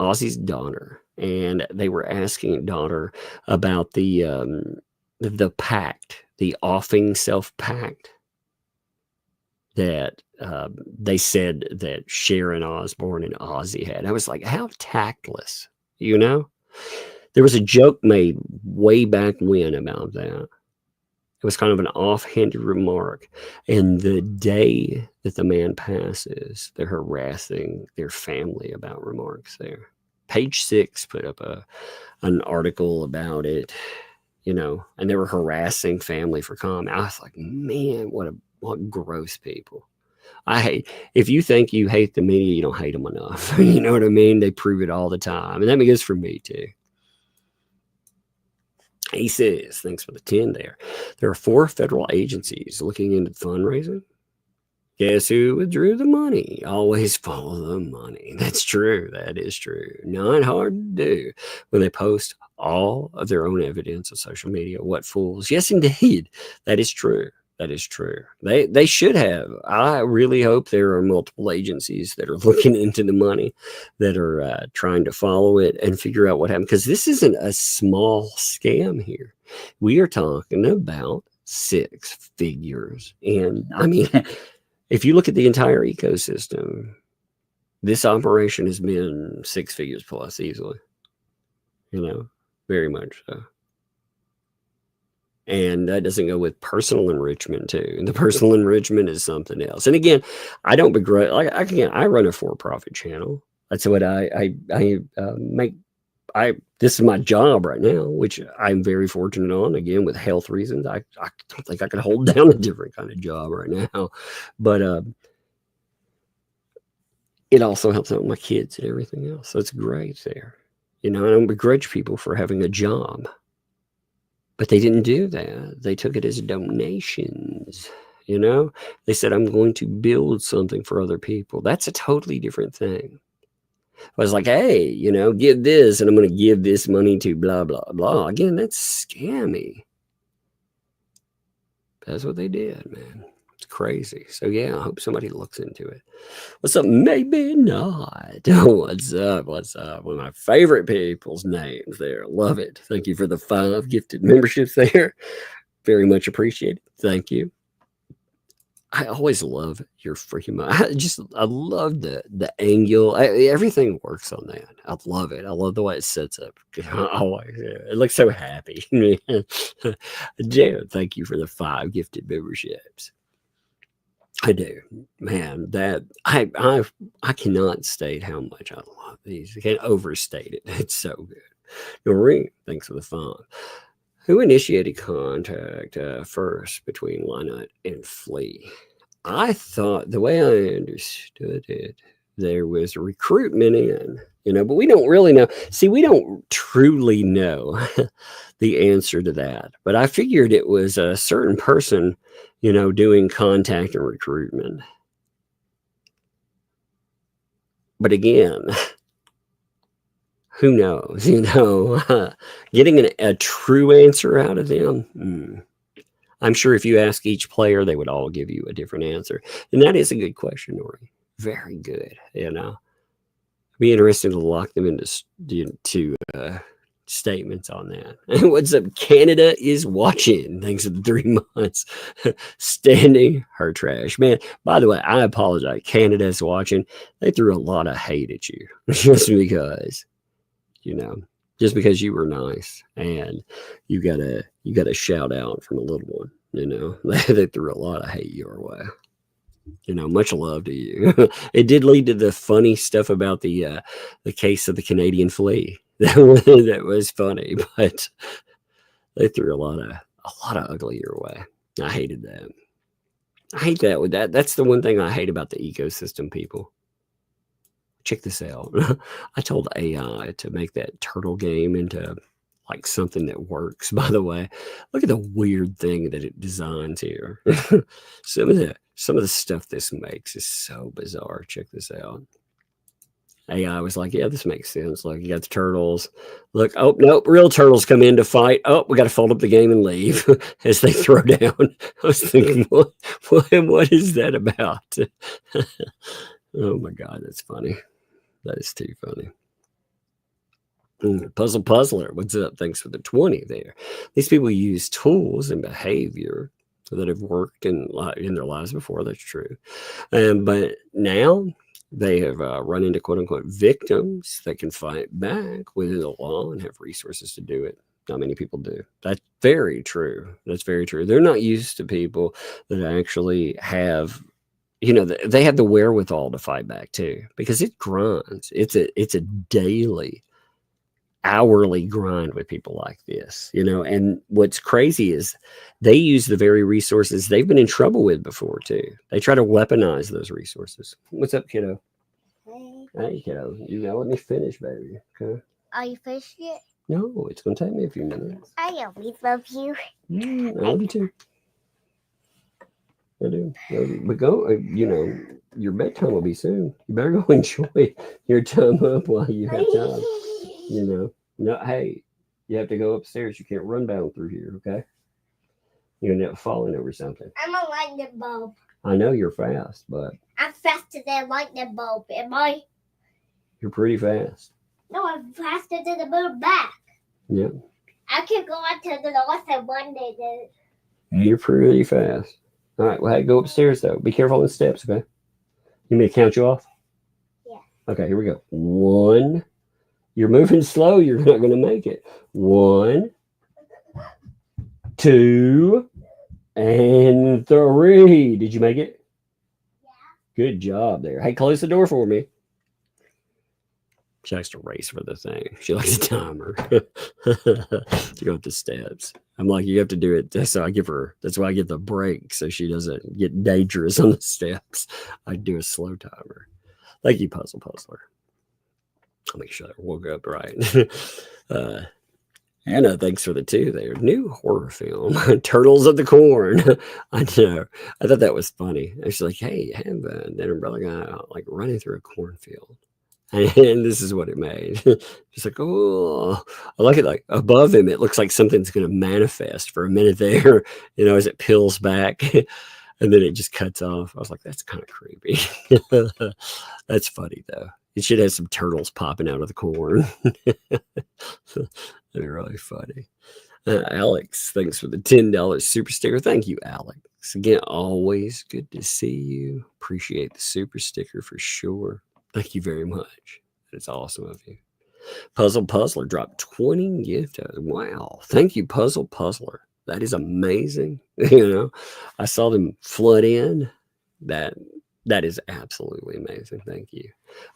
Ozzy's daughter, and they were asking daughter about the pact, the offing self pact that they said that Sharon Osbourne and Ozzy had. I was like, how tactless, you know? There was a joke made way back when about that. It was kind of an offhanded remark. And the day that the man passes, they're harassing their family about remarks there. Page 6 put up an article about it, you know, and they were harassing family for comment. I was like, man, what gross people. If you think you hate the media, you don't hate them enough. You know what I mean? They prove it all the time. And that goes for me too. He says, thanks for the 10 there. There are 4 federal agencies looking into fundraising. Guess who withdrew the money? Always follow the money. That's true. That is true. Not hard to do when they post all of their own evidence on social media. What fools. Yes, indeed. That is true. That is true. They should have. I really hope there are multiple agencies that are looking into the money, that are trying to follow it and figure out what happened. Because this isn't a small scam here. We are talking about 6 figures. And I mean, if you look at the entire ecosystem, this operation has been 6 figures plus easily. You know, very much so. And that doesn't go with personal enrichment too. And the personal enrichment is something else. And again, I don't begrudge. I run a for-profit channel. That's what I make. This is my job right now, which I'm very fortunate on. Again, with health reasons, I don't think I could hold down a different kind of job right now. But it also helps out my kids and everything else. So it's great there. You know, I don't begrudge people for having a job. But they didn't do that. They took it as donations, you know? They said, I'm going to build something for other people. That's a totally different thing. I was like, hey, you know, give this, and I'm going to give this money to blah, blah, blah. Again, that's scammy. That's what they did, man. It's crazy. So, yeah, I hope somebody looks into it. What's up? Maybe not. What's up? What's up? One of my favorite people's names there. Love it. Thank you for the 5 gifted memberships there. Very much appreciated. Thank you. I always love your freaking mind. I love the angle. Everything works on that. I love it. I love the way it sets up. Always, yeah. It looks so happy. Jared, thank you for the 5 gifted memberships. I do, man. That I cannot state how much I love these. I can't overstate it. It's so good. Noreen, thanks for the 5. Who initiated contact first between Linut and Flea? I thought, the way I understood it, there was recruitment in, you know, but we don't really know. See, we don't truly know the answer to that. But I figured it was a certain person, you know, doing contact and recruitment. But again, who knows? Getting a true answer out of them. I'm sure if you ask each player, they would all give you a different answer. And that is a good question, Nori. Very good. Be interesting to lock them into statements on that. What's up? Canada is watching. Thanks for the 3 months. Standing her trash. Man, by the way, I apologize. Canada is watching. They threw a lot of hate at you just because, just because you were nice and you got a shout out from a little one, they threw a lot of hate your way. Much love to you. It did lead to the funny stuff about the case of the Canadian flea. That was funny, but they threw a lot of ugly your way. I hated that. I hate that with that. That's the one thing I hate about the ecosystem, people. Check this out. I told AI to make that turtle game into like something that works. By the way, look at the weird thing that it designs here. Some of the stuff this makes is so bizarre. Check this out. AI was like, yeah, this makes sense. Look, you got the turtles. Look, oh, nope, real turtles come in to fight. Oh, we got to fold up the game and leave as they throw down. I was thinking, what is that about? Oh, my God, that's funny. That is too funny. Puzzle Puzzler, what's up? Thanks for the 20 there. These people use tools and behavior that have worked in their lives before. That's true. But now they have run into quote unquote victims that can fight back within the law and have resources to do it. Not many people do. That's very true. That's very true. They're not used to people that actually have, they have the wherewithal to fight back too, because it grinds. It's a daily, hourly grind with people like this, and what's crazy is they use the very resources they've been in trouble with before too. They try to weaponize those resources. What's up, kiddo? Hey, kiddo. Let me finish, baby. Okay. Are you finished yet? No, it's going to take me a few minutes. I always love you. I love you too. I do. But go, your bedtime will be soon. You better go enjoy your time up while you have time. No, hey, you have to go upstairs. You can't run down through here, okay? You're gonna end up falling over something. I'm a lightning bulb. I know you're fast, but I'm faster than a lightning bulb, am I? You're pretty fast. No, I'm faster than the moon back. Yeah. I can go out to the north and one day then. You're pretty fast. All right, well, hey, go upstairs, though. Be careful on the steps, okay? You may count you off? Yeah. Okay, here we go. 1. You're moving slow. You're not going to make it. 1, 2, and 3. Did you make it? Yeah. Good job there. Hey, close the door for me. She likes to race for the thing. She likes a timer to go up the steps. I'm like, you have to do it. That's why I give the break so she doesn't get dangerous on the steps. I do a slow timer. Thank you, Puzzle Puzzler. I'll make sure I woke up right. Anna, thanks for the 2 there. New horror film, Turtles of the Corn. I know. I thought that was funny. I was like, hey, have that umbrella guy like running through a cornfield. And this is what it made. Just like, oh, I like it. Like above him, it looks like something's going to manifest for a minute there, as it peels back. And then it just cuts off. I was like, that's kind of creepy. That's funny, though. It should have some turtles popping out of the corn. That'd be really funny. Alex, thanks for the $10 super sticker. Thank you, Alex. Again, always good to see you. Appreciate the super sticker for sure. Thank you very much. It's awesome of you. Puzzle Puzzler dropped 20 gift. Wow. Thank you, Puzzle Puzzler. That is amazing. I saw them flood in. That is absolutely amazing. Thank you.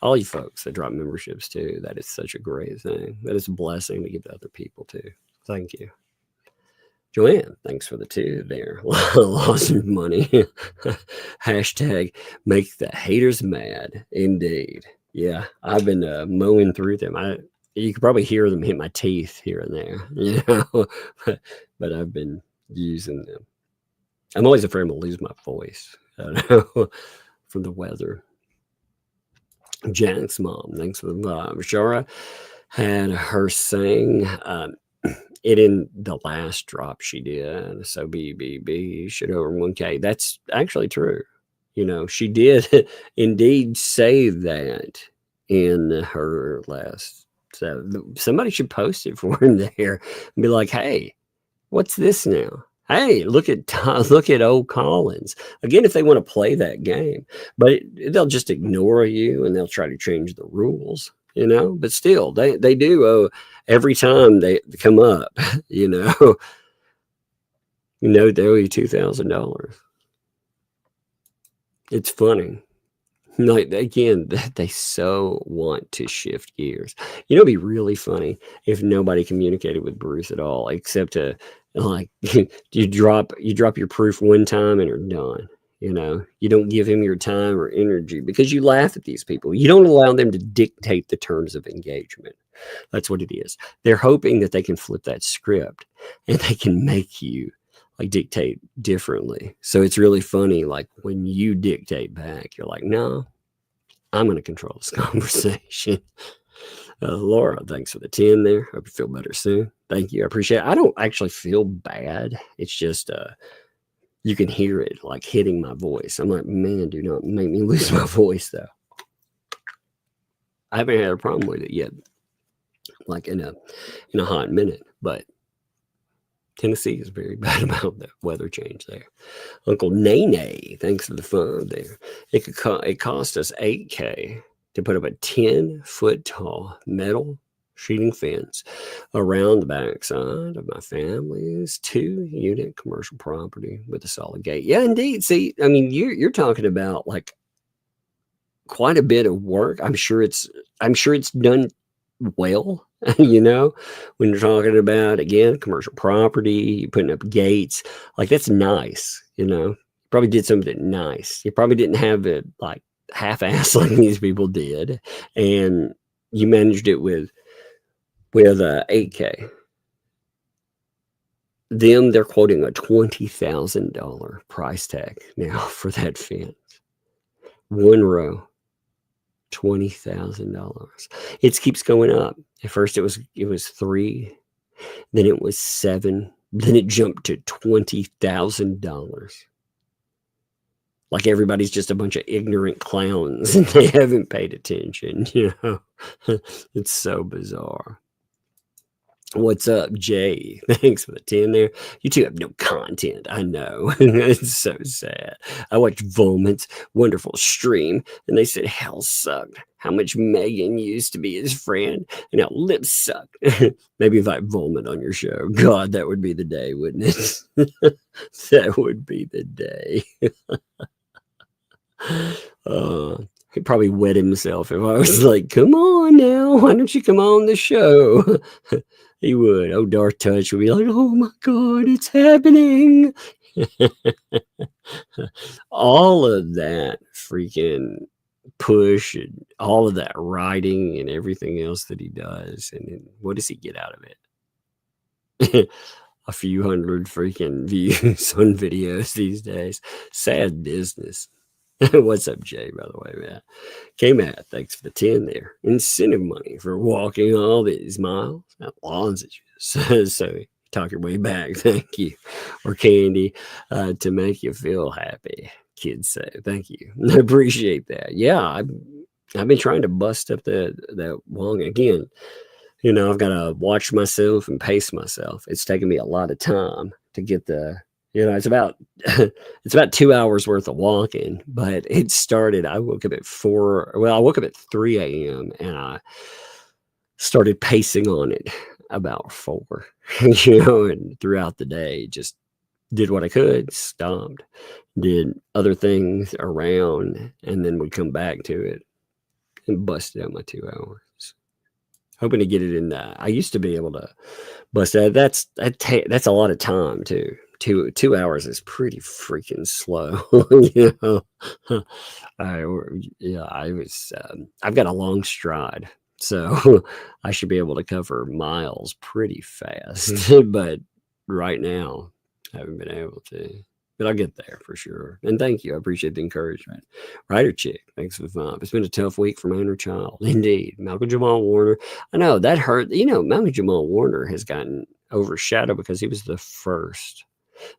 All you folks that drop memberships too. That is such a great thing. That is a blessing to give to other people too. Thank you. Joanne, thanks for the 2 there. Lost your money. Hashtag make the haters mad. Indeed. Yeah, I've been mowing through them. You could probably hear them hit my teeth here and there. But I've been using them. I'm always afraid I'm going to lose my voice from the weather. Jack's mom, thanks for the vibe. Shara had her saying it in the last drop she did. So BBB should over 1K. That's actually true. You know, she did indeed say that in her last. So somebody should post it for him there and be like, hey, what's this now? Hey, look at old Collins. Again, if they want to play that game, but they'll just ignore you and they'll try to change the rules, you know, but still they do every time they come up, you know, they owe you $2,000. It's funny. Like, again, they so want to shift gears. You know, it'd be really funny if nobody communicated with Bruce at all, except to like you drop your proof one time and you're done. You know, you don't give him your time or energy because you laugh at these people. You don't allow them to dictate the terms of engagement. That's what it is. They're hoping that they can flip that script and they can make you like dictate differently. So it's really funny. Like when you dictate back, you're like, no, I'm going to control this conversation. Laura, thanks for the 10 there. Hope you feel better soon. Thank you. I appreciate it. I don't actually feel bad. It's just, you can hear it like hitting my voice. I'm like, man, do not make me lose my voice though. I haven't had a problem with it yet. Like in a hot minute, but Tennessee is very bad about the weather change there. Uncle Nene, thanks for the fun there. It cost us $8K to put up a 10-foot tall metal sheeting fence around the backside of my family's 2-unit commercial property with a solid gate. Yeah, indeed. See, I mean, you're talking about like quite a bit of work. I'm sure it's done well. You know, when you're talking about, again, commercial property, putting up gates, like that's nice, you know, probably did something nice. You probably didn't have it like half-assed like these people did. And you managed it with 8K. They're quoting a $20,000 price tag now for that fence. One row. $20,000. It keeps going up. At first it was 3, then it was 7, then it jumped to $20,000. Like everybody's just a bunch of ignorant clowns and they haven't paid attention, you know. It's so bizarre. What's up, Jay? Thanks for the 10 there. You two have no content. I know. It's so sad. I watched Volman's wonderful stream, and they said Hale sucked. How much Megan used to be his friend, and how lips suck. Maybe invite Volman on your show. God, that would be the day, wouldn't it? That would be the day. He'd probably wet himself if I was like, come on now, why don't you come on the show? He would. Oh, Darth Touch would be like, oh my God, it's happening. All of that freaking push and all of that writing and everything else that he does. And then what does he get out of it? A few hundred freaking views on videos these days. Sad business. What's up, Jay, by the way, man? K-Matt, thanks for the 10 there. Incentive money for walking all these miles. That lozenges. So talk your way back. Thank you. Or candy to make you feel happy. Kids say, thank you. I appreciate that. Yeah, I've been trying to bust up that wong again. You know, I've got to watch myself and pace myself. It's taken me a lot of time to get it's about 2 hours worth of walking, but it started, I woke up at 3 a.m. and I started pacing on it about 4, and throughout the day, just did what I could, stopped, did other things around, and then would come back to it and busted out my 2 hours. Hoping to get it in that. I used to be able to bust that. That's a lot of time too. 2 hours is pretty freaking slow. I've got a long stride, so I should be able to cover miles pretty fast. But right now, I haven't been able to. But I'll get there for sure. And thank you. I appreciate the encouragement. Writer Chick, thanks for the vibe. It's been a tough week for my inner child. Indeed. Malcolm Jamal Warner. I know that hurt. You know, Malcolm Jamal Warner has gotten overshadowed because he was the first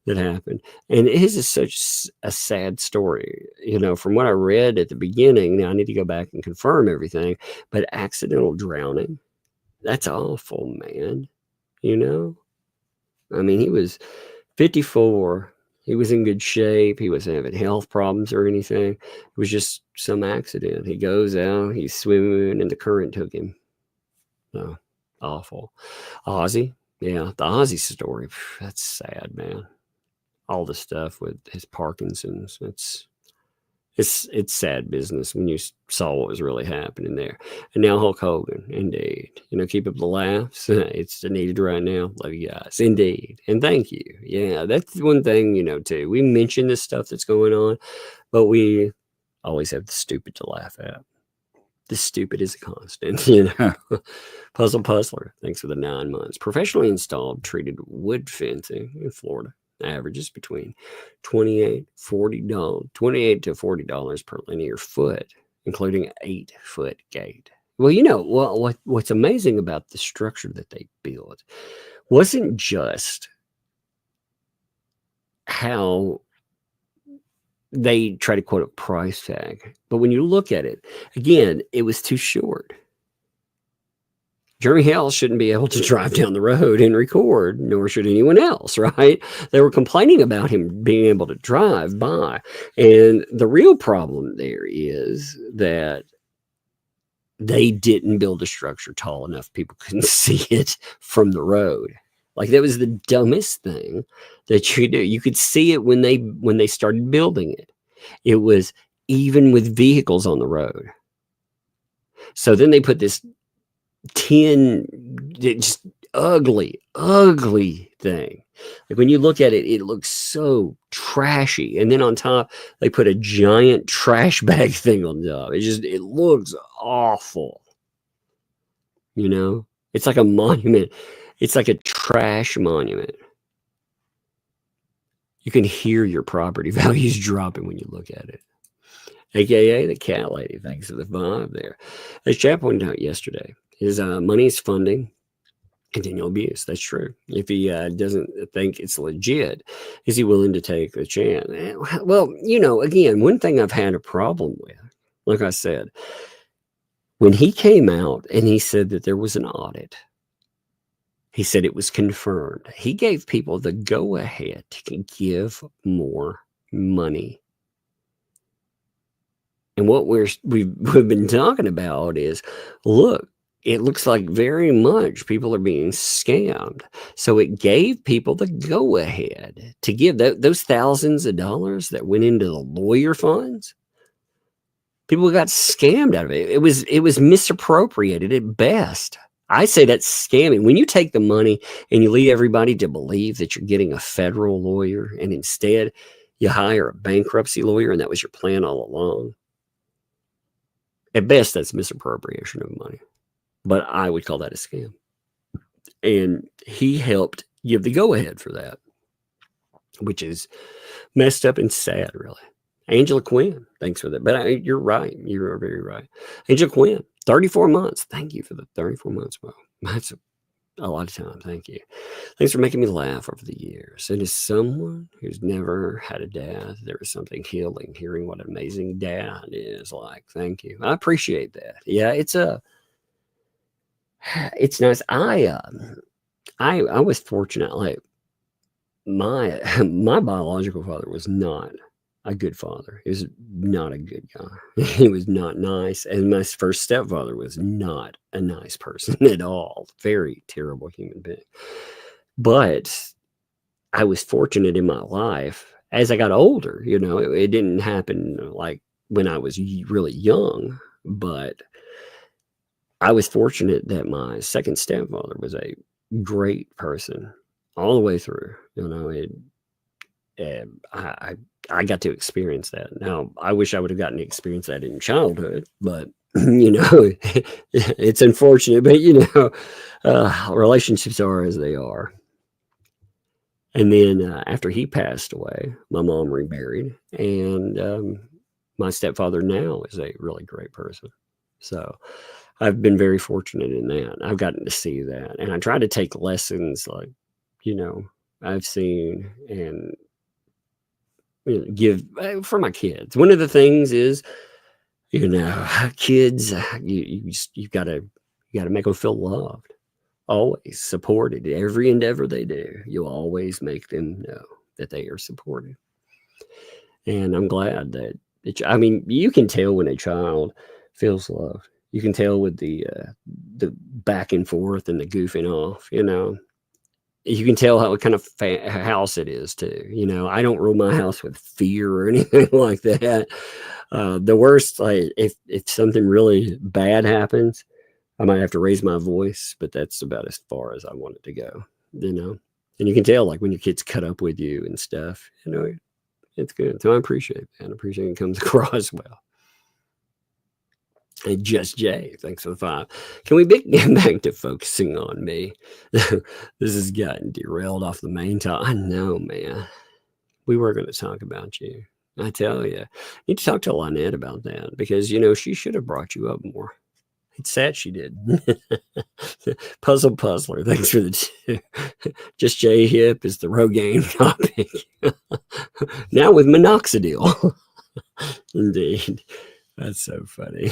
that happened. And his is such a sad story. You know, from what I read at the beginning, now I need to go back and confirm everything, but accidental drowning, that's awful, man. You know? I mean, he was 54. He was in good shape. He wasn't having health problems or anything. It was just some accident. He goes out, he's swimming, and the current took him. So, awful. Ozzy. Yeah, the Ozzy story. That's sad, man. All the stuff with his Parkinson's. It's sad business when you saw what was really happening there. And now Hulk Hogan, indeed. You know, keep up the laughs. It's needed right now. Love you guys. Indeed. And thank you. Yeah, that's one thing, you know, too. We mention this stuff that's going on, but we always have the stupid to laugh at. The stupid is a constant, you know. Puzzle Puzzler, thanks for the 9 months. Professionally installed treated wood fencing in Florida. Averages between $28 to $40 per linear foot, including an 8-foot gate. Well, you know, what's amazing about the structure that they built wasn't just how they try to quote a price tag, but when you look at it, again, it was too short. Jeremy Hale shouldn't be able to drive down the road and record, nor should anyone else, right? They were complaining about him being able to drive by. And the real problem there is that they didn't build a structure tall enough people couldn't see it from the road. Like, that was the dumbest thing that you could do. You could see it when they started building it. It was even with vehicles on the road. So then they put this just ugly thing. Like, when you look at it, it looks so trashy. And then on top, they put a giant trash bag thing on top. It looks awful. You know, it's like a monument. It's like a trash monument. You can hear your property values dropping when you look at it. AKA the cat lady. Thanks for the vibe there. As Chap pointed out yesterday, his money is funding continual abuse. That's true. If he doesn't think it's legit, is he willing to take the chance? Well, you know, again, one thing I've had a problem with, like I said, when he came out and he said that there was an audit, he said it was confirmed. He gave people the go-ahead to give more money. And what we've been talking about is, look, it looks like very much people are being scammed. So it gave people the go-ahead to give those thousands of dollars that went into the lawyer funds. People got scammed out of it. It was misappropriated at best. I say that's scamming. When you take the money and you lead everybody to believe that you're getting a federal lawyer, and instead you hire a bankruptcy lawyer, and that was your plan all along. At best, that's misappropriation of money. But I would call that a scam. And he helped give the go-ahead for that, which is messed up and sad, really. Angela Quinn, thanks for that. But you're right. You're very right. Angela Quinn, 34 months. Thank you for the 34 months. Well, that's a lot of time. Thank you. Thanks for making me laugh over the years. And as someone who's never had a dad, there is something healing hearing what an amazing dad is like. Thank you. I appreciate that. Yeah, it's nice. I was fortunate. Like, my biological father was not a good father. He was not a good guy. He was not nice. And my first stepfather was not a nice person at all. Very terrible human being. But I was fortunate in my life as I got older. You know, it didn't happen like when I was really young, but I was fortunate that my second stepfather was a great person all the way through. You know, I got to experience that. Now, I wish I would have gotten to experience that in childhood, but, you know, it's unfortunate, but, you know, relationships are as they are. And then after he passed away, my mom remarried, and my stepfather now is a really great person. So I've been very fortunate in that. I've gotten to see that, and I try to take lessons like, I've seen and give for my kids. One of the things is, kids, you've got to make them feel loved, always supported. Every endeavor they do, you always make them know that they are supported. And I'm glad that you can tell when a child feels loved. You can tell with the back and forth and the goofing off. You can tell what kind of house it is too. I don't rule my house with fear or anything like that. The worst, like if something really bad happens, I might have to raise my voice, but that's about as far as I want it to go. And you can tell, like when your kids cut up with you and stuff. It's good. So I appreciate that. I appreciate it comes across well. And Just Jay, thanks for the 5. Can we get back to focusing on me? This has gotten derailed off the main topic. I know, man. We were going to talk about you. I tell you. You need to talk to Lynette about that because, she should have brought you up more. It's sad she did. Puzzler, thanks for the 2. Just Jay Hip is the Rogaine topic. Now with minoxidil. Indeed. That's so funny.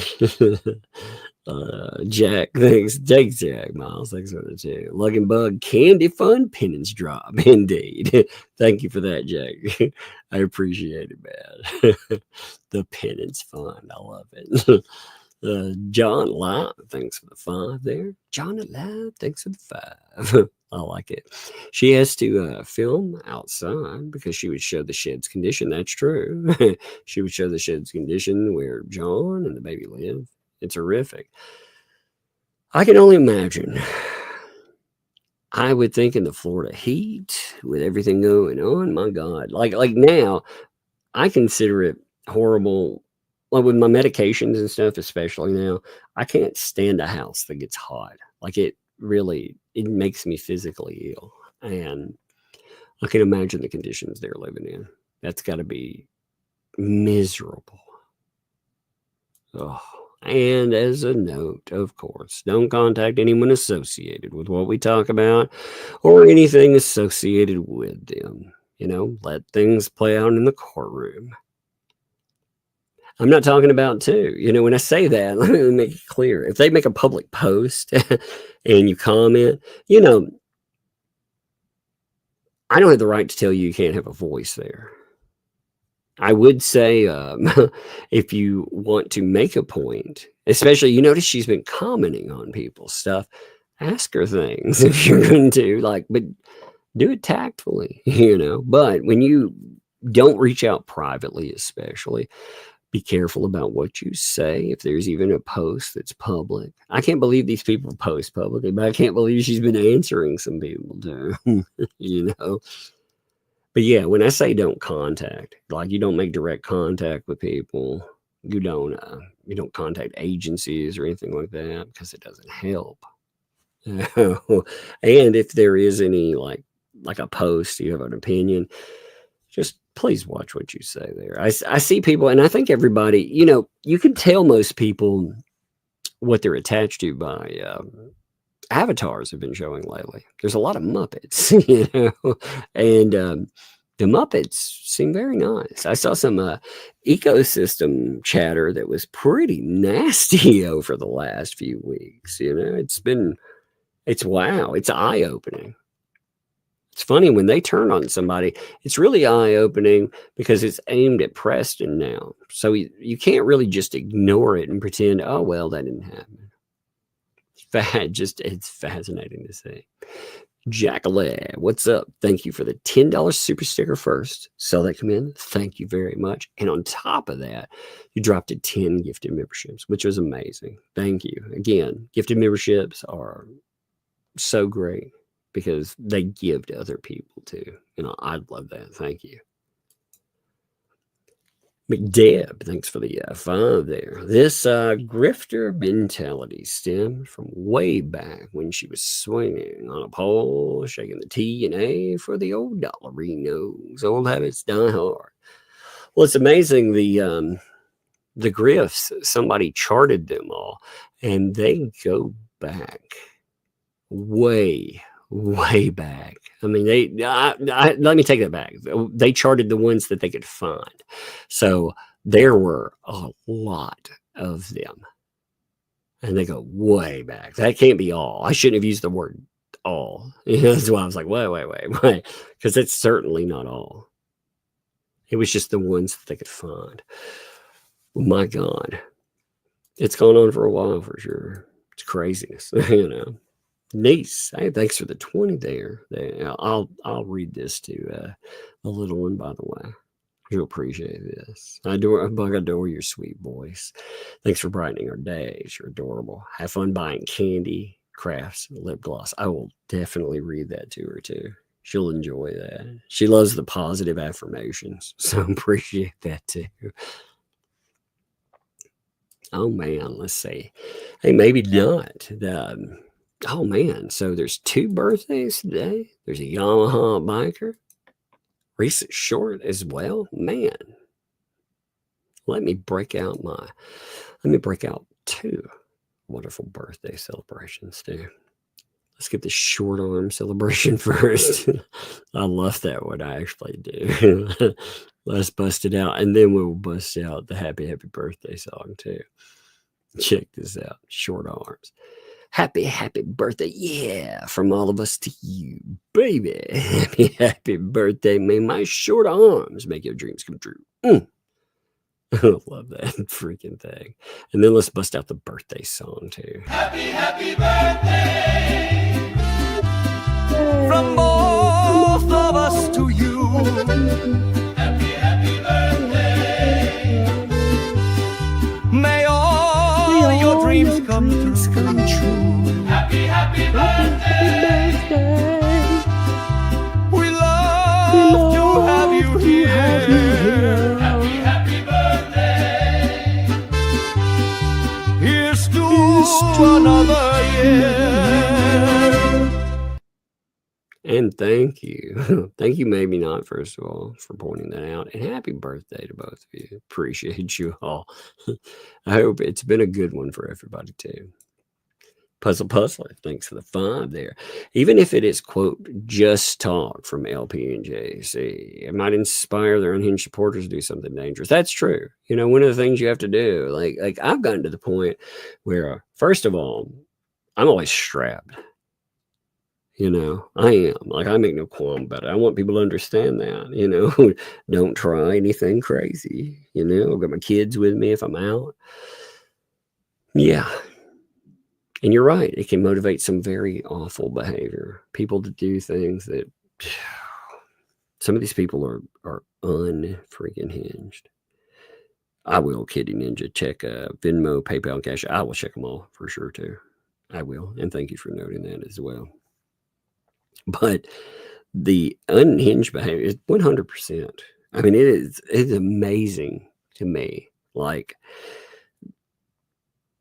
Jack, thanks. Jack Miles, thanks for the 2. Lug and Bug, Candy Fun, penance drop. Indeed. Thank you for that, Jack. I appreciate it, man. The penance fund. I love it. John Live, thanks for the 5 there. John Live, thanks for the 5. I like it. She has to film outside because she would show the shed's condition. That's true. She would show the shed's condition where John and the baby live. It's horrific. I can only imagine. I would think in the Florida heat with everything going on, my God. Like now, I consider it horrible. Like with my medications and stuff, especially now, I can't stand a house that gets hot. Like it makes me physically ill. And I can imagine the conditions they're living in. That's got to be miserable. Oh, and as a note, of course, don't contact anyone associated with what we talk about or anything associated with them. Let things play out in the courtroom. I'm not talking about too. When I say that, let me make it clear. If they make a public post and you comment, I don't have the right to tell you can't have a voice there. I would say if you want to make a point, especially you notice she's been commenting on people's stuff, ask her things if you're going to but do it tactfully, But when you don't reach out privately, especially, be careful about what you say. If there's even a post that's public, I can't believe these people post publicly, but I can't believe she's been answering some people too, But yeah, when I say don't contact, like you don't make direct contact with people, you don't contact agencies or anything like that because it doesn't help. And if there is any like a post, you have an opinion, just please watch what you say there. I see people, and I think everybody, you can tell most people what they're attached to by avatars have been showing lately. There's a lot of Muppets, and the Muppets seem very nice. I saw some ecosystem chatter that was pretty nasty over the last few weeks. It's wow. It's eye-opening. It's funny when they turn on somebody, it's really eye-opening because it's aimed at Preston now. So you can't really just ignore it and pretend, oh, well, that didn't happen. It's fascinating to see. Jackalad, what's up? Thank you for the $10 super sticker first. Saw that come in. Thank you very much. And on top of that, you dropped a 10 gifted memberships, which was amazing. Thank you. Again, gifted memberships are so great because they give to other people too. I love that. Thank you. McDeb, thanks for the 5 there. This grifter mentality stems from way back when she was swinging on a pole, shaking the T and A for the old dollarinos. Old habits die hard. Well, it's amazing the grifts, somebody charted them all, and they go back way back. I mean, let me take that back. They charted the ones that they could find. So there were a lot of them. And they go way back. That can't be all. I shouldn't have used the word all. That's why I was like, wait. Because it's certainly not all. It was just the ones that they could find. My God. It's gone on for a while for sure. It's craziness, Niece, hey, thanks for the 20 there. I'll read this to the little one, by the way. You'll appreciate this. I adore your sweet voice. Thanks for brightening our days. You're adorable. Have fun buying candy, crafts, lip gloss. I will definitely read that to her too. She'll enjoy that. She loves the positive affirmations, so appreciate that too. Oh man, let's see. Hey, maybe not. Oh man, so there's 2 birthdays today. There's a Yamaha biker, recent short as well. Man, let me break out 2 wonderful birthday celebrations too. Let's get the short arm celebration first. I love that one. I actually do. Let's bust it out, and then we'll bust out the happy birthday song too. Check this out. Short arms. Happy birthday. Yeah. From all of us to you, baby. Happy birthday. May my short arms make your dreams come true. I love that freaking thing. And then let's bust out the birthday song too. Happy birthday from both of us to you. Happy birthday. May all your dreams come true. Happy birthday. We love to have you here. Happy birthday. Here's to another year. And thank you. Thank you, maybe not, first of all, for pointing that out. And happy birthday to both of you. Appreciate you all. I hope it's been a good one for everybody, too. Puzzler, thanks for the 5 there. Even if it is, quote, just talk from LP and JC, it might inspire their unhinged supporters to do something dangerous. That's true. One of the things you have to do, like I've gotten to the point where, first of all, I'm always strapped. I am. Like, I make no qualm about it. I want people to understand that, don't try anything crazy, I've got my kids with me if I'm out. Yeah. And you're right. It can motivate some very awful behavior. People to do things that some of these people are unfreaking hinged. I will, Kitty Ninja, check Venmo, PayPal, Cash. I will check them all for sure too. I will. And thank you for noting that as well. But the unhinged behavior is 100%. I mean, it's amazing to me. Like,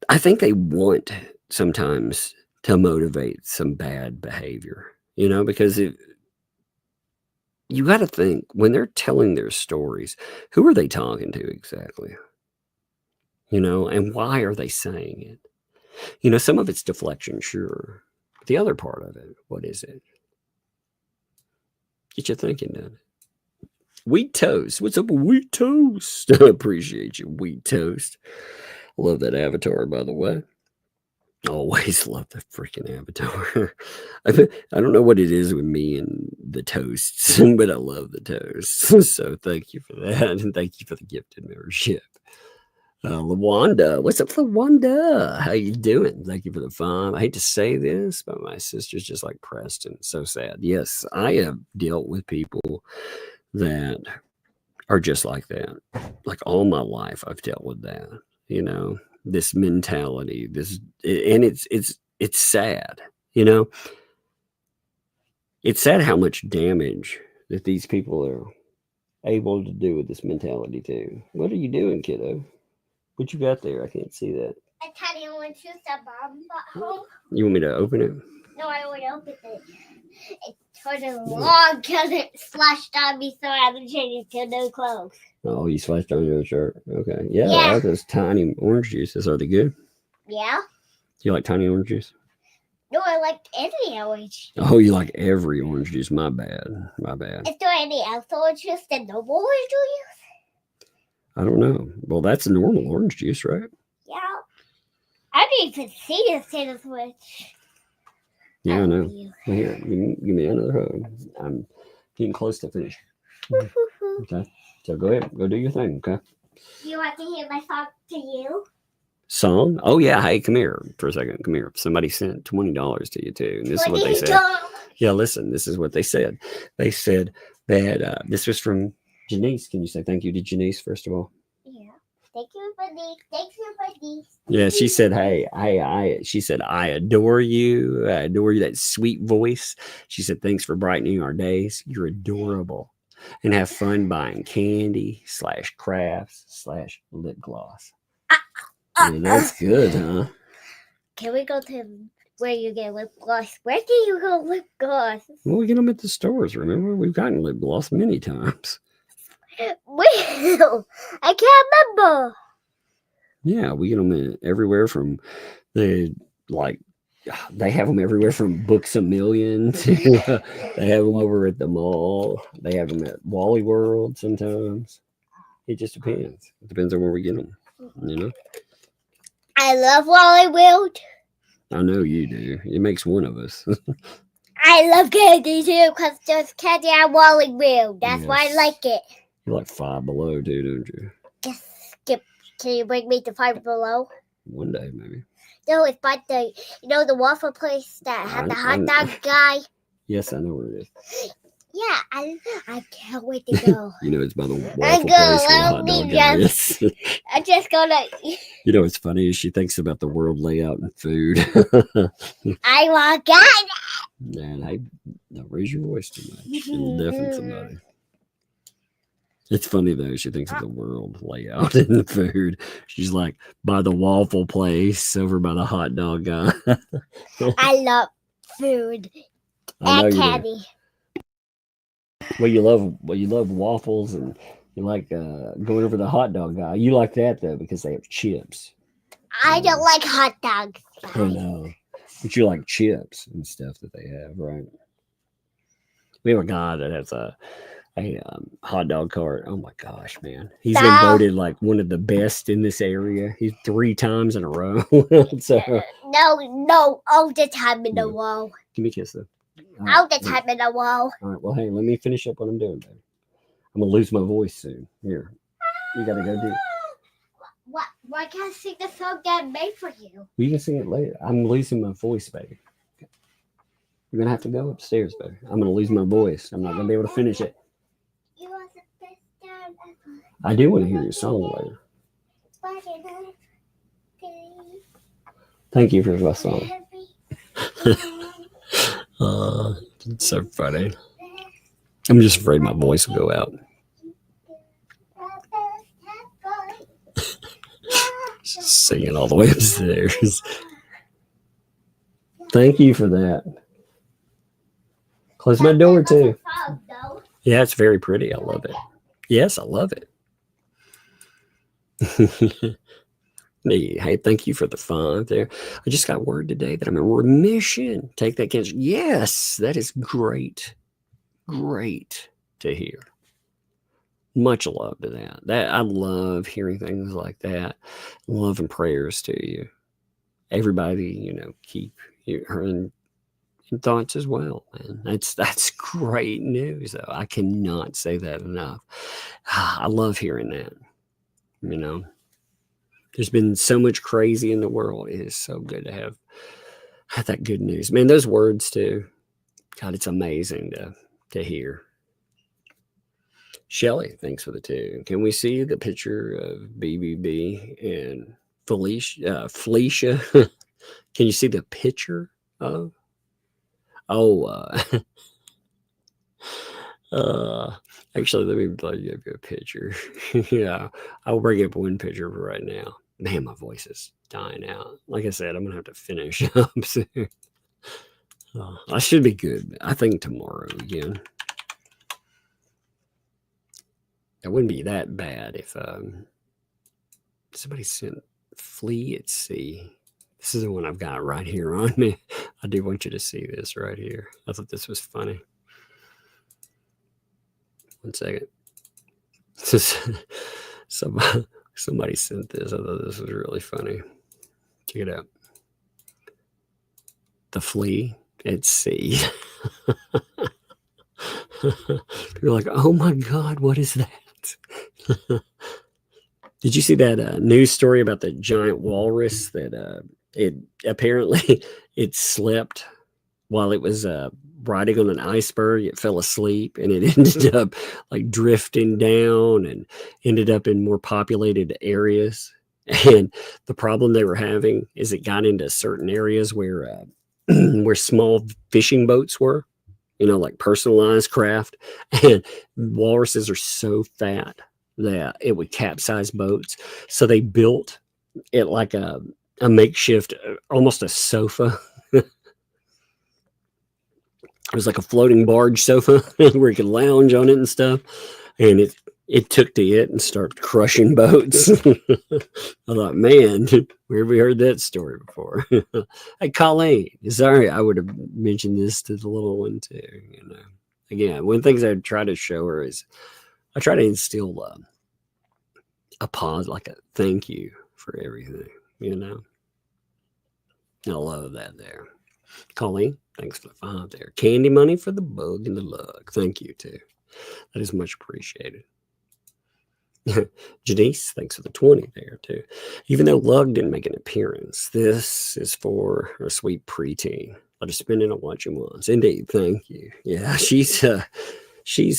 I think they want sometimes to motivate some bad behavior, because you got to think when they're telling their stories, who are they talking to exactly? And why are they saying it? Some of it's deflection, sure. The other part of it, what is it? Get you thinking, doesn't it? Wheat Toast. What's up with Wheat Toast? I appreciate you, Wheat Toast. Love that avatar, by the way. Always love the freaking avatar. I don't know what it is with me and the toasts, but I love the toasts. So thank you for that. And thank you for the gifted membership. LaWanda. What's up, LaWanda? How you doing? Thank you for the 5. I hate to say this, but my sister's just like Preston. So sad. Yes, I have dealt with people that are just like that. Like all my life, I've dealt with that. This mentality, and it's sad. It's sad how much damage that these people able to do with this mentality too. What are you doing, kiddo? What you got there? I can't see that. A tiny orange juice that Mom brought home. You want me to open it? No, I would open it. It turned a long because it slashed on me, so I had to change it to new clothes. Oh, you slashed on your shirt. Okay. Yeah, Yeah. I like those tiny orange juices. Are they good? Yeah? You like tiny orange juice? No, I like any orange. Oh, you like every orange juice. My bad. My bad. Is there any else orange juice than normal orange juice? I don't know. Well, that's a normal orange juice, right? Yeah. I didn't even see this in the switch. Yeah, I know. Well, here, give me another hug. I'm getting close to finish. Okay. So go ahead. Go do your thing, okay? You want to hear my song to you? Song? Oh, yeah. Hey, come here for a second. Come here. Somebody sent $20 to you, too. And this is what they said. Yeah, listen. This is what they said. They said that this was from Janice. Can you say thank you to Janice, first of all? Yeah. Thank you for these. Thank you for these. Yeah, she said, she said, I adore you. I adore you, that sweet voice. She said, thanks for brightening our days. You're adorable. And have fun buying candy / crafts / lip gloss. Yeah, that's good, huh? Can we go to where you get lip gloss? Where do you go lip gloss? Well, we get them at the stores, remember? We've gotten lip gloss many times. Well, I can't remember. Yeah, we get them everywhere from they have them everywhere from Books A Million to they have them over at the mall. They have them at Wally World sometimes. It just depends. It depends on where we get them, you know? I love Wally World. I know you do. It makes one of us. I love candy too because there's candy at Wally World. That's why I Yes. like it. You're like Five Below too, don't you? Just skip. Can you bring me to Five Below? One day, maybe. No, it's by the waffle place that had the hot dog guy. Yes, I know where it is. Yeah, I can't wait to go. You know, it's by the waffle I'm place gonna where the let hot me dog guy just- is. I'm just gonna. You know what's funny is she thinks about the world layout and food. I want God. Man, hey, don't raise your voice too much. It'll deafen somebody. It's funny though. She thinks of the world layout and the food. She's like by the waffle place over by the hot dog guy. I love food I know and you do. candy. Well, you love waffles and you like going over the hot dog guy. You like that though because they have chips. I don't like hot dogs. I know, but you like chips and stuff that they have, right? We have a guy that has a hot dog cart. Oh my gosh, man. He's been voted like one of the best in this area. He's 3 times in a row. So No, all the time in the wall. give me a kiss though. All the time in the wall. All right. Well, hey, let me finish up what I'm doing, baby. I'm gonna lose my voice soon. Here. You gotta go do it. What? Why can't I sing the song Dad made for you? You can sing it later. I'm losing my voice, baby. You're gonna have to go upstairs, baby. I'm gonna lose my voice. I'm not gonna be able to finish it. You are the best dad ever. I do want to hear your song later. Thank you for the song. It's so funny. I'm just afraid my voice will go out. Just singing all the way upstairs. Thank you for that. Close my door too. Yeah, it's very pretty. I love it. Yes, I love it. Hey, thank you for the fun there. I just got word today that I'm in remission. Take that cancer. Yes, that is great. Great to hear. Much love to that. I love hearing things like that. Love and prayers to you. Everybody, keep her in thoughts as well, man. That's great news, though. I cannot say that enough. I love hearing that. There's been so much crazy in the world. It is so good to have that good news, man. Those words too. God, it's amazing to hear. Shelly, thanks for the 2. Can we see the picture of BBB and Felicia? Can you see the picture of? Actually, let me give you a picture. Yeah, I'll bring up one picture for right now. Man, my voice is dying out. Like I said, I'm gonna have to finish up soon. I should be good. I think tomorrow again. It wouldn't be that bad if somebody sent Flee at Sea. This is the one I've got right here on me. I do want you to see this right here. I thought this was funny. 1 second. Somebody sent this. I thought this was really funny. Check it out. The Flea at Sea. You're like, oh my God, what is that? Did you see that news story about the giant walrus that it apparently it slept while it was riding on an iceberg? It fell asleep and it ended up like drifting down and ended up in more populated areas. And the problem they were having is it got into certain areas where where small fishing boats were, you know, like personalized craft. And walruses are so fat that it would capsize boats. So they built it like a makeshift, almost a sofa. It was like a floating barge sofa where you could lounge on it and stuff. And it took to it and started crushing boats. I thought, man, where have we heard that story before? Hey, Colleen, sorry, I would have mentioned this to the little one too. You know, again, one of the things I try to show her is I try to instill a pause, like a thank you for everything. You know, I love that there. Colleen, thanks for the 5 there. Candy money for the bug and the lug. Thank you too. That is much appreciated. Janice, thanks for the 20 there too. Even though Lug didn't make an appearance, this is for our sweet preteen. Let her spend it on what you want. Indeed, thank you. Yeah, she's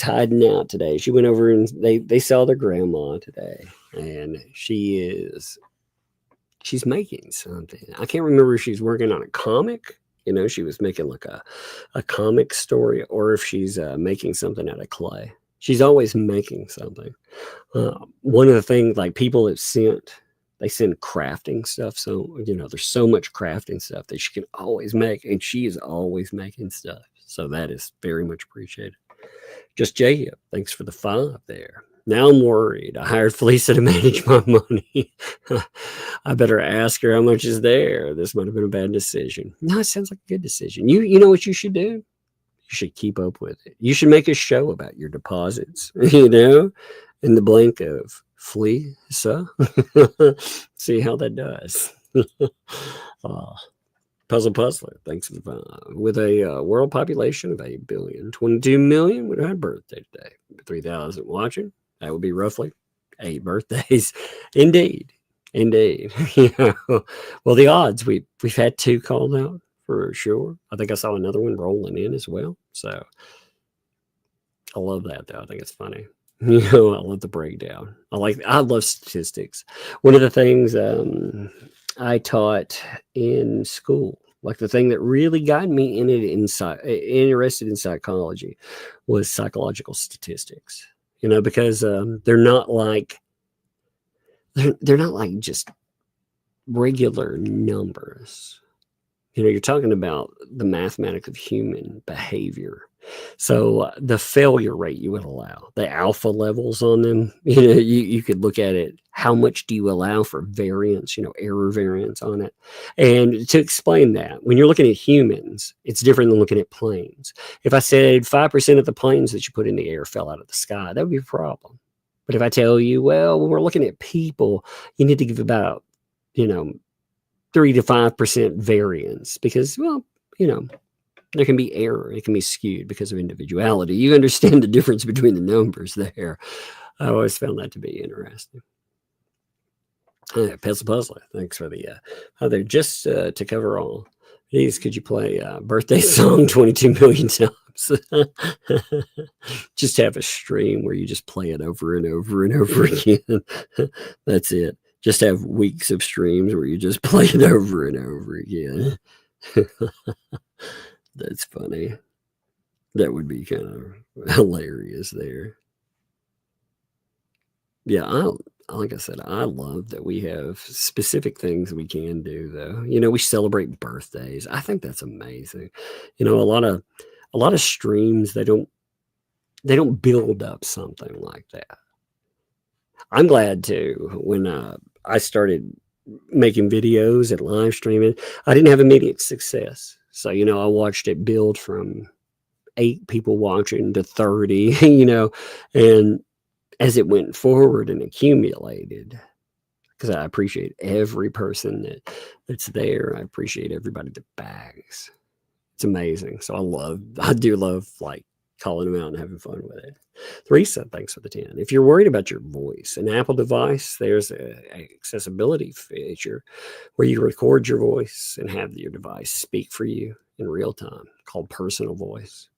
hiding out today. She went over and they saw their grandma today, and she's making something. I can't remember if she's working on a comic. You know, she was making like a comic story, or if she's making something out of clay. She's always making something. One of the things, like, people have they send crafting stuff. So, you know, there's so much crafting stuff that she can always make, and she is always making stuff. So that is very much appreciated. Just Jacob, thanks for the 5 there. Now I'm worried. I hired Felicia to manage my money. I better ask her how much is there. This might have been a bad decision. No, it sounds like a good decision. You know what you should do? You should keep up with it. You should make a show about your deposits, you know, in the blink of Felicia. See how that does. Puzzle Puzzler, thanks for the 5. With a world population of 8 billion, 22 million would have had birthday today. 3,000 watching. That would be roughly 8 birthdays. Indeed. Yeah. Well, the odds, we've had 2 called out for sure. I think I saw another one rolling in as well. So I love that though. I think it's funny. You know, I love the breakdown. I love statistics. One of the things I taught in school, like the thing that really got me interested in psychology, was psychological statistics. You know, because they're not like just regular numbers. You know, you're talking about the mathematics of human behavior. So the failure rate you would allow, the alpha levels on them, you know, you could look at it. How much do you allow for variance, you know, error variance on it? And to explain that, when you're looking at humans, it's different than looking at planes. If I said 5% of the planes that you put in the air fell out of the sky, that would be a problem. But if I tell you, well, when we're looking at people, you need to give about, you know, 3 to 5% variance, because, well, you know, there can be error. It can be skewed because of individuality. You understand the difference between the numbers there. I always found that to be interesting. Puzzle Puzzler, thanks for the other. Just to cover all these, could you play birthday song 22 million times? Just have a stream where you just play it over and over and over again. That's it. Just have weeks of streams where you just play it over and over again. That's funny. That would be kind of hilarious there. Yeah, like I said, I love that we have specific things we can do, though. We celebrate birthdays. I think that's amazing. A lot of streams, they don't build up something like that. I'm glad too. When I started making videos and live streaming, I didn't have immediate success. So, I watched it build from 8 people watching to 30, and as it went forward and accumulated, because I appreciate every person that's there. I appreciate everybody that bags. It's amazing. So I do love like calling them out and having fun with it. Teresa, thanks for the 10. If you're worried about your voice, an Apple device, there's an accessibility feature where you record your voice and have your device speak for you in real time, called personal voice.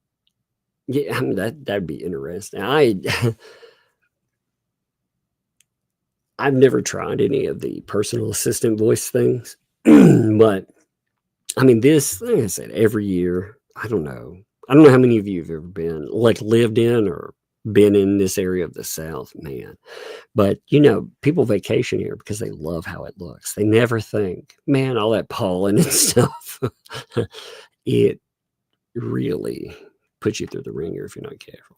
Yeah, I mean, that'd be interesting. I've never tried any of the personal assistant voice things, but I mean, this, like I said, every year, I don't know how many of you have ever been, like, lived in or been in this area of the South, man. But, people vacation here because they love how it looks. They never think, man, all that pollen and stuff. It really puts you through the ringer if you're not careful.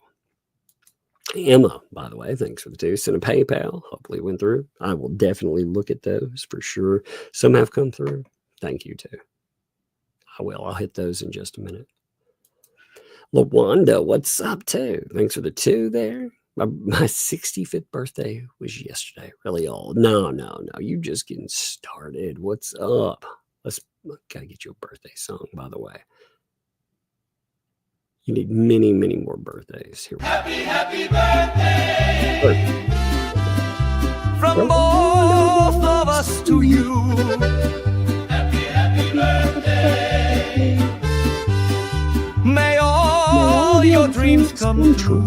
Emma, by the way, thanks for the 2. Sent a PayPal. Hopefully it went through. I will definitely look at those for sure. Some have come through. Thank you, too. I will. I'll hit those in just a minute. LaWanda, what's up, too? Thanks for the 2 there. My 65th birthday was yesterday. Really old. No. You just getting started. What's up? Gotta get you a birthday song, by the way. You need many, many more birthdays. Here. Happy birthday! From both of us to you. Happy birthday. May all your dreams come true.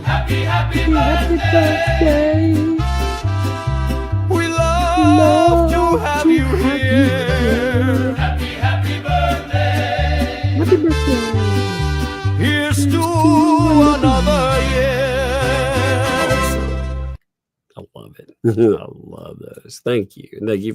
Happy birthday. We love to have you here. Happy birthday. Happy birthday. Here's to another year. I love it. I love those. Thank you. And thank you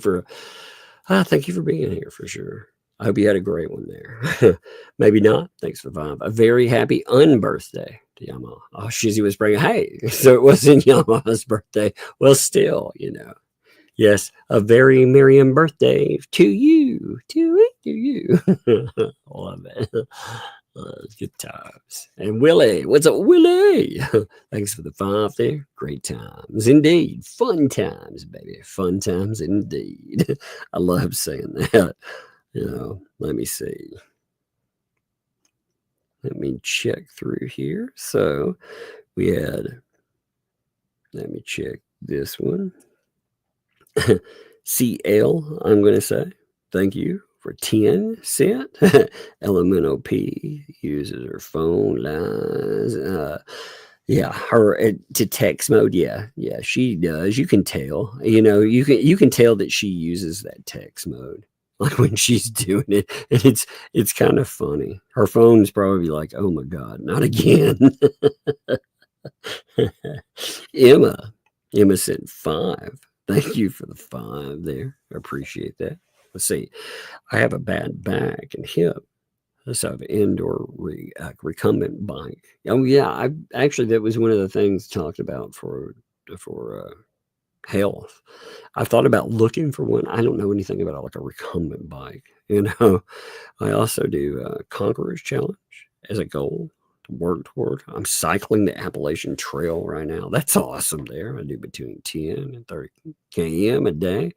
for being here for sure. I hope you had a great one there. Maybe not. Thanks for the 5. A very happy unbirthday to Yamaha. Oh, Shizzy was bringing, hey, so it wasn't Yamaha's birthday. Well, still, Yes, a very merry birthday to you. To you. Love it. Good times. And Willie, what's up, Willie? Thanks for the 5 there. Great times indeed. Fun times, baby. Fun times indeed. I love saying that. Let me see. Let me check through here. So let me check this one. CL, I'm going to say thank you for 10 cent. LMNOP uses her phone lines. Her to text mode. Yeah, she does. You can tell. You can tell that she uses that text mode, like when she's doing it, and it's kind of funny. Her phone's probably like, oh my God, not again. Emma sent 5. Thank you for the 5 there. I appreciate that. Let's see. I have a bad back and hip. So I have an indoor recumbent bike. Oh yeah, that was one of the things talked about for health. I thought about looking for one. I don't know anything about like a recumbent bike. I also do Conqueror's Challenge as a goal to work toward. I'm cycling the Appalachian Trail right now. That's awesome there. I do between 10 and 30 km a day,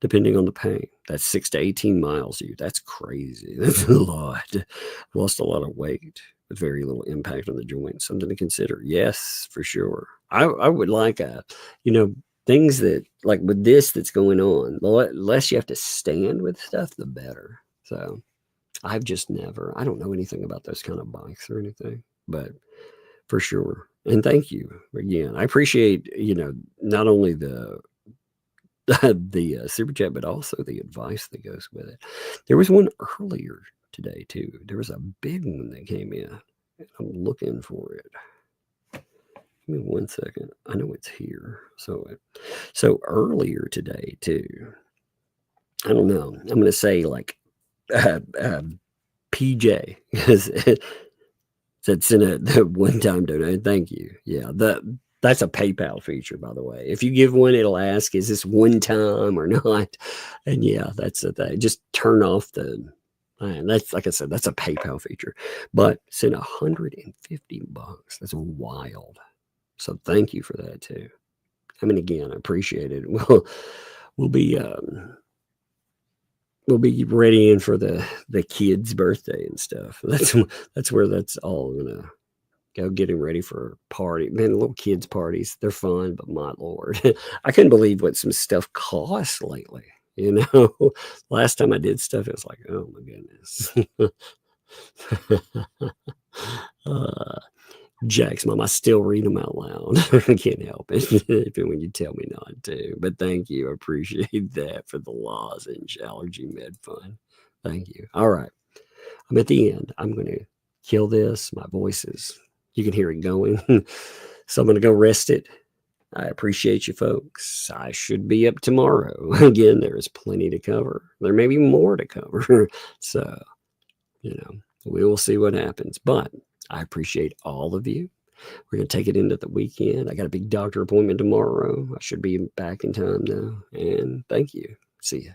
depending on the pain. That's 6 to 18 miles a year. That's crazy. That's a lot. I've lost a lot of weight with very little impact on the joints. Something to consider. Yes, for sure. I would like things that, like with this that's going on, the less you have to stand with stuff, the better. So I've just I don't know anything about those kind of bikes or anything, but for sure. And thank you again. I appreciate, not only the super chat, but also the advice that goes with it. There was one earlier today too. There was a big one that came in. I'm looking for it. Give me 1 second. I know it's here. So earlier today too. I don't know. I'm going to say like PJ that's in a one-time donation. Thank you. Yeah, that's a PayPal feature, by the way. If you give one, it'll ask, is this one time or not? And yeah, that's the thing. Just turn off the. Man, that's like I said, that's a PayPal feature. But send $150. That's wild. So thank you for that too. I mean, again, I appreciate it. We'll be ready in for the kid's birthday and stuff. That's where that's all gonna go, getting ready for a party. Man, little kids parties, they're fun, but my Lord, I couldn't believe what some stuff costs lately. You know, last time I did stuff, it was like, oh my goodness. Jack's mom, I still read them out loud. I can't help it even when you tell me not to. But thank you. I appreciate that for the lozenge allergy med fund. Thank you. All right. I'm at the end. I'm going to kill this. My voice is, you can hear it going. So I'm going to go rest it. I appreciate you folks. I should be up tomorrow. Again, there is plenty to cover. There may be more to cover. So, you know, we will see what happens. But I appreciate all of you. We're going to take it into the weekend. I got a big doctor appointment tomorrow. I should be back in time now. And thank you. See ya.